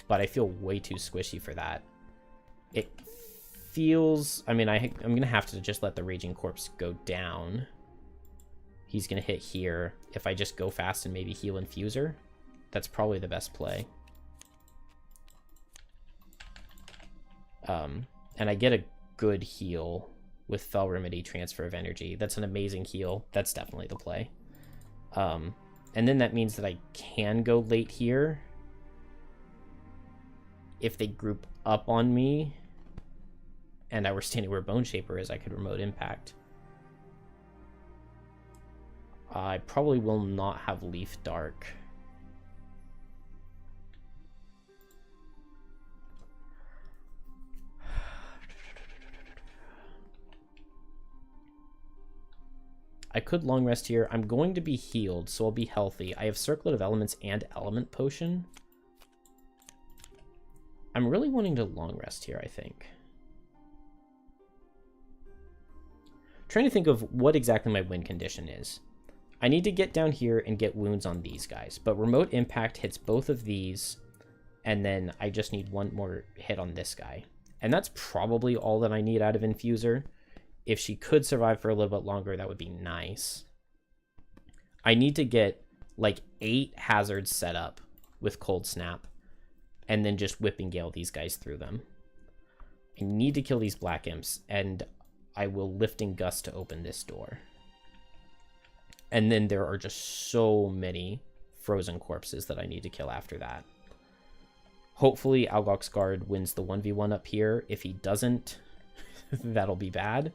But I feel way too squishy for that. It feels... I mean, I'm going to have to just let the Raging Corpse go down. He's going to hit here. If I just go fast and maybe heal Infuser, that's probably the best play. And I get a good heal with Fell Remedy, Transfer of Energy. That's an amazing heal. That's definitely the play. And then that means that I can go late here. If they group up on me and I were standing where Boneshaper is, I could remote impact. I probably will not have Leaf Dark. I could long rest here. I'm going to be healed, so I'll be healthy. I have Circlet of Elements and Element Potion. I'm really wanting to long rest here, I think. Trying to think of what exactly my win condition is. I need to get down here and get wounds on these guys, but Remote Impact hits both of these, and then I just need one more hit on this guy. And that's probably all that I need out of Infuser. If she could survive for a little bit longer, that would be nice. I need to get like 8 hazards set up with Cold Snap, and then just Whipping Gale these guys through them. I need to kill these Black Imps, and I will Lifting Gust to open this door. And then there are just so many frozen corpses that I need to kill after that. Hopefully Algok's Guard wins the 1v1 up here. If he doesn't, that'll be bad.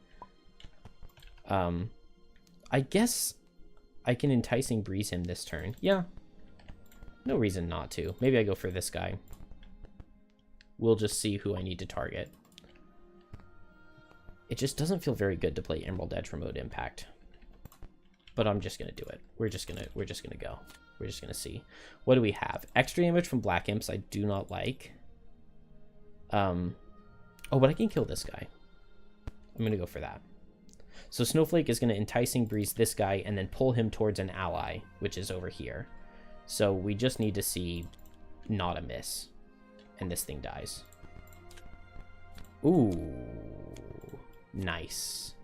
I guess I can Enticing Breeze him this turn. Yeah. No reason not to. Maybe I go for this guy. We'll just see who I need to target. It just doesn't feel very good to play Emerald Edge Remote Impact. But I'm just gonna do it. We're just gonna go. We're just gonna see. What do we have? Extra damage from Black Imps I do not like. Oh, but I can kill this guy. I'm gonna go for that. So Snowflake is gonna Enticing Breeze this guy and then pull him towards an ally, which is over here. So we just need to see not a miss. And this thing dies. Ooh. Nice.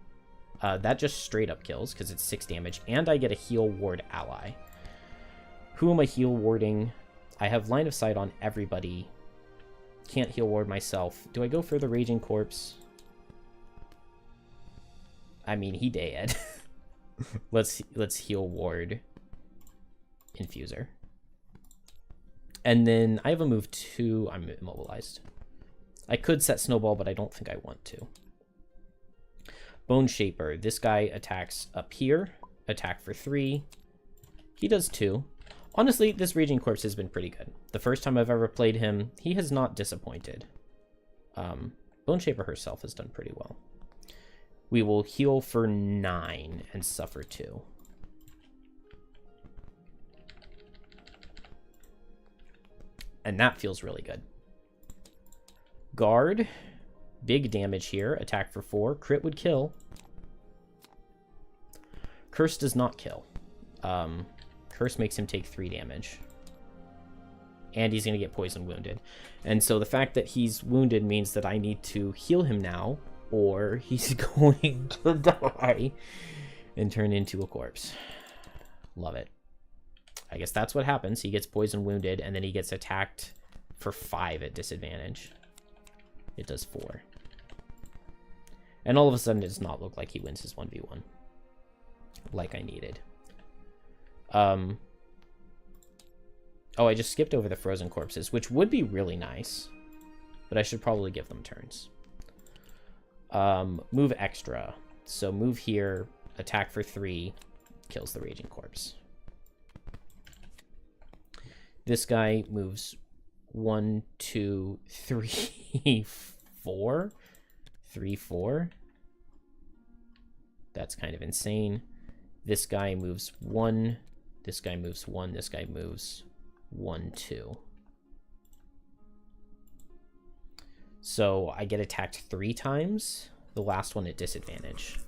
That just straight up kills because it's 6 damage. And I get a heal ward ally. Who am I heal warding? I have line of sight on everybody. Can't heal ward myself. Do I go for the Raging Corpse? I mean, he dead. Let's heal ward Infuser. And then I have a move 2. I'm immobilized. I could set Snowball, but I don't think I want to. Boneshaper. This guy attacks up here. Attack for 3. He does 2. Honestly, this Raging Corpse has been pretty good. The first time I've ever played him, he has not disappointed. Boneshaper herself has done pretty well. We will heal for 9 and suffer 2. And that feels really good. Guard. Big damage here. Attack for 4. Crit would kill. Curse does not kill. Curse makes him take 3 damage. And he's going to get poison wounded. And so the fact that he's wounded means that I need to heal him now, or he's going to die and turn into a corpse. Love it. I guess that's what happens. He gets poison wounded, and then he gets attacked for 5 at disadvantage. It does 4. And all of a sudden, it does not look like he wins his 1v1. Like I needed. Oh, I just skipped over the frozen corpses, which would be really nice. But I should probably give them turns. Move extra. So move here, attack for 3, kills the Raging Corpse. This guy moves 1, 2, 3, 4. 3, 4. That's kind of insane. This guy moves 1. This guy moves 1. This guy moves 1, 2. So I get attacked 3 times. The last one at disadvantage.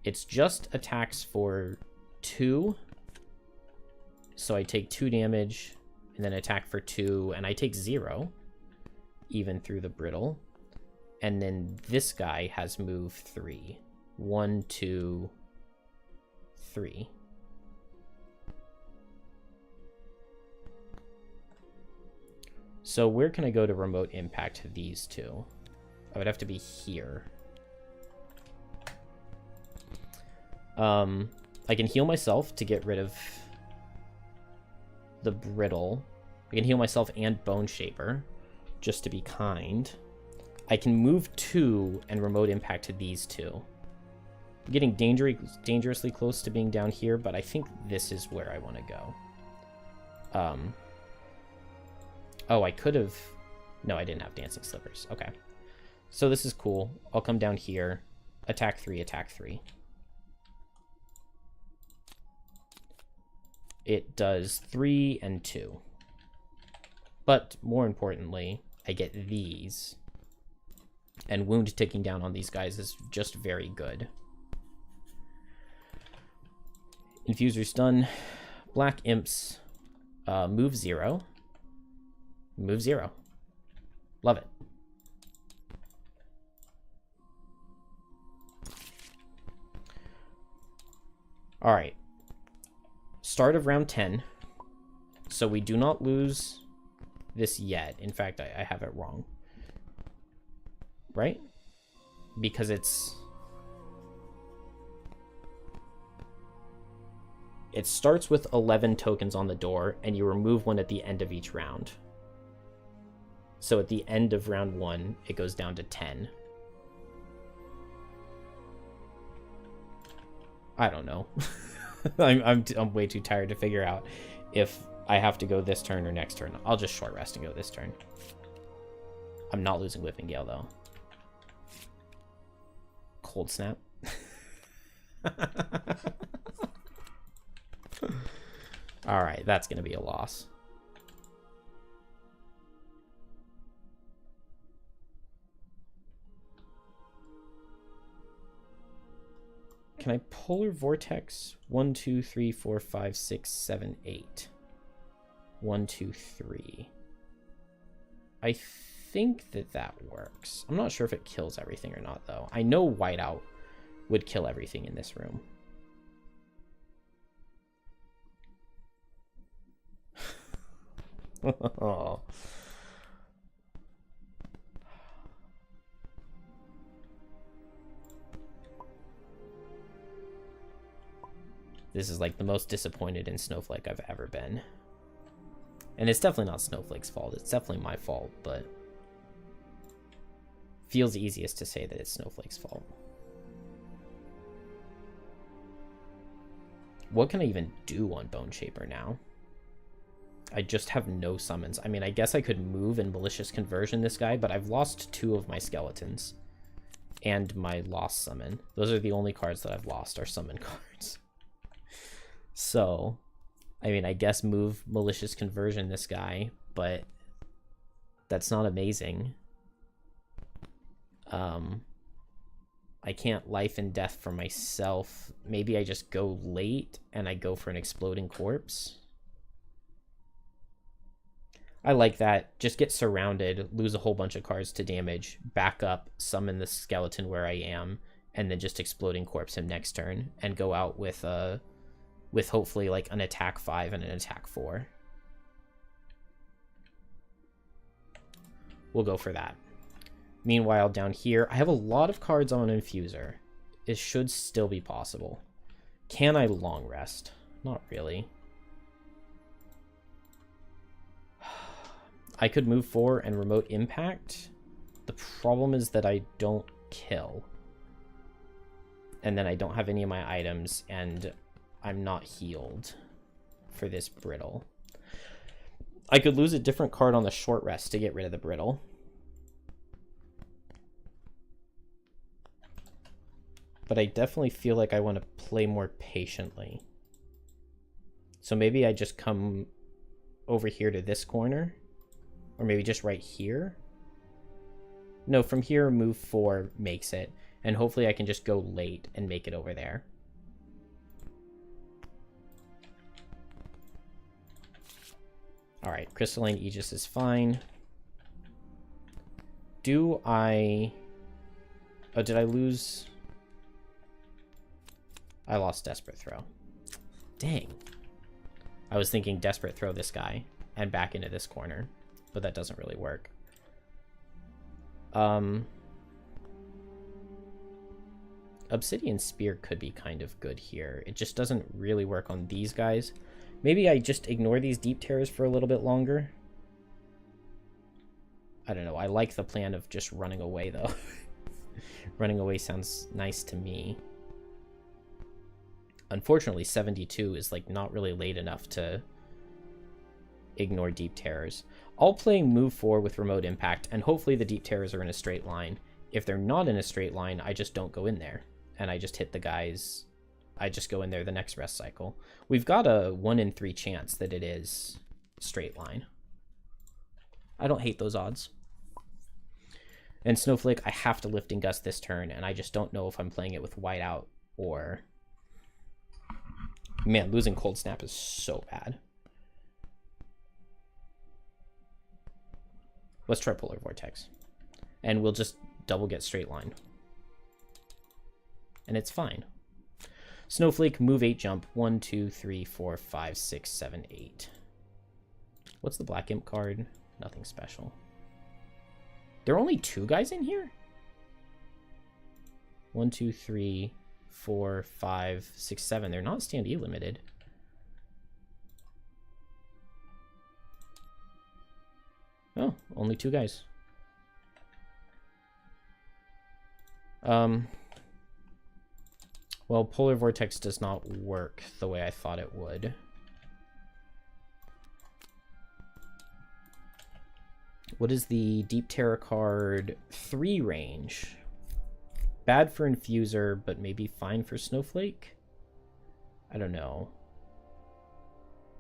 It's just attacks for 2. So I take 2 damage and then attack for 2, and I take 0 even through the brittle. And then this guy has move 3. 1, 2, 3. So where can I go to remote impact these two? I would have to be here. I can heal myself to get rid of the brittle. I can heal myself and Boneshaper, just to be kind. I can move 2 and remote impact to these 2. I'm getting dangerously close to being down here, but I think this is where I want to go. Oh, I could have... No, I didn't have Dancing Slippers. Okay. So this is cool. I'll come down here. Attack 3, attack 3. It does 3 and 2. But more importantly, I get these. And wound ticking down on these guys is just very good. Infuser's done. Black Imps. Move 0. Move 0. Love it. Alright. Start of round 10. So we do not lose this yet. In fact, I have it wrong. Right? Because it's... It starts with 11 tokens on the door, and you remove one at the end of each round. So at the end of round 1, it goes down to 10. I don't know. I'm way too tired to figure out if I have to go this turn or next turn. I'll just short rest and go this turn. I'm not losing Whipping Gale, though. Cold Snap. Alright, that's going to be a loss. Can I Polar Vortex? 1, 2, 3, 4, 5, 6, 7, 8. 1, 2, 3. I think that works. I'm not sure if it kills everything or not, though. I know Whiteout would kill everything in this room. Oh. This is like the most disappointed in Snowflake I've ever been. And it's definitely not Snowflake's fault. It's definitely my fault, but feels easiest to say that it's Snowflake's fault. What can I even do on Boneshaper now? I just have no summons. I mean, I guess I could move and Malicious Conversion this guy, but I've lost 2 of my skeletons. And my lost summon. Those are the only cards that I've lost, are summon cards. So, I mean, I guess move Malicious Conversion this guy, but that's not amazing. I can't life and death for myself. Maybe I just go late and I go for an Exploding Corpse. I like that. Just get surrounded, lose a whole bunch of cards to damage, back up, summon the skeleton where I am, and then just Exploding Corpse him next turn, and go out with hopefully like an attack 5 and an attack 4. We'll go for that. Meanwhile, down here, I have a lot of cards on Infuser. It should still be possible. Can I long rest? Not really. I could move 4 and remote impact. The problem is that I don't kill. And then I don't have any of my items, and I'm not healed for this brittle. I could lose a different card on the short rest to get rid of the brittle. But I definitely feel like I want to play more patiently. So maybe I just come over here to this corner. Or maybe just right here. No, from here, move 4 makes it. And hopefully I can just go late and make it over there. Alright, Crystalline Aegis is fine. Do I... Oh, did I lose... I lost Desperate Throw. Dang. I was thinking Desperate Throw this guy and back into this corner, but that doesn't really work. Obsidian Spear could be kind of good here. It just doesn't really work on these guys. Maybe I just ignore these Deep Terrors for a little bit longer. I don't know. I like the plan of just running away, though. Running away sounds nice to me. Unfortunately, 72 is like not really late enough to ignore Deep Terrors. I'll play move 4 with remote impact, and hopefully the Deep Terrors are in a straight line. If they're not in a straight line, I just don't go in there, and I just hit the guys. I just go in there the next rest cycle. We've got a 1 in 3 chance that it is straight line. I don't hate those odds. And Snowflake, I have to Lifting Gust this turn, and I just don't know if I'm playing it with Whiteout or... Man, losing Cold Snap is so bad. Let's try Polar Vortex. And we'll just double get straight line. And it's fine. Snowflake, move 8, jump. 1, 2, 3, 4, 5, 6, 7, 8. What's the Black Imp card? Nothing special. There are only 2 guys in here? 1, 2, 3, 4, 5, 6, 7. They're not stand E limited. Oh, only 2 guys. Well, Polar Vortex does not work the way I thought it would. What is the Deep Terror card 3 range? Bad for Infuser, but maybe fine for Snowflake? I don't know.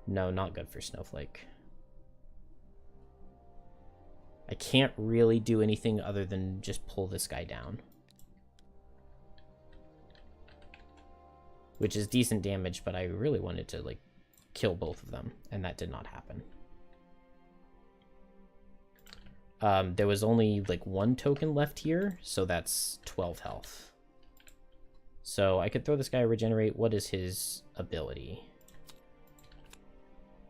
No, not good for Snowflake. I can't really do anything other than just pull this guy down. Which is decent damage, but I really wanted to, like, kill both of them, and that did not happen. There was only, like, 1 token left here, so that's 12 health. So I could throw this guy Regenerate. What is his ability?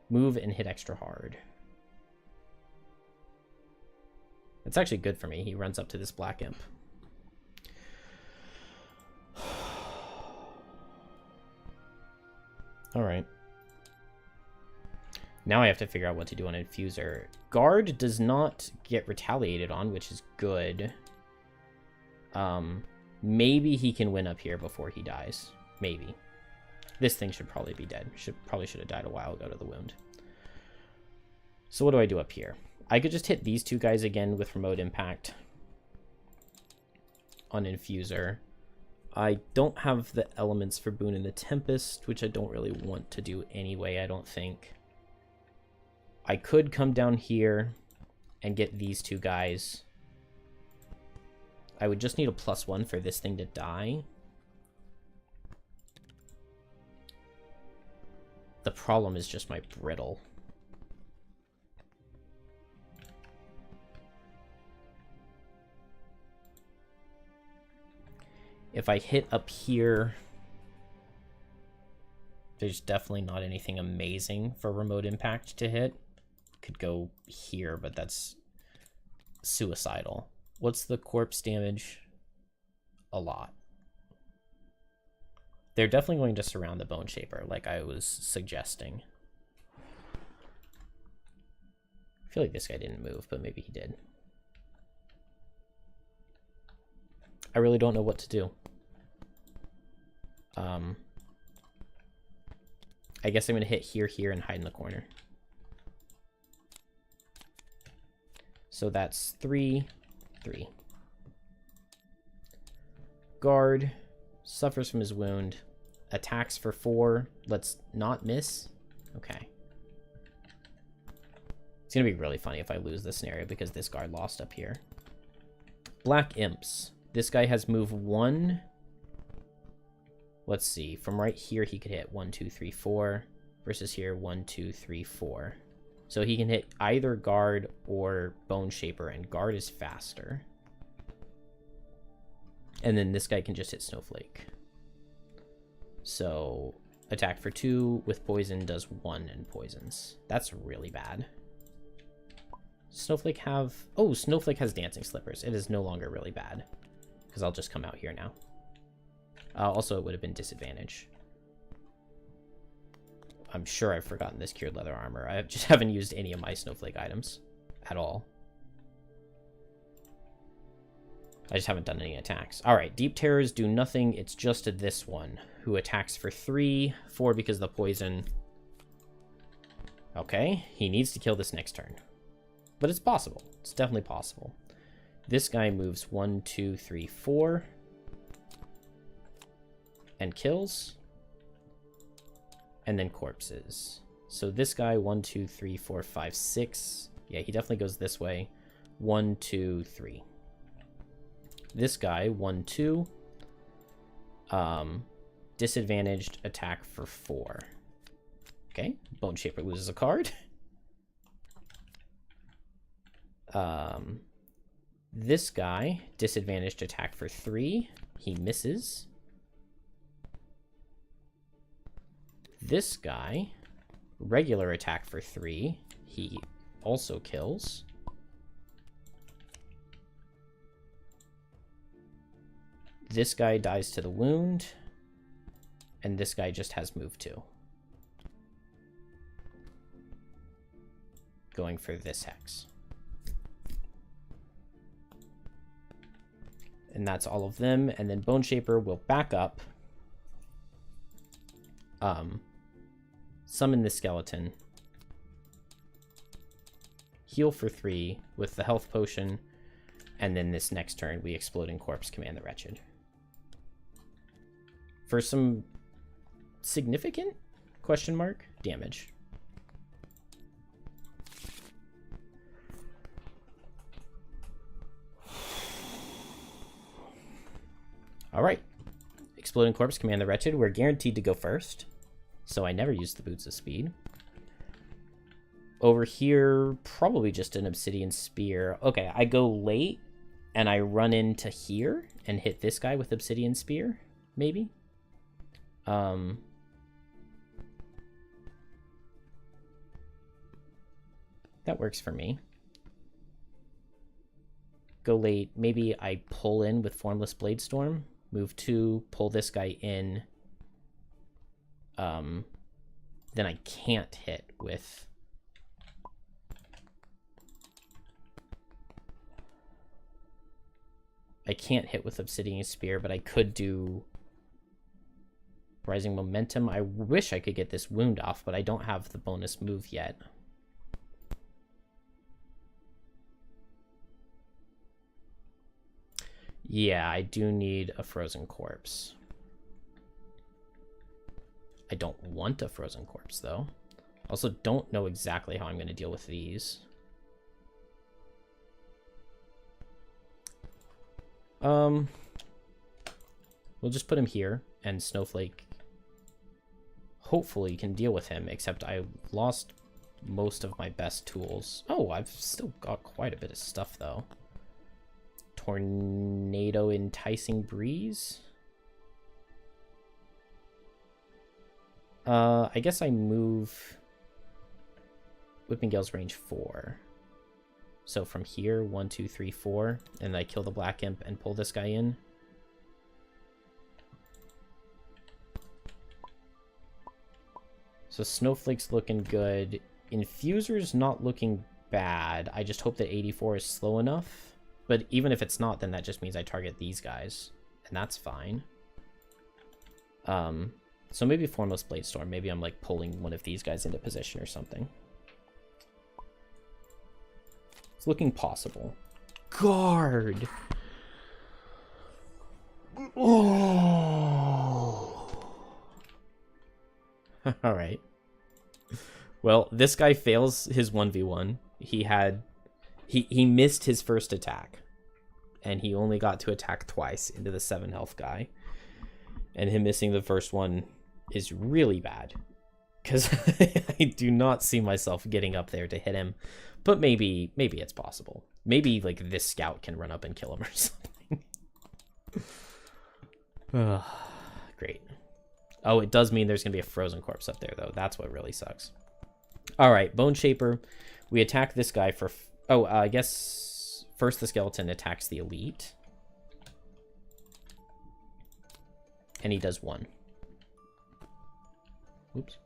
Move and hit extra hard. It's actually good for me. He runs up to this black imp. All right. Now I have to figure out what to do on Infuser. Guard does not get retaliated on, which is good. Maybe he can win up here before he dies. Maybe. This thing should probably be dead. Probably should have died a while ago to the wound. So what do I do up here? I could just hit these two guys again with remote impact on Infuser. I don't have the elements for Boon and the Tempest, which I don't really want to do anyway, I don't think. I could come down here and get these two guys. I would just need a +1 for this thing to die. The problem is just my brittle. If I hit up here, there's definitely not anything amazing for remote impact to hit. Could go here, but that's suicidal. What's the corpse damage? A lot. They're definitely going to surround the Boneshaper, like I was suggesting. I feel like this guy didn't move, but maybe he did. I really don't know what to do. I guess I'm going to hit here, here, and hide in the corner. So that's 3, 3. Guard suffers from his wound. Attacks for 4. Let's not miss. Okay. It's going to be really funny if I lose this scenario because this guard lost up here. Black Imps. This guy has move 1. Let's see. From right here, he could hit 1, 2, 3, 4. Versus here, 1, 2, 3, 4. So he can hit either Guard or Boneshaper, and Guard is faster. And then this guy can just hit Snowflake. So attack for 2 with poison does 1 and poisons. That's really bad. Snowflake have... Oh, Snowflake has Dancing Slippers. It is no longer really bad. Because I'll just come out here now. Also, it would have been disadvantage. I'm sure I've forgotten this Cured Leather Armor. I just haven't used any of my Snowflake items at all. I just haven't done any attacks. All right, Deep Terrors do nothing. It's just this one who attacks for 3, 4 because of the poison. Okay, he needs to kill this next turn. But it's possible. It's definitely possible. This guy moves 1, 2, 3, 4. And kills. And then corpses. So this guy, 1, 2, 3, 4, 5, 6. Yeah, he definitely goes this way. 1, 2, 3. This guy, 1, 2. Disadvantaged attack for 4. Okay, Boneshaper loses a card. This guy, disadvantaged attack for 3. He misses. This guy, regular attack for 3. He also kills. This guy dies to the wound. And this guy just has move 2. Going for this hex. And that's all of them. And then Boneshaper will back up. Summon the skeleton. Heal for 3 with the health potion. And then this next turn, we Exploding Corpse, Command the Wretched. For some significant question mark damage. All right. Exploding Corpse, Command the Wretched. We're guaranteed to go first. So I never use the Boots of Speed. Over here, probably just an Obsidian Spear. Okay, I go late, and I run into here and hit this guy with Obsidian Spear, maybe? That works for me. escalate. Maybe I pull in with Formless Bladestorm. Move 2, pull this guy in. Then I can't hit with... I can't hit with Obsidian Spear, but I could do Rising Momentum. I wish I could get this wound off, but I don't have the bonus move yet. Yeah, I do need a Frozen Corpse. I don't want a Frozen Corpse, though. Also, don't know exactly how I'm going to deal with these. We'll just put him here, and Snowflake hopefully can deal with him, except I lost most of my best tools. Oh, I've still got quite a bit of stuff, though. Tornado Enticing Breeze. I guess I move Whipping Gale's range 4. So from here, 1, 2, 3, 4, and I kill the Black Imp and pull this guy in. So Snowflake's looking good. Infuser's not looking bad. I just hope that 84 is slow enough. But even if it's not, then that just means I target these guys. And that's fine. So maybe Formless Bladestorm. Maybe I'm like pulling one of these guys into position or something. It's looking possible. Guard! Oh! Alright. Well, this guy fails his 1v1. He missed his first attack. And he only got to attack twice into the 7 health guy. And him missing the first one is really bad. Because I do not see myself getting up there to hit him. But maybe it's possible. Maybe like this scout can run up and kill him or something. Great. Oh, it does mean there's going to be a Frozen Corpse up there, though. That's what really sucks. All right, Boneshaper. We attack this guy for... I guess first the skeleton attacks the elite. And he does 1. Oops.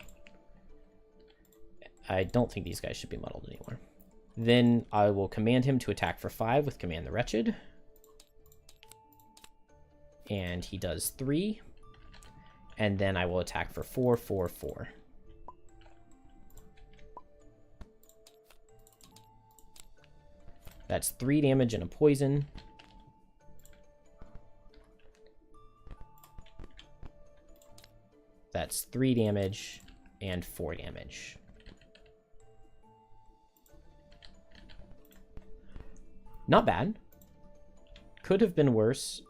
I don't think these guys should be muddled anymore. Then I will command him to attack for 5 with Command the Wretched. And he does 3. And then I will attack for 4, 4, 4. That's 3 damage and a poison. That's 3 damage and 4 damage. Not bad. Could have been worse.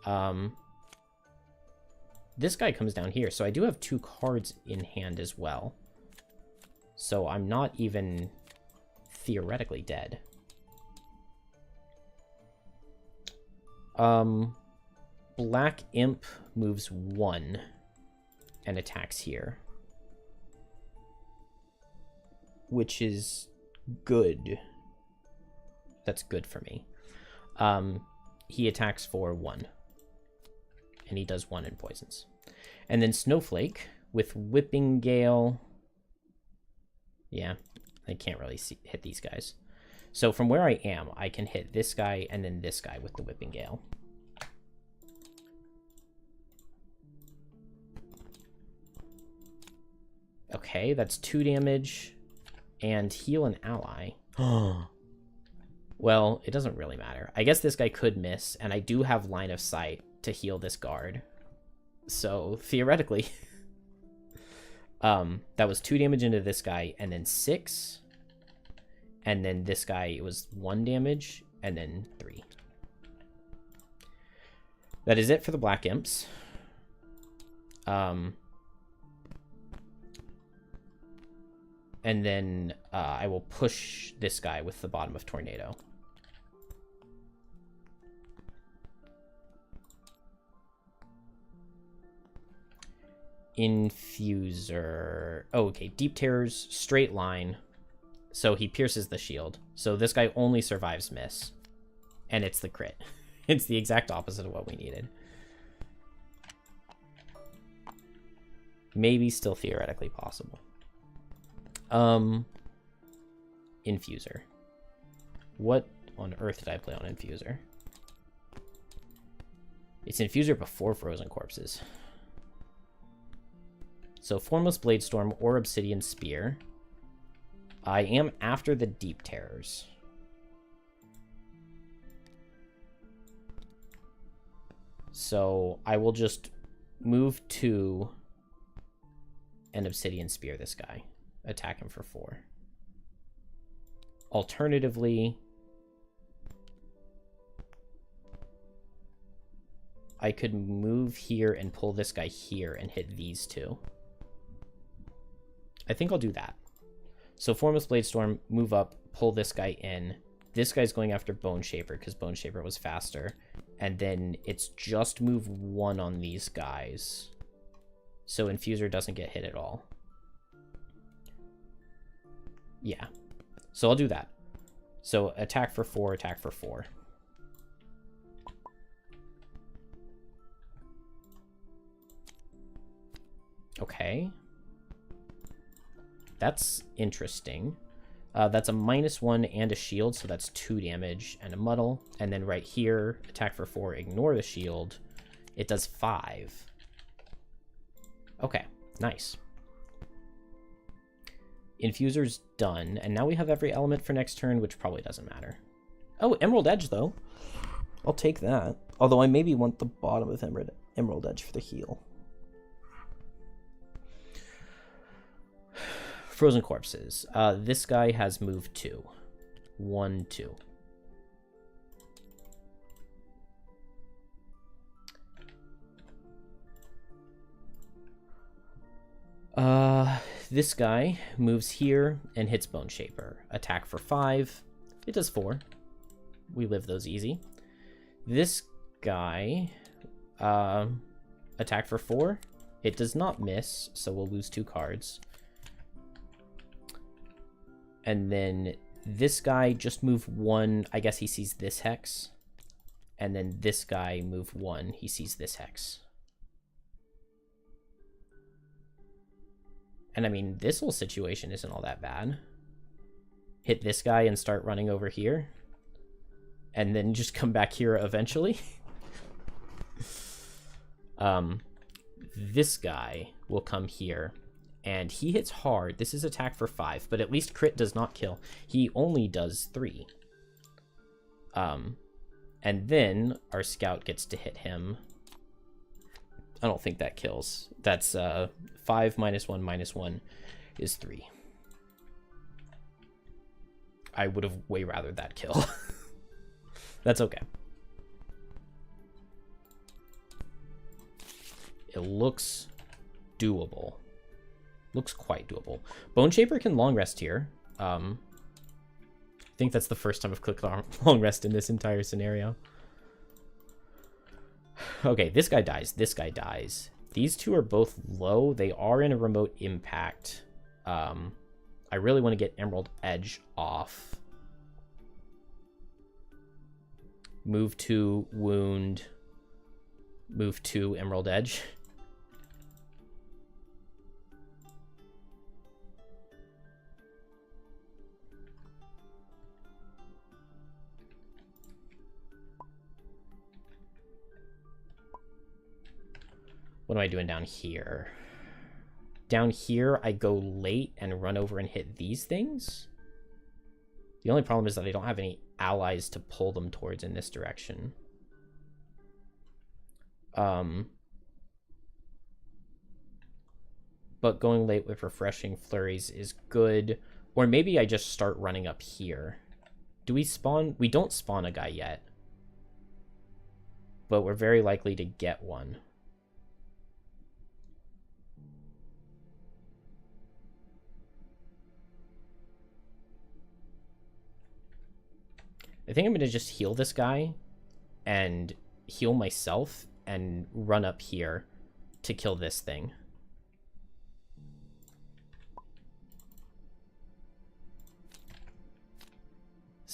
This guy comes down here, so I do have 2 cards in hand as well. So I'm not even theoretically dead. Black Imp moves 1 and attacks here, which is good. That's good for me. He attacks for 1, and he does 1 in poisons. And then Snowflake with Whipping Gale. Yeah, I can't really hit these guys. So from where I am, I can hit this guy and then this guy with the Whipping Gale. Okay, that's 2 damage and heal an ally. Well, it doesn't really matter. I guess this guy could miss, and I do have line of sight to heal this guard. So theoretically, that was 2 damage into this guy and then 6. And then this guy, it was 1 damage, and then 3. That is it for the Black Imps. And then I will push this guy with the bottom of Tornado. Infuser. Oh, okay. Deep Terrors, straight line. So he pierces the shield. So this guy only survives miss. And it's the crit. It's the exact opposite of what we needed. Maybe still theoretically possible. Infuser. What on earth did I play on Infuser? It's Infuser before Frozen Corpses. So Formless Bladestorm or Obsidian Spear. I am after the Deep Terrors. So I will just move 2 and Obsidian Spear this guy. Attack him for 4. Alternatively, I could move here and pull this guy here and hit these 2. I think I'll do that. So Formless Bladestorm, move up, pull this guy in. This guy's going after Boneshaper because Boneshaper was faster. And then it's just move 1 on these guys. So Infuser doesn't get hit at all. Yeah. So I'll do that. So attack for 4, attack for 4. Okay. That's interesting. That's a -1 and a shield, so that's 2 damage and a muddle. And then right here, attack for 4, ignore the shield. It does 5. Okay, nice. Infuser's done, and now we have every element for next turn, which probably doesn't matter. Oh, Emerald Edge, though. I'll take that. Although I maybe want the bottom of Emerald Edge for the heal. Frozen Corpses. This guy has moved 2. 1, 2. This guy moves here and hits Boneshaper. Attack for 5. It does 4. We live those easy. This guy, attack for 4. It does not miss, so we'll lose 2 cards. And then this guy just move 1. I guess he sees this hex. And then this guy move 1. He sees this hex. And I mean, this whole situation isn't all that bad. Hit this guy and start running over here. And then just come back here eventually. This guy will come here. And he hits hard. This is attack for 5, but at least crit does not kill. He only does 3. And then our scout gets to hit him. I don't think that kills. That's 5 -1 -1 is 3. I would have way rather that kill. That's okay. It looks doable. Looks quite doable. Boneshaper can long rest here. I think that's the first time I've clicked long rest in this entire scenario. Okay, this guy dies. This guy dies. These two are both low. They are in a remote impact. I really want to get Emerald Edge off. Move to wound. Move to Emerald Edge. What am I doing down here? Down here, I go late and run over and hit these things. The only problem is that I don't have any allies to pull them towards in this direction. But going late with Refreshing Flurries is good. Or maybe I just start running up here. Do we spawn? We don't spawn a guy yet. But we're very likely to get one. I think I'm going to just heal this guy and heal myself and run up here to kill this thing.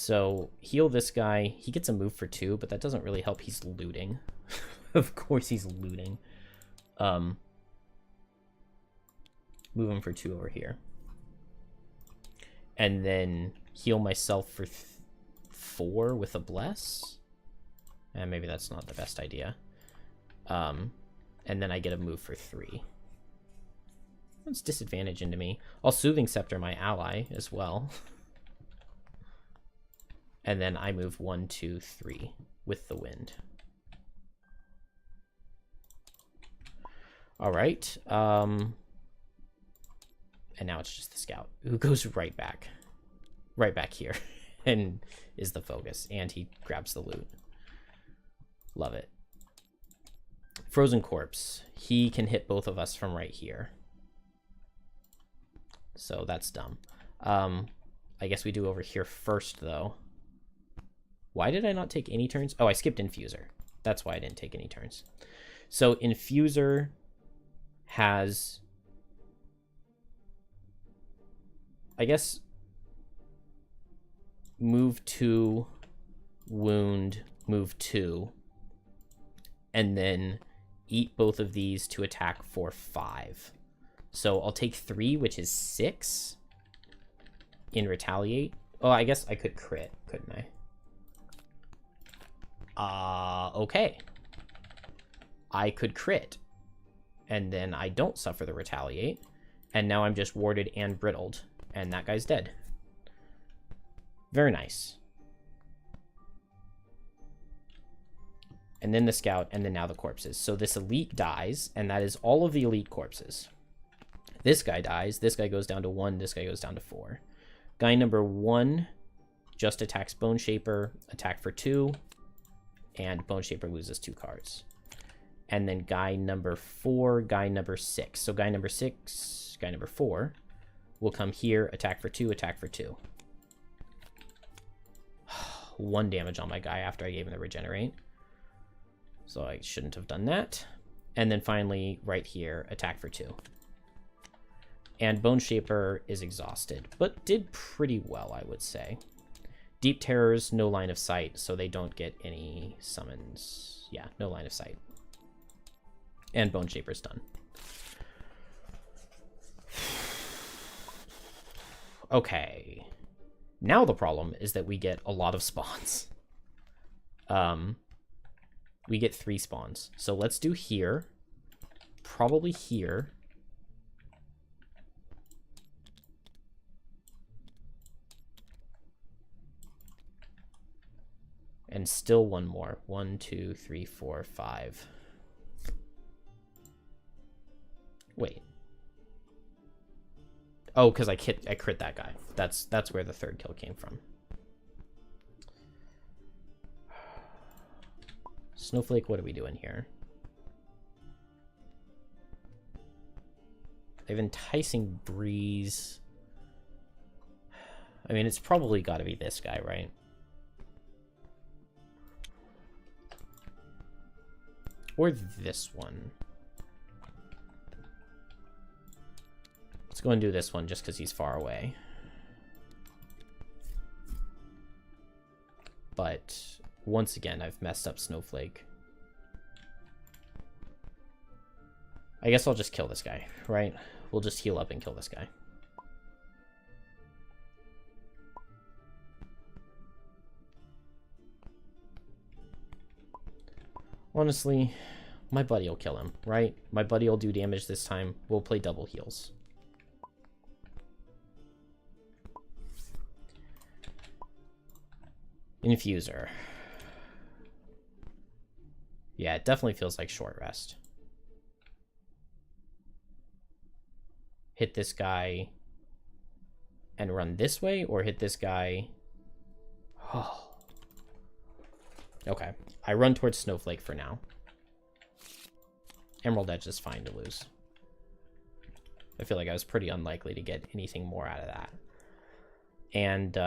So heal this guy. He gets a move for 2, but that doesn't really help. He's looting. Of course he's looting. Move him for 2 over here. And then heal myself for 4 with a bless. And maybe that's not the best idea. And then I get a move for 3. That's disadvantage into me. I'll Soothing Scepter my ally as well. And then I move 1, 2, 3 with the wind. All right. And now it's just the scout who goes right back here and is the focus. And he grabs the loot. Love it. Frozen Corpse. He can hit both of us from right here. So that's dumb. I guess we do over here first, though. Why did I not take any turns? Oh, I skipped Infuser. That's why I didn't take any turns. So Infuser has, I guess, move 2, wound, move 2, and then eat both of these to attack for 5. So I'll take 3, which is 6 in retaliate. Oh, I guess I could crit, couldn't I? Okay. I could crit. And then I don't suffer the retaliate. And now I'm just warded and brittled. And that guy's dead. Very nice. And then the scout, and then now the corpses. So this elite dies, and that is all of the elite corpses. This guy dies, this guy goes down to 1, this guy goes down to 4. Guy number 1 just attacks Boneshaper, attack for 2, and Boneshaper loses 2 cards. And then guy number 4, guy number 6. So guy number 6, guy number 4 will come here, attack for 2, attack for 2. 1 damage on my guy after I gave him the regenerate. So I shouldn't have done that. And then finally, right here, attack for 2. And Boneshaper is exhausted, but did pretty well, I would say. Deep Terrors, no line of sight, so they don't get any summons. Yeah, no line of sight. And Boneshaper's done. Okay. Now the problem is that we get a lot of spawns. We get 3 spawns. So let's do here. Probably here. And still 1 more. 1, 2, 3, 4, 5. Wait. Oh, because I crit that guy. That's where the 3rd kill came from. Snowflake, what are we doing here? I have Enticing Breeze. I mean, it's probably got to be this guy, right? Or this one. Let's go and do this one just because he's far away. But once again, I've messed up Snowflake. I guess I'll just kill this guy, right? We'll just heal up and kill this guy. Honestly, my buddy will kill him, right? My buddy will do damage this time. We'll play double heals. Infuser. Yeah, it definitely feels like short rest. Hit this guy and run this way, or hit this guy. Oh. Okay, I run towards Snowflake for now. Emerald Edge is fine to lose. I feel like I was pretty unlikely to get anything more out of that. And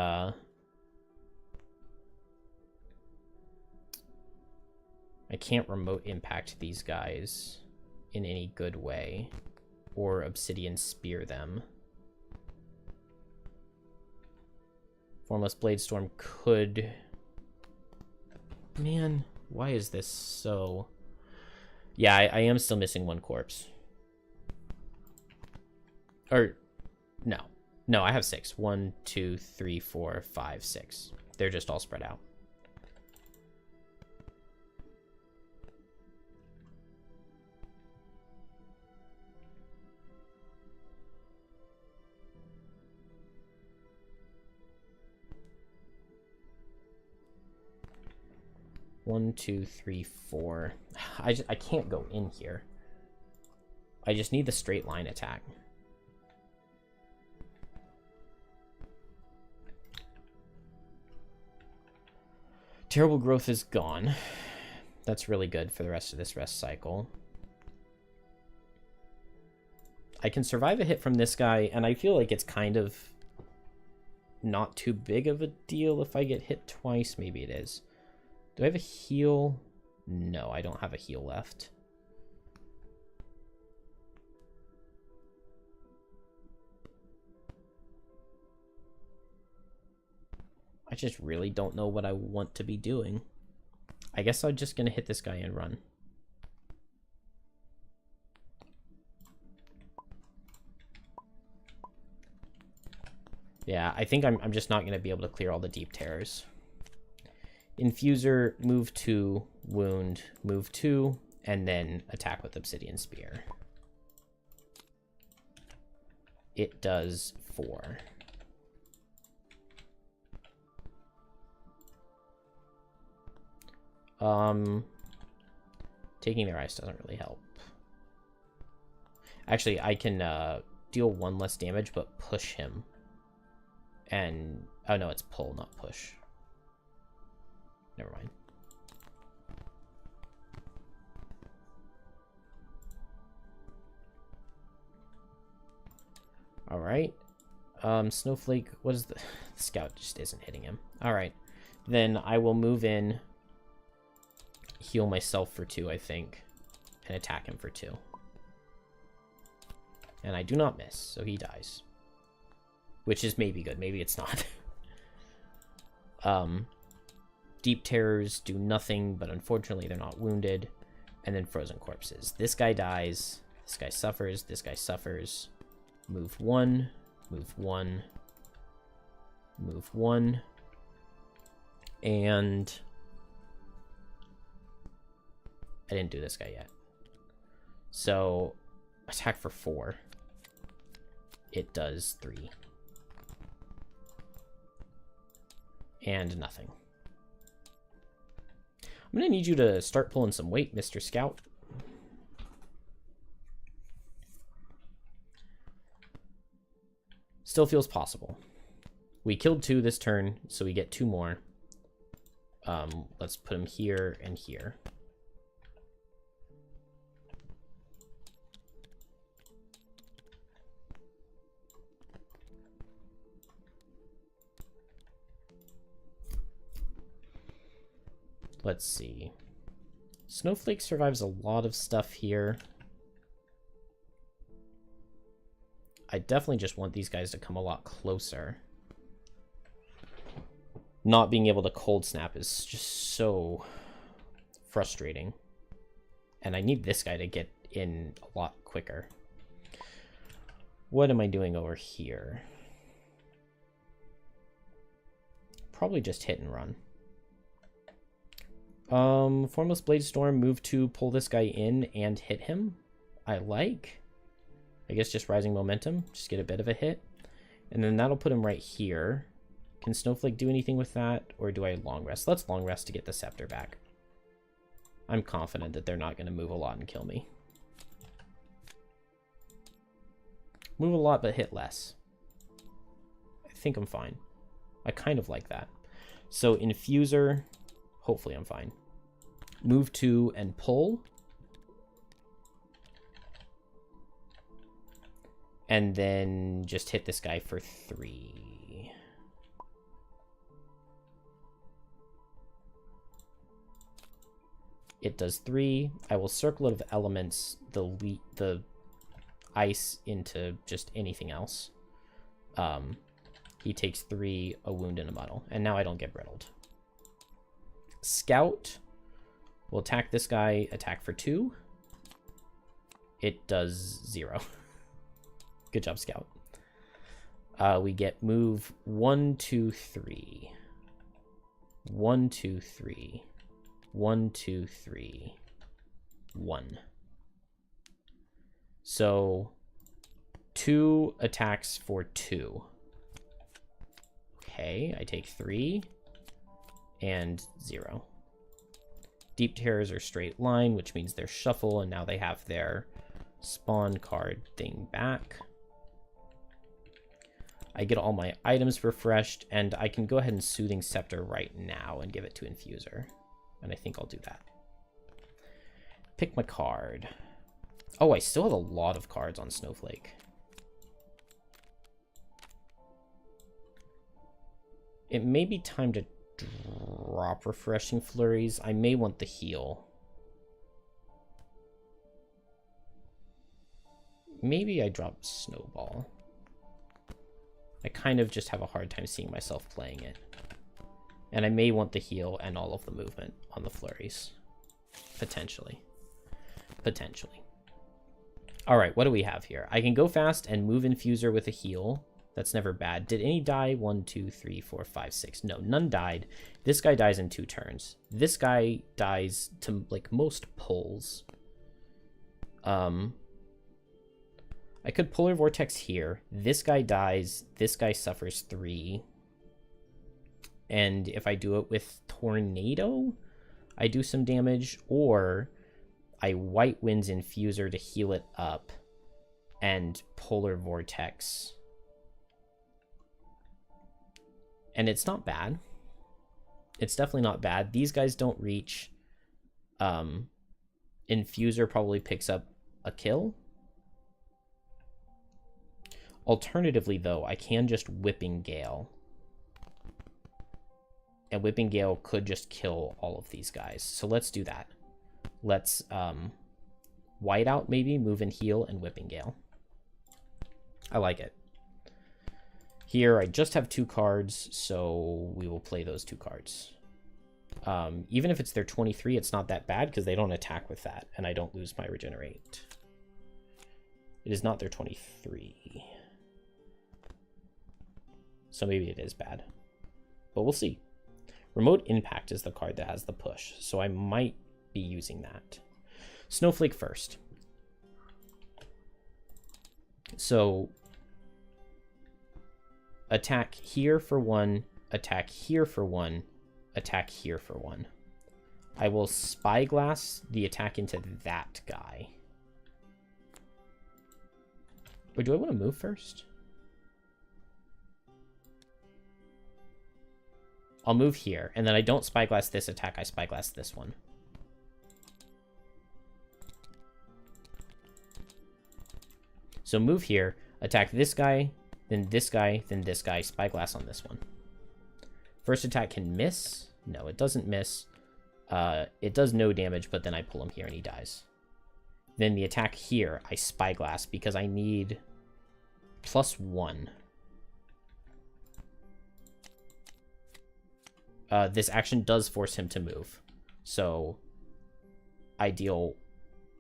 I can't remote impact these guys in any good way, or Obsidian Spear them. Formless Blade Storm could... Man, why is this so... Yeah, I am still missing one corpse. Or, no. No, I have 6. 1, 2, 3, 4, 5, 6. They're just all spread out. One, two, three, four. I can't go in here. I just need the straight line attack. Terrible Growth is gone. That's really good for the rest of this rest cycle. I can survive a hit from this guy, and I feel like it's kind of not too big of a deal if I get hit twice. Maybe it is. Do I have a heal? No, I don't have a heal left. I just really don't know what I want to be doing. I guess I'm just going to hit this guy and run. Yeah, I think I'm just not going to be able to clear all the deep terrors. Infuser, move 2, wound, move 2, and then attack with Obsidian Spear. It does 4. Taking their ice doesn't really help. Actually, I can deal 1 less damage, but push him. And, oh no, it's pull, not push. Never mind. All right. Snowflake, what is the scout just isn't hitting him. All right. Then I will move in, heal myself for 2, I think, and attack him for 2. And I do not miss, so he dies. Which is maybe good, maybe it's not. Deep Terrors do nothing, but unfortunately they're not wounded. And then Frozen Corpses. This guy dies, this guy suffers, this guy suffers. Move 1, move 1, move 1. And I didn't do this guy yet. So, attack for 4. It does 3. And nothing. I'm going to need you to start pulling some weight, Mr. Scout. Still feels possible. We killed 2 this turn, so we get 2 more. Let's put him here and here. Let's see. Snowflake survives a lot of stuff here. I definitely just want these guys to come a lot closer. Not being able to cold snap is just so frustrating. And I need this guy to get in a lot quicker. What am I doing over here? Probably just hit and run. Formless Blade Storm, move 2, pull this guy in and hit him. I like. I guess just rising momentum, just get a bit of a hit. And then that'll put him right here. Can Snowflake do anything with that, or do I long rest? Let's long rest to get the scepter back. I'm confident that they're not going to move a lot and kill me. Move a lot, but hit less. I think I'm fine. I kind of like that. So Infuser, hopefully I'm fine. Move 2 and pull. And then just hit this guy for 3. It does 3. I will circle it of elements, the ice into just anything else. He takes 3, a wound, and a muddle. And now I don't get riddled. Scout will attack this guy, attack for 2. It does 0. Good job, Scout. We get move 1, 2, 3. 1, 2, 3. 1, 2, 3. 1. So 2 attacks for 2. Okay, I take 3 and 0. Deep Terrors are straight line, which means they're shuffle, and now they have their spawn card thing back. I get all my items refreshed, and I can go ahead and Soothing Scepter right now and give it to Infuser. And I think I'll do that. Pick my card. Oh, I still have a lot of cards on Snowflake. It may be time to drop Refreshing Flurries. I may want the heal. Maybe I drop Snowball. I kind of just have a hard time seeing myself playing it. And I may want the heal and all of the movement on the flurries. Potentially. Potentially. Alright, what do we have here? I can go fast and move Infuser with a heal. That's never bad. Did any die? 1, 2, 3, 4, 5, 6. No, none died. This guy dies in 2 turns. This guy dies to, like, most pulls. I could Polar Vortex here. This guy dies. This guy suffers 3. And if I do it with Tornado, I do some damage. Or I White Winds Infuser to heal it up and Polar Vortex. And it's not bad. It's definitely not bad. These guys don't reach. Infuser probably picks up a kill. Alternatively, though, I can just Whipping Gale. And Whipping Gale could just kill all of these guys. So let's do that. Let's Whiteout maybe, move and heal, and Whipping Gale. I like it. Here, I just have 2 cards, so we will play those 2 cards. Even if it's their 23, it's not that bad, because they don't attack with that, and I don't lose my Regenerate. It is not their 23. So maybe it is bad. But we'll see. Remote Impact is the card that has the push, so I might be using that. Snowflake first. So attack here for 1, attack here for 1, attack here for 1. I will Spyglass the attack into that guy. Or do I want to move first? I'll move here, and then I don't Spyglass this attack, I Spyglass this one. So move here, attack this guy, then this guy, then this guy, Spyglass on this one. First attack can miss. No, it doesn't miss. It does no damage, but then I pull him here and he dies. Then the attack here, I Spyglass because I need +1. This action does force him to move. So I deal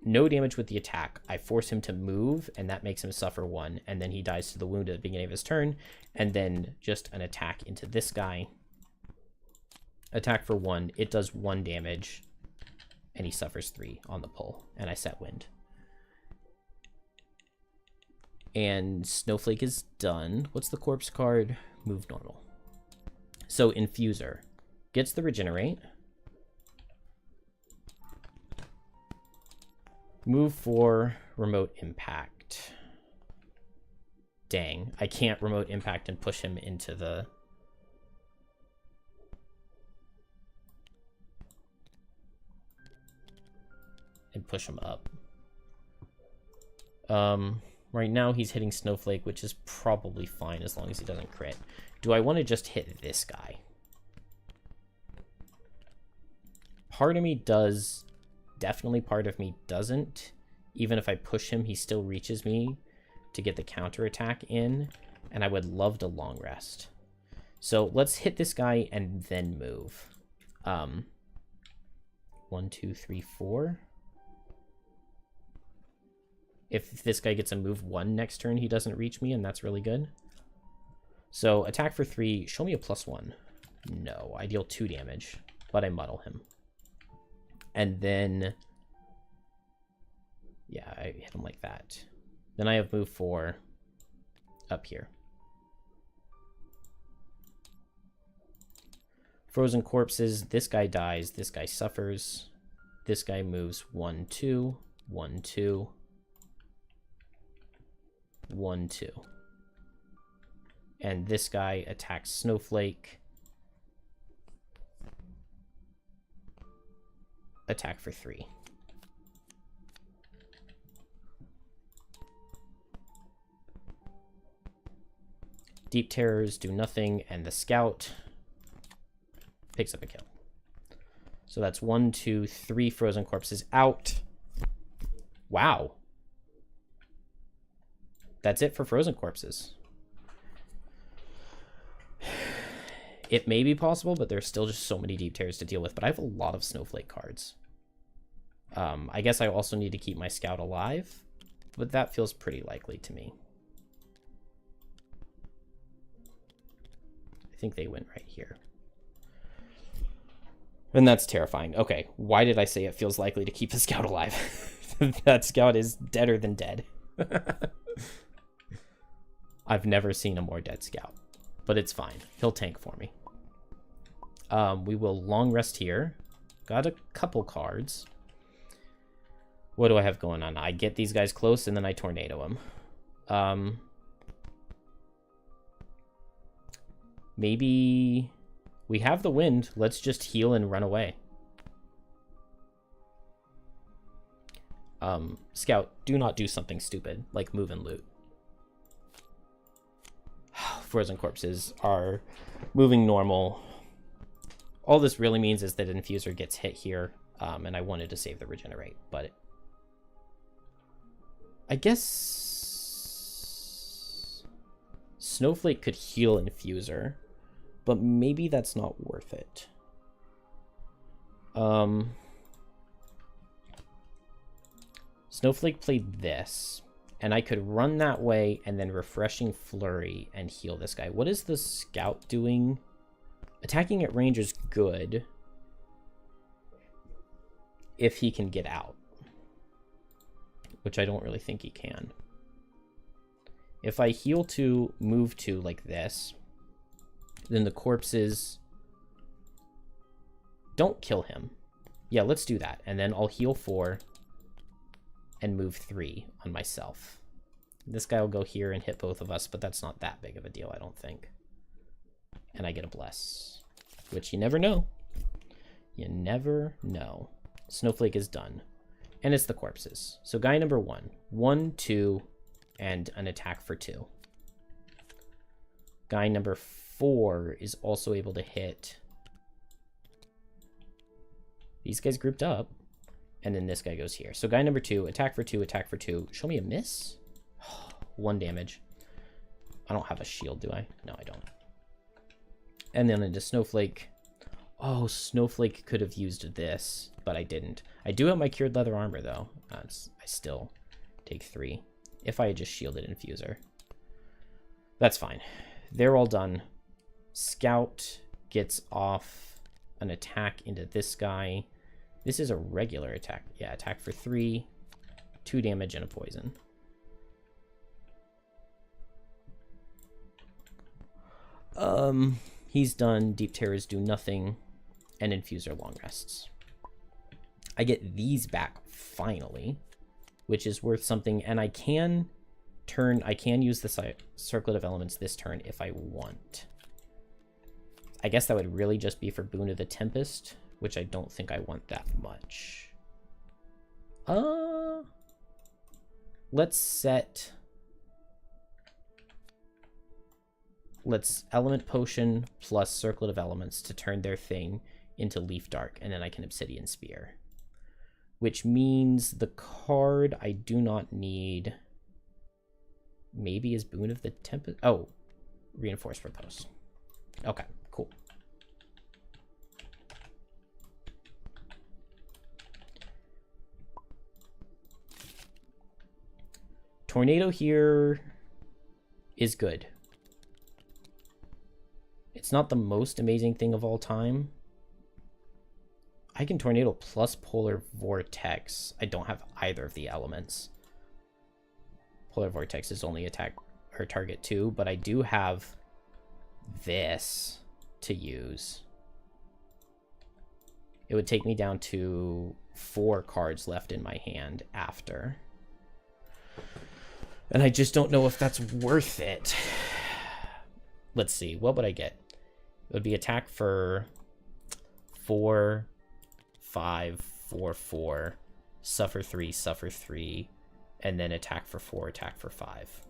no damage with the attack. I force him to move, and that makes him suffer 1. And then he dies to the wound at the beginning of his turn. And then just an attack into this guy. Attack for 1. It does 1 damage. And he suffers 3 on the pull. And I set wind. And Snowflake is done. What's the corpse card? Move normal. So Infuser gets the Regenerate. Move for Remote Impact. Dang, I can't Remote Impact and push him into the... and push him up. Right now he's hitting Snowflake, which is probably fine as long as he doesn't crit. Do I want to just hit this guy? Part of me does. Definitely part of me doesn't. Even if I push him, he still reaches me to get the counter attack in. And I would love to long rest. So let's hit this guy and then move. 1, 2, 3, 4. If this guy gets a move 1 next turn, he doesn't reach me, and that's really good. So attack for 3. Show me a +1. No, I deal 2 damage, but I muddle him. And then, yeah, I hit him like that. Then I have move 4 up here. Frozen corpses. This guy dies. This guy suffers. This guy moves 1, 2, 1, 2, 1, 2. And this guy attacks Snowflake. Attack for 3. Deep Terrors do nothing, and the Scout picks up a kill. So that's 1, 2, 3 frozen corpses out. Wow. That's it for frozen corpses. It may be possible, but there's still just so many Deep Terrors to deal with. But I have a lot of Snowflake cards. I guess I also need to keep my Scout alive, but that feels pretty likely to me. I think they went right here. And that's terrifying. Okay, why did I say it feels likely to keep the Scout alive? That Scout is deader than dead. I've never seen a more dead Scout, but it's fine. He'll tank for me. We will long rest here. Got a couple cards. What do I have going on? I get these guys close and then I tornado them. Maybe we have the wind. Let's just heal and run away. Scout, do not do something stupid like move and loot. Frozen corpses are moving normal. All this really means is that Infuser gets hit here, and I wanted to save the regenerate, but I guess Snowflake could heal Infuser, but maybe that's not worth it. Snowflake played this, and I could run that way and then Refreshing Flurry and heal this guy. What is the Scout doing? Attacking at range is good if he can get out, which I don't really think he can. If I heal 2, move 2 like this, then the corpses don't kill him. Yeah, let's do that. And then I'll heal 4 and move 3 on myself. This guy will go here and hit both of us, but that's not that big of a deal, I don't think. And I get a bless, which you never know. You never know. Snowflake is done. And it's the corpses. So guy number 1. 1, 2, and an attack for 2. Guy number 4 is also able to hit. These guys grouped up. And then this guy goes here. So guy number 2, attack for 2, attack for 2. Show me a miss. 1 damage. I don't have a shield, do I? No, I don't. And then into Snowflake. Oh, Snowflake could have used this, but I didn't. I do have my cured leather armor, though. I still take 3. If I had just shielded Infuser. That's fine. They're all done. Scout gets off an attack into this guy. This is a regular attack. Yeah, attack for 3. 2 damage and a poison. He's done. Deep Terrors do nothing. And Infuser long rests. I get these back finally, which is worth something. And I can use the Circlet of Elements this turn if I want. I guess that would really just be for Boon of the Tempest, which I don't think I want that much. Let's Element Potion plus Circlet of Elements to turn their thing into Leaf Dark, and then I can Obsidian Spear. Which means the card I do not need maybe is Boon of the Tempest. Oh, Reinforced Riposte. Okay, cool. Tornado here is good. It's not the most amazing thing of all time. I can Tornado plus Polar Vortex. I don't have either of the elements. Polar Vortex is only attack or target 2, but I do have this to use. It would take me down to 4 cards left in my hand after. And I just don't know if that's worth it. Let's see. What would I get? It would be attack for 4, 5, 4, 4, suffer 3, suffer 3, and then attack for 4, attack for 5.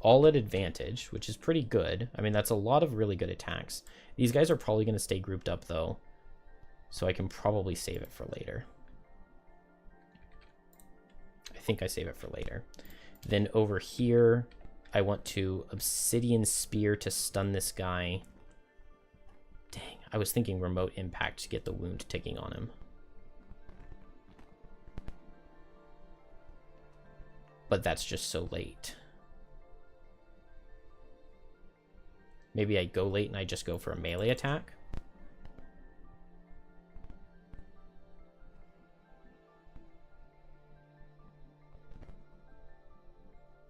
All at advantage, which is pretty good. I mean, that's a lot of really good attacks. These guys are probably going to stay grouped up, though, so I can probably save it for later. I think I save it for later. Then over here, I want to Obsidian Spear to stun this guy. Dang, I was thinking Remote Impact to get the wound ticking on him. But that's just so late. Maybe I go late and I just go for a melee attack.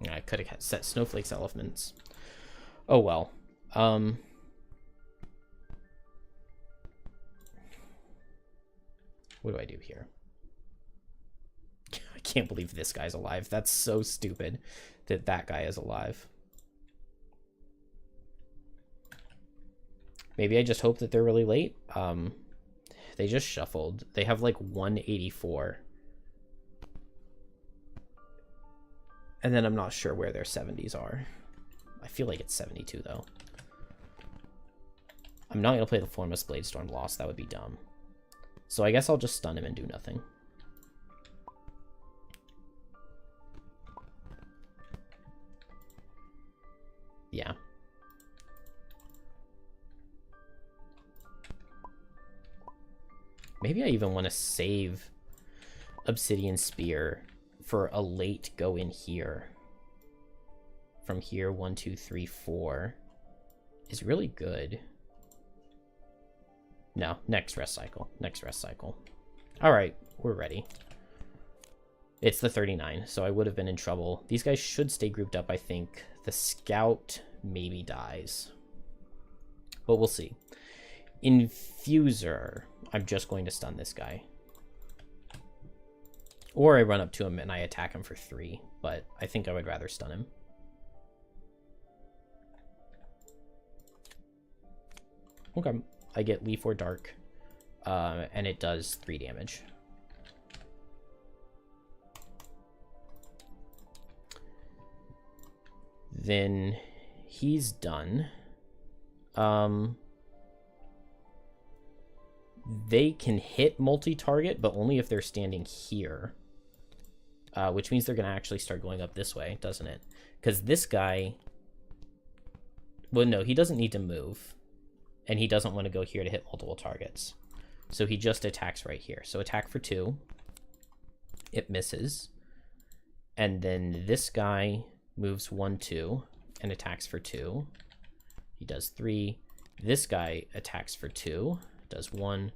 I could have set Snowflake's elements. Oh well. What do I do here? I can't believe this guy's alive. That's so stupid that that guy is alive. Maybe I just hope that they're really late. They just shuffled. They have like 184. And then I'm not sure where their 70s are. I feel like it's 72 though. I'm not going to play the Formless Bladestorm Lost. That would be dumb. So I guess I'll just stun him and do nothing. Yeah. Maybe I even want to save Obsidian Spear for a late go in here. From here, 1, 2, 3, 4 is really good. No, next rest cycle. Next rest cycle. All right, we're ready. It's the 39, so I would have been in trouble. These guys should stay grouped up, I think. The scout maybe dies. But we'll see. Infuser. I'm just going to stun this guy. Or I run up to him and I attack him for 3, but I think I would rather stun him. Okay. I get Leaf or Dark, and it does 3 damage. Then he's done. They can hit multi-target, but only if they're standing here. Which means they're going to actually start going up this way, doesn't it? Because this guy... Well, no, he doesn't need to move. And he doesn't want to go here to hit multiple targets. So he just attacks right here. So attack for 2. It misses. And then this guy moves 1, 2 and attacks for 2. He does 3. This guy attacks for 2, does 1.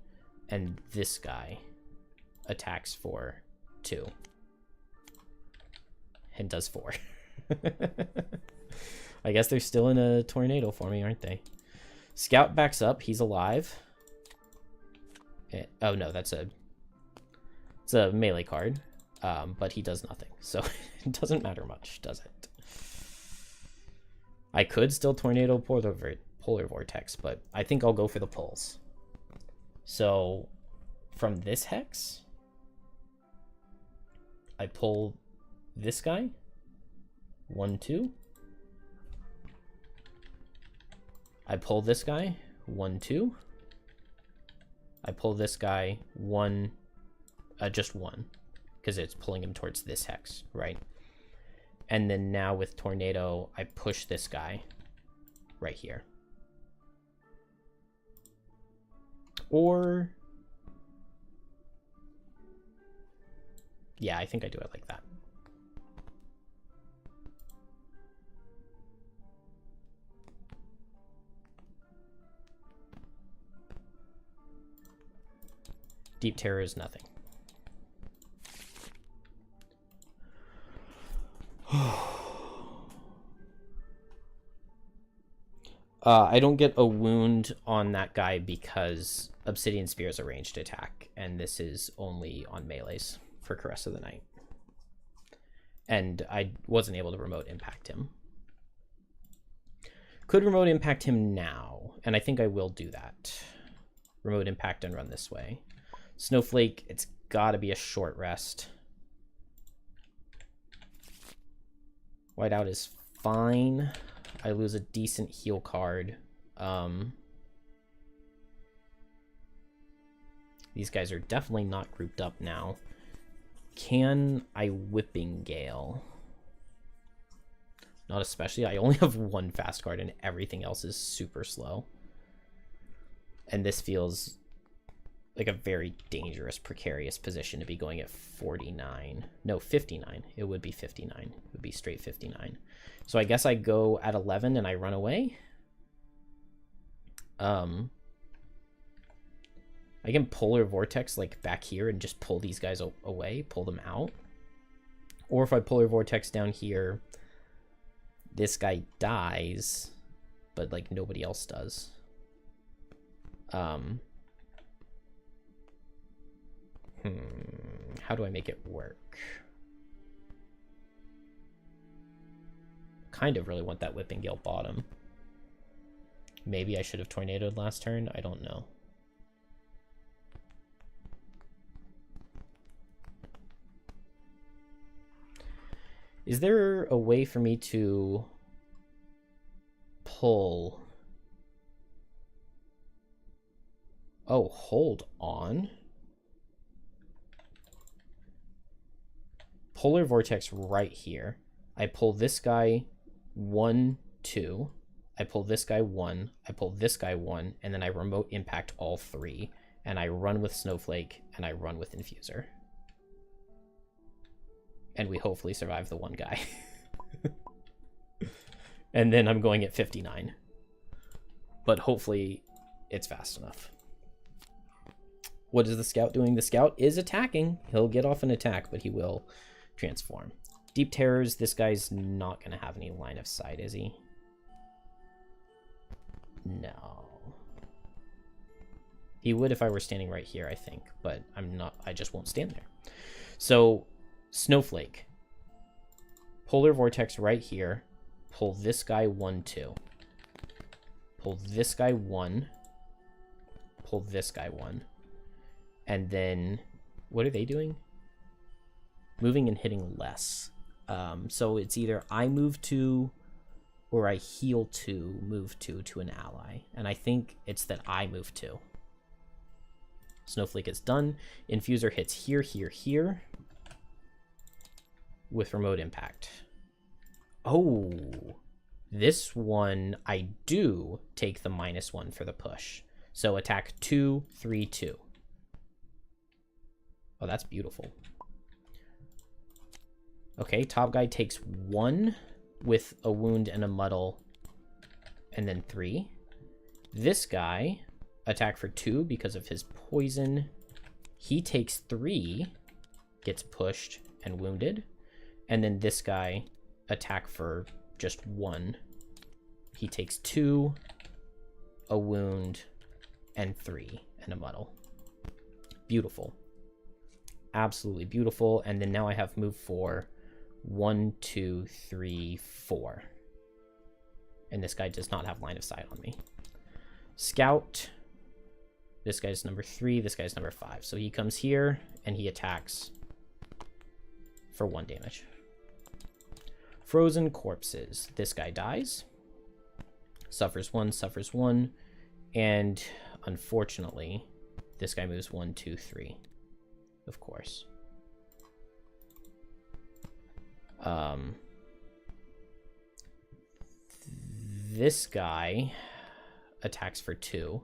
And this guy attacks for 2. And does 4. I guess they're still in a tornado for me, aren't they? Scout backs up. He's alive. Oh, no, it's a melee card. But he does nothing. So it doesn't matter much, does it? I could still Tornado Polar Vortex, but I think I'll go for the pulls. So from this hex, I pull this guy. 1, 2. I pull this guy. 1, 2. I pull this guy. 1, just 1, because it's pulling him towards this hex, right? And then now with Tornado, I push this guy. right here. Or, yeah, I think I do it like that. Deep Terror is nothing. I don't get a wound on that guy because Obsidian Spear is a ranged attack, and this is only on melees for Caress of the Night. And I wasn't able to remote impact him. Could remote impact him now, and I think I will do that. Remote impact and run this way. Snowflake, it's gotta be a short rest. Whiteout is fine. I lose a decent heal card. These guys are definitely not grouped up now. Can I Whipping Gale? Not especially. I only have one fast card and everything else is super slow. And this feels like a very dangerous, precarious position to be going at 49. No, 59. It would be 59. It would be straight 59. So I guess I go at 11 and I run away. I can Polar Vortex like back here and just pull these guys away, pull them out. Or if I Polar Vortex down here, this guy dies, but like nobody else does. How do I make it work? Kind of really want that Whipping Gale bottom. Maybe I should have tornadoed last turn. I don't know. Is there a way for me to pull? Oh, hold on. Polar Vortex right here. I pull this guy 1, 2. I pull this guy 1. I pull this guy 1. And then I remote impact all 3. And I run with Snowflake. And I run with Infuser. And we hopefully survive the one guy. And then I'm going at 59. But hopefully it's fast enough. What is the Scout doing? The Scout is attacking. He'll get off an attack, but he will transform. Deep Terrors, this guy's not going to have any line of sight, is he? No. He would if I were standing right here, I think, but I'm not. I just won't stand there. So, Snowflake. Polar Vortex right here. Pull this guy 1, 2. Pull this guy 1. Pull this guy 1. And then, what are they doing? Moving and hitting less. So it's either I move 2 or I heal 2, move 2 to an ally. And I think it's that I move 2. Snowflake is done. Infuser hits here, here, here. With remote impact. Oh, this one I do take the -1 for the push. So attack 2, 3, 2. Oh, that's beautiful. Okay, top guy takes 1 with a wound and a muddle, and then 3. This guy, attack for 2 because of his poison. He takes 3, gets pushed and wounded. And then this guy, attack for just 1. He takes 2, a wound, and 3, and a muddle. Beautiful. Absolutely beautiful. And then now I have move 4. 1, 2, 3, 4. And this guy does not have line of sight on me. Scout. This guy's number 3. This guy's number 5. So he comes here and he attacks for 1 damage. Frozen Corpses. This guy dies. Suffers 1, suffers 1. And unfortunately, this guy moves 1, 2, 3. Of course. this guy attacks for 2.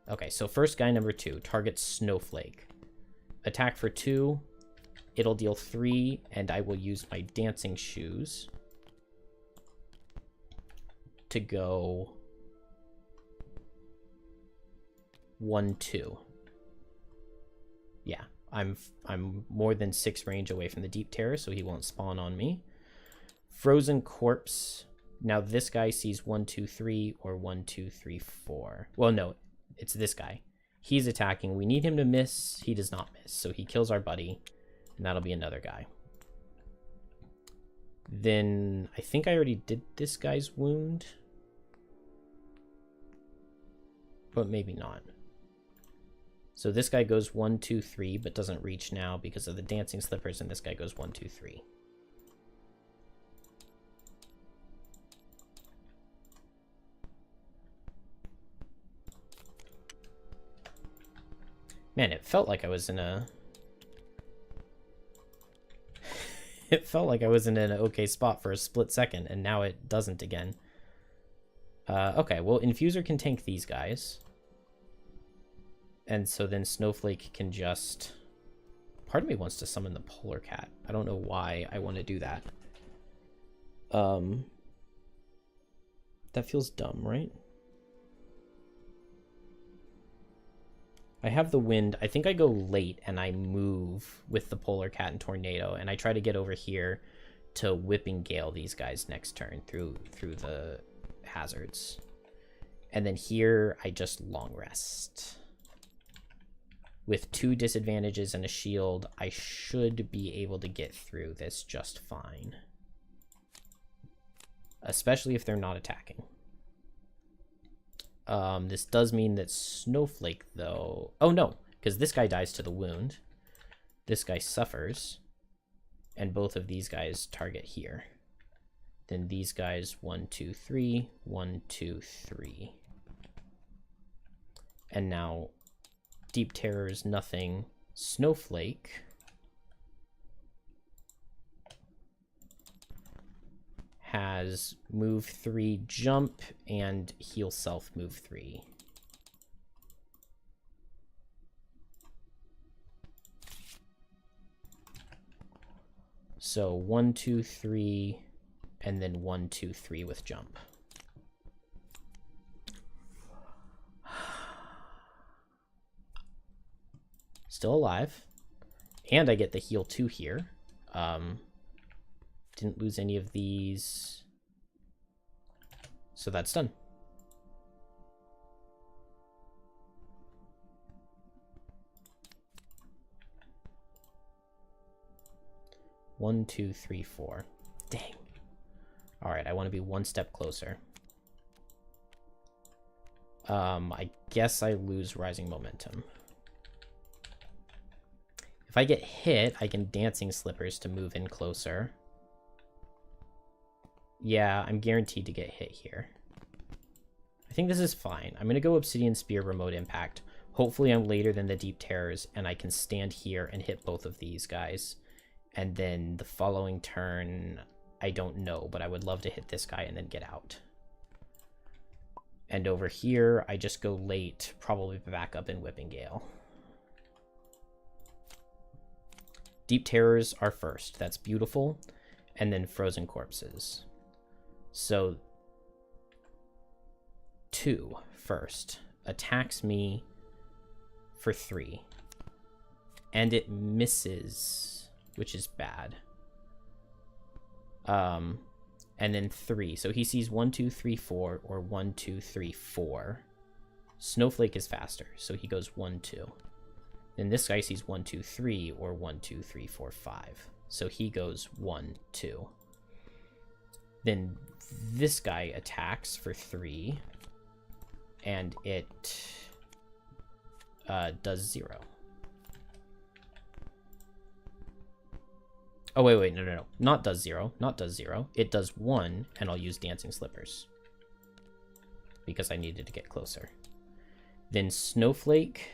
Okay, so first guy number 2 targets Snowflake. Attack for 2. It'll deal 3, and I will use my dancing shoes to go 1-2. Yeah, I'm more than 6 range away from the Deep Terror, so he won't spawn on me. Frozen Corpse. Now this guy sees 1, 2, 3, or 1, 2, 3, 4. Well, no, it's this guy. He's attacking. We need him to miss. He does not miss, so he kills our buddy, and that'll be another guy. Then I think I already did this guy's wound, but maybe not. So this guy goes 1, 2, 3, but doesn't reach now because of the dancing slippers, and this guy goes 1, 2, 3. Man, it felt like I was in a... It felt like I was in an okay spot for a split second, and now it doesn't again. Okay, well, Infuser can tank these guys. And so then Snowflake can just... Part of me wants to summon the Polar Cat. I don't know why I want to do that. That feels dumb, right? I have the wind. I think I go late and I move with the Polar Cat and Tornado, and I try to get over here to Whipping Gale these guys next turn through the hazards. And then here I just long rest. With 2 disadvantages and a shield, I should be able to get through this just fine. Especially if they're not attacking. This does mean that Snowflake, though... Oh, no, because this guy dies to the wound. This guy suffers. And both of these guys target here. Then these guys, 1, 2, 3, 1, 2, 3. And now, Deep Terror is nothing. Snowflake has move 3, jump, and heal self move 3. So 1, 2, 3, and then 1, 2, 3 with jump. Still alive. And I get the heal 2 here. Didn't lose any of these. So that's done. One, 2, 3, 4. Dang. All right, I want to be 1 step closer. I guess I lose Rising Momentum. If I get hit, I can Dancing Slippers to move in closer. Yeah, I'm guaranteed to get hit here. I think this is fine. I'm going to go Obsidian Spear, Remote Impact. Hopefully I'm later than the Deep Terrors, and I can stand here and hit both of these guys. And then the following turn, I don't know, but I would love to hit this guy and then get out. And over here, I just go late, probably back up in Whipping Gale. Deep Terrors are first. That's beautiful. And then Frozen Corpses. So 2 first attacks me for 3, and it misses, which is bad. And then 3, so he sees 1, 2, 3, 4, or 1, 2, 3, 4. Snowflake is faster, so he goes 1, 2. Then this guy sees 1, 2, 3, or 1, 2, 3, 4, 5. So he goes 1, 2. Then this guy attacks for 3, and it does 0. Oh, wait, no. Not does 0, not does 0. It does 1, and I'll use Dancing Slippers. Because I needed to get closer. Then Snowflake,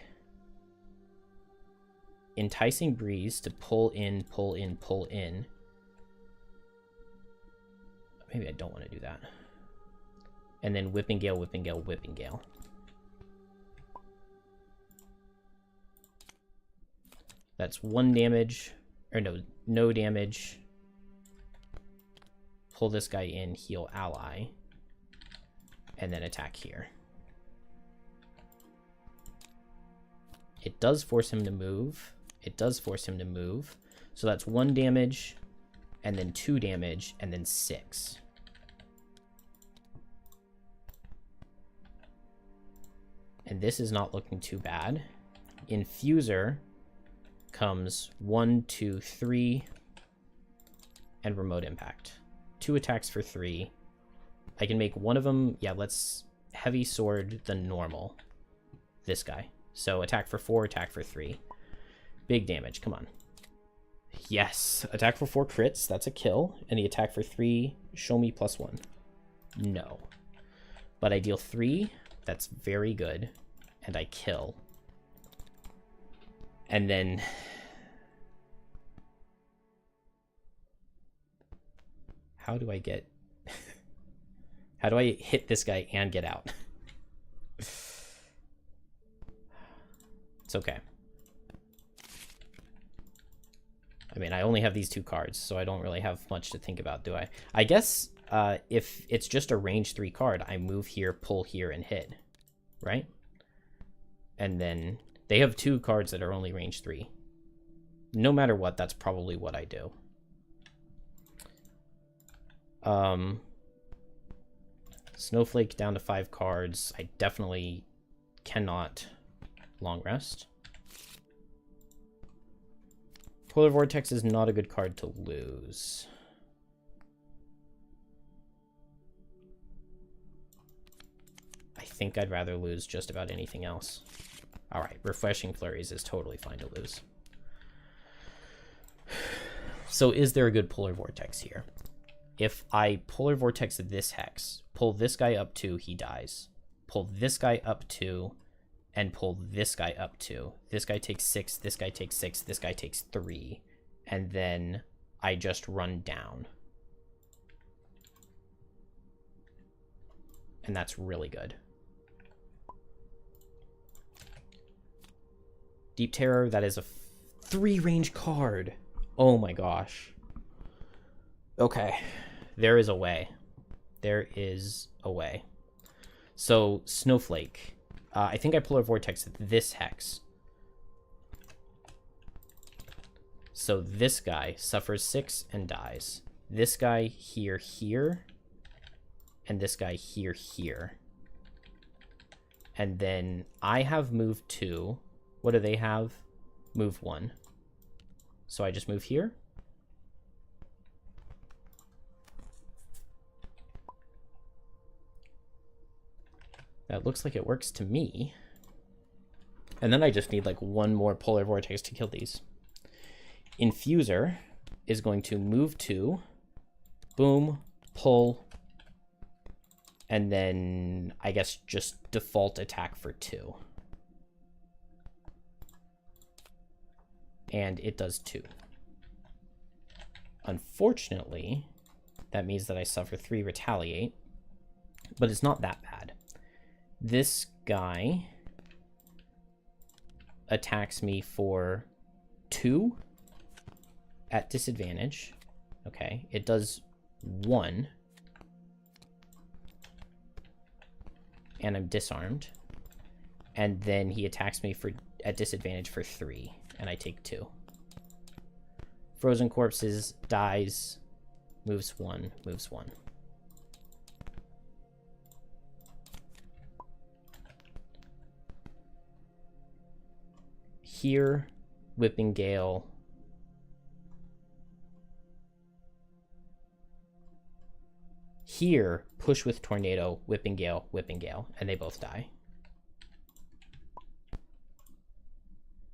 Enticing Breeze to pull in, pull in, pull in. Maybe I don't want to do that. And then Whipping Gale, Whipping Gale, Whipping Gale. That's 1 damage. Or no damage. Pull this guy in, heal ally. And then attack here. It does force him to move. It does force him to move. So that's 1 damage, and then 2 damage, and then 6. And this is not looking too bad. Infuser comes 1, 2, 3, and remote impact. 2 attacks for 3. I can make one of them, yeah, let's heavy sword the normal. This guy. So attack for 4, attack for 3. Big damage, come on. Yes, attack for 4 crits, that's a kill. And the attack for 3, show me +1. No. But I deal 3, that's very good. And I kill. And then... How do I get... How do I hit this guy and get out? It's okay. I mean, I only have these 2 cards, so I don't really have much to think about, do I? I guess if it's just a range 3 card, I move here, pull here, and hit, right? And then they have 2 cards that are only range 3. No matter what, that's probably what I do. Snowflake down to 5 cards. I definitely cannot long rest. Polar Vortex is not a good card to lose. I think I'd rather lose just about anything else. Alright, Refreshing Flurries is totally fine to lose. So is there a good Polar Vortex here? If I Polar Vortex this hex, pull this guy up 2, he dies. Pull this guy up 2, and pull this guy up 2. This guy takes 6, this guy takes 6, this guy takes 3. And then I just run down. And that's really good. Deep Terror, that is a 3 range card. Oh my gosh. Okay. There is a way. There is a way. So, Snowflake. I think I Polar Vortex this hex. So this guy suffers 6 and dies. This guy here, here. And this guy here, here. And then I have move 2. What do they have? Move 1. So I just move here. That looks like it works to me. And then I just need like 1 more Polar Vortex to kill these. Infuser is going to move 2, boom, pull, and then I guess just default attack for 2. And it does 2. Unfortunately, that means that I suffer 3 retaliate, but it's not that bad. This guy attacks me for 2 at disadvantage. Okay, it does 1. And I'm disarmed. And then he attacks me for at disadvantage for 3, and I take 2. Frozen Corpses, dies, moves 1, moves 1. Here, Whipping Gale. Here, push with Tornado, Whipping Gale, and they both die.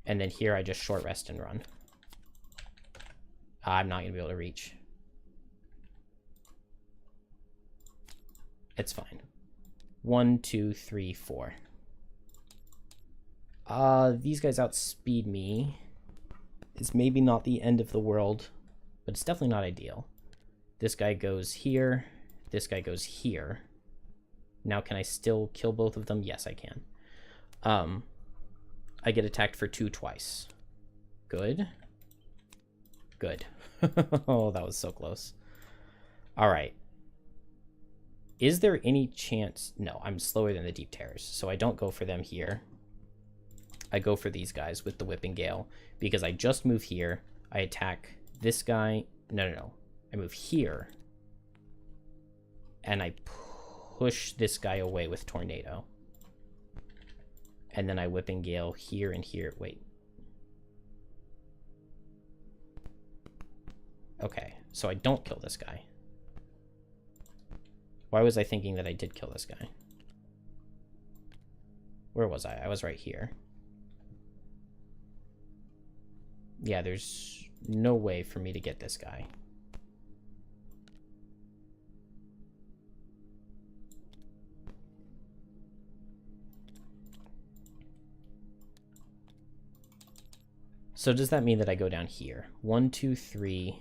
And then here I just short rest and run. I'm not going to be able to reach. It's fine. 1, 2, 3, 4. These guys outspeed me. It's maybe not the end of the world, but it's definitely not ideal. This guy goes here. This guy goes here. Now can I still kill both of them? Yes, I can. I get attacked for 2 twice. Good. Good. Oh, that was so close. All right. Is there any chance? No, I'm slower than the Deep Terrors, so I don't go for them here. I go for these guys with the Whipping Gale because I just move here. I attack this guy. No. I move here. And I push this guy away with Tornado. And then I Whipping Gale here and here. Wait. Okay, so I don't kill this guy. Why was I thinking that I did kill this guy? Where was I? I was right here. Yeah, there's no way for me to get this guy. So does that mean that I go down here? 1, 2, 3.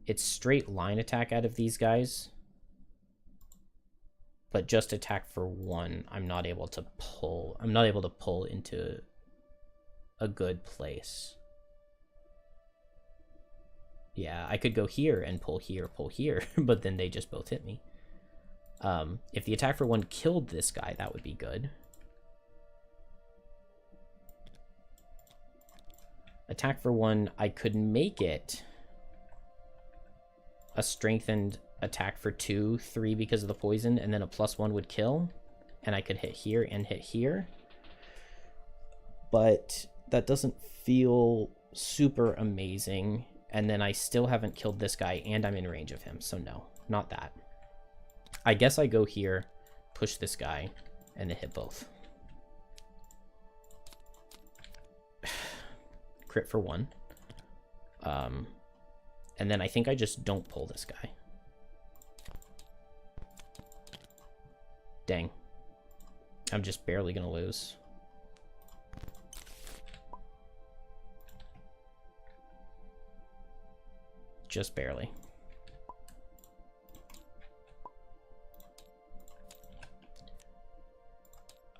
It's straight line attack out of these guys. But just attack for 1, I'm not able to pull. I'm not able to pull into a good place. Yeah, I could go here and pull here, but then they just both hit me. If the attack for 1 killed this guy, that would be good. Attack for 1, I could make it a strengthened attack for 2, 3 because of the poison, and then a +1 would kill, and I could hit here and hit here. But that doesn't feel super amazing, and then I still haven't killed this guy, and I'm in range of him, so no, not that. I guess I go here, push this guy, and then hit both. Crit for 1. And then I think I just don't pull this guy. Dang. I'm just barely gonna lose. Just barely.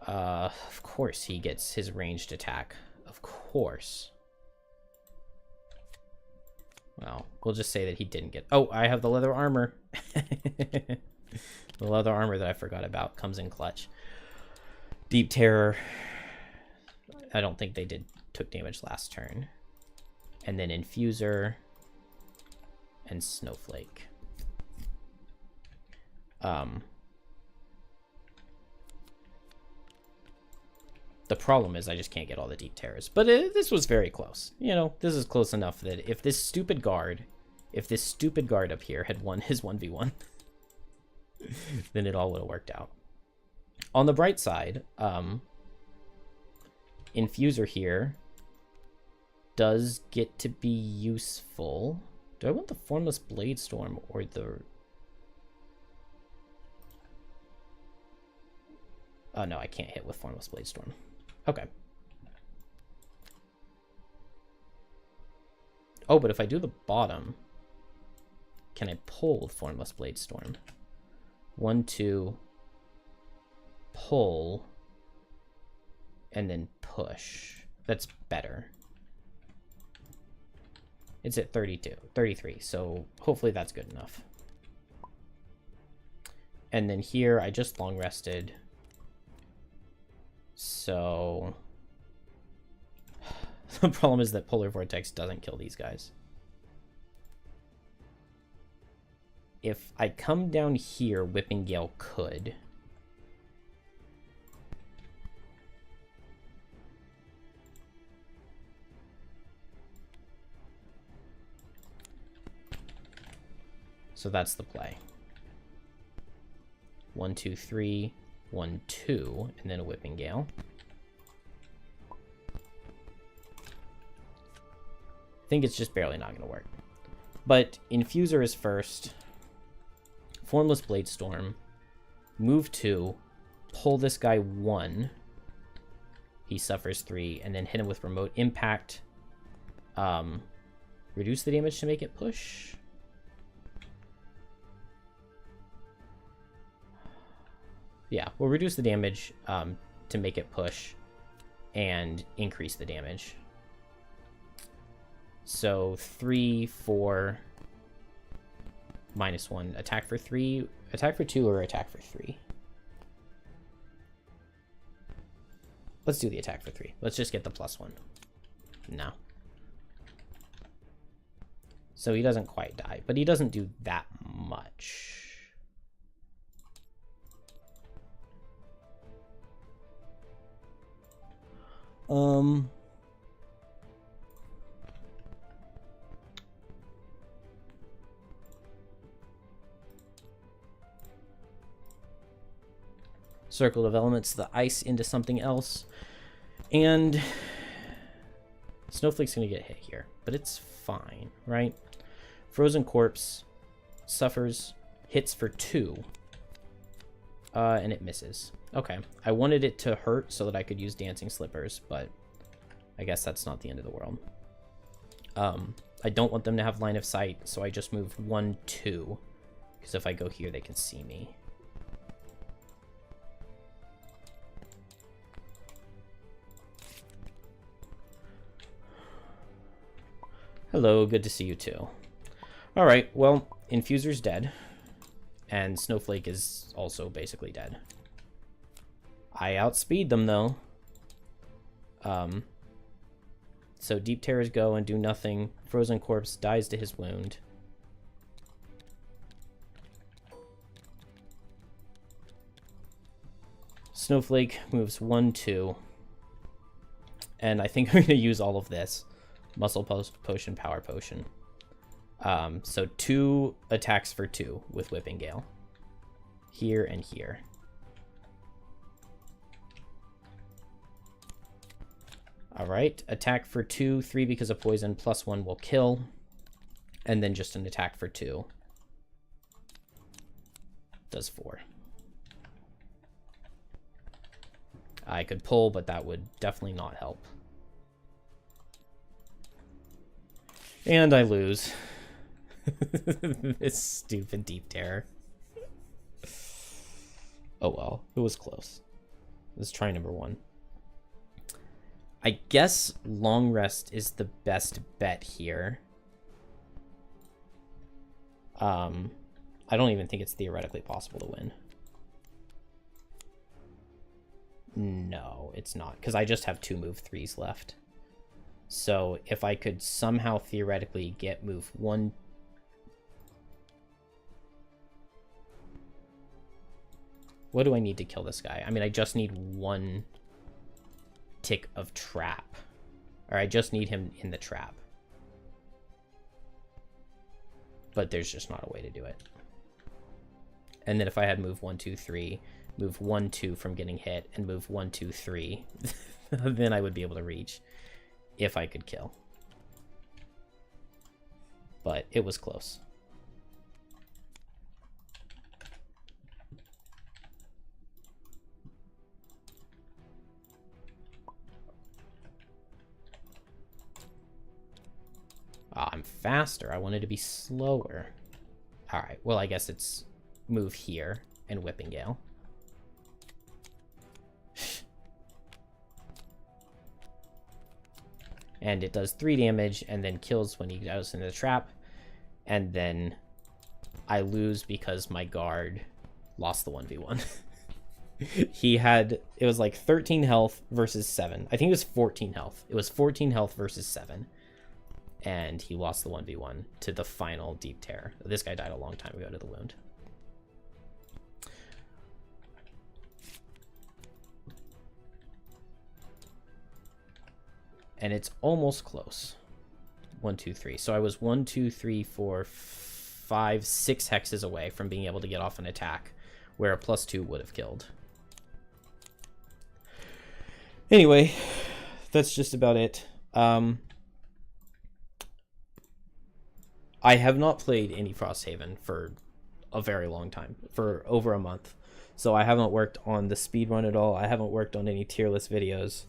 Of course he gets his ranged attack. Of course. Well, we'll just say that he didn't get... Oh, I have the leather armor. The leather armor that I forgot about comes in clutch. Deep Terror. I don't think they took damage last turn. And then Infuser and Snowflake. The problem is I just can't get all the Deep Terrors. But this was very close. You know, this is close enough that if this stupid guard up here had won his 1v1, then it all would have worked out. On the bright side, Infuser here does get to be useful. Do I want the Formless Blade Storm or the... Oh, no, I can't hit with Formless Blade Storm. Okay. Oh, but if I do the bottom, can I pull with Formless Blade Storm? 1, 2, pull, and then push. That's better. It's at 33, so hopefully that's good enough. And then here, I just long rested. So the problem is that Polar Vortex doesn't kill these guys. If I come down here, Whipping Gale could. So that's the play. 1, 2, 3, 1, 2, and then a Whipping Gale. I think it's just barely not going to work. But Infuser is first. Formless Blade Storm. Move 2. Pull this guy 1. He suffers 3. And then hit him with Remote Impact. Reduce the damage to make it push. Yeah, we'll reduce the damage to make it push and increase the damage. So 3, 4, -1. Attack for 3, attack for 2, or attack for 3? Let's do the attack for 3. Let's just get the +1. No. So he doesn't quite die, but he doesn't do that much. Circle of elements the ice into something else, and Snowflake's gonna get hit here, but it's fine, right? Frozen Corpse suffers, hits for 2, and it misses. Okay, I wanted it to hurt so that I could use Dancing Slippers, but I guess that's not the end of the world. I don't want them to have line of sight, so I just move 1, 2, because if I go here, they can see me. Hello, good to see you too. Alright, well, Infuser's dead, and Snowflake is also basically dead. I outspeed them, though. So Deep Terrors go and do nothing. Frozen Corpse dies to his wound. Snowflake moves 1, 2. And I think I'm going to use all of this. Muscle Potion, Power Potion. So 2 attacks for 2 with Whipping Gale. Here and here. Alright, attack for 2, 3 because of poison, +1 will kill. And then just an attack for 2. Does 4. I could pull, but that would definitely not help. And I lose. This stupid Deep Terror. Oh well, it was close. Let's try number 1. I guess Long Rest is the best bet here. I don't even think it's theoretically possible to win. No, it's not, because I just have 2 move 3s left. So if I could somehow theoretically get move 1... What do I need to kill this guy? I mean, I just need 1 tick of trap. Or I just need him in the trap. But there's just not a way to do it. And then if I had move 1, 2, 3, move 1, 2 from getting hit, and move 1, 2, 3, then I would be able to reach if I could kill. But it was close. I'm faster. I wanted to be slower. Alright, well, I guess it's move here and Whipping Gale. And it does 3 damage and then kills when he goes into the trap. And then I lose because my guard lost the 1v1. He had, it was like 13 health versus 7. I think it was 14 health. It was 14 health versus 7. And he lost the 1v1 to the final Deep Terror. This guy died a long time ago to the wound. And it's almost close. 1, 2, 3. So I was 1, 2, 3, 4, 5, 6 hexes away from being able to get off an attack where a +2 would have killed. Anyway, that's just about it. I have not played any Frosthaven for a very long time, for over a month. So I haven't worked on the speedrun at all. I haven't worked on any tier list videos.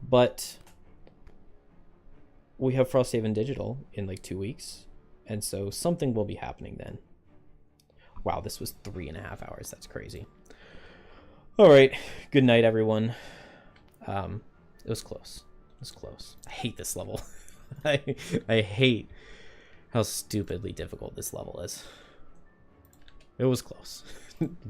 But we have Frosthaven Digital in like 2 weeks. And so something will be happening then. Wow, this was 3.5 hours. That's crazy. All right. Good night, everyone. It was close. It was close. I hate this level. I hate how stupidly difficult this level is. It was close.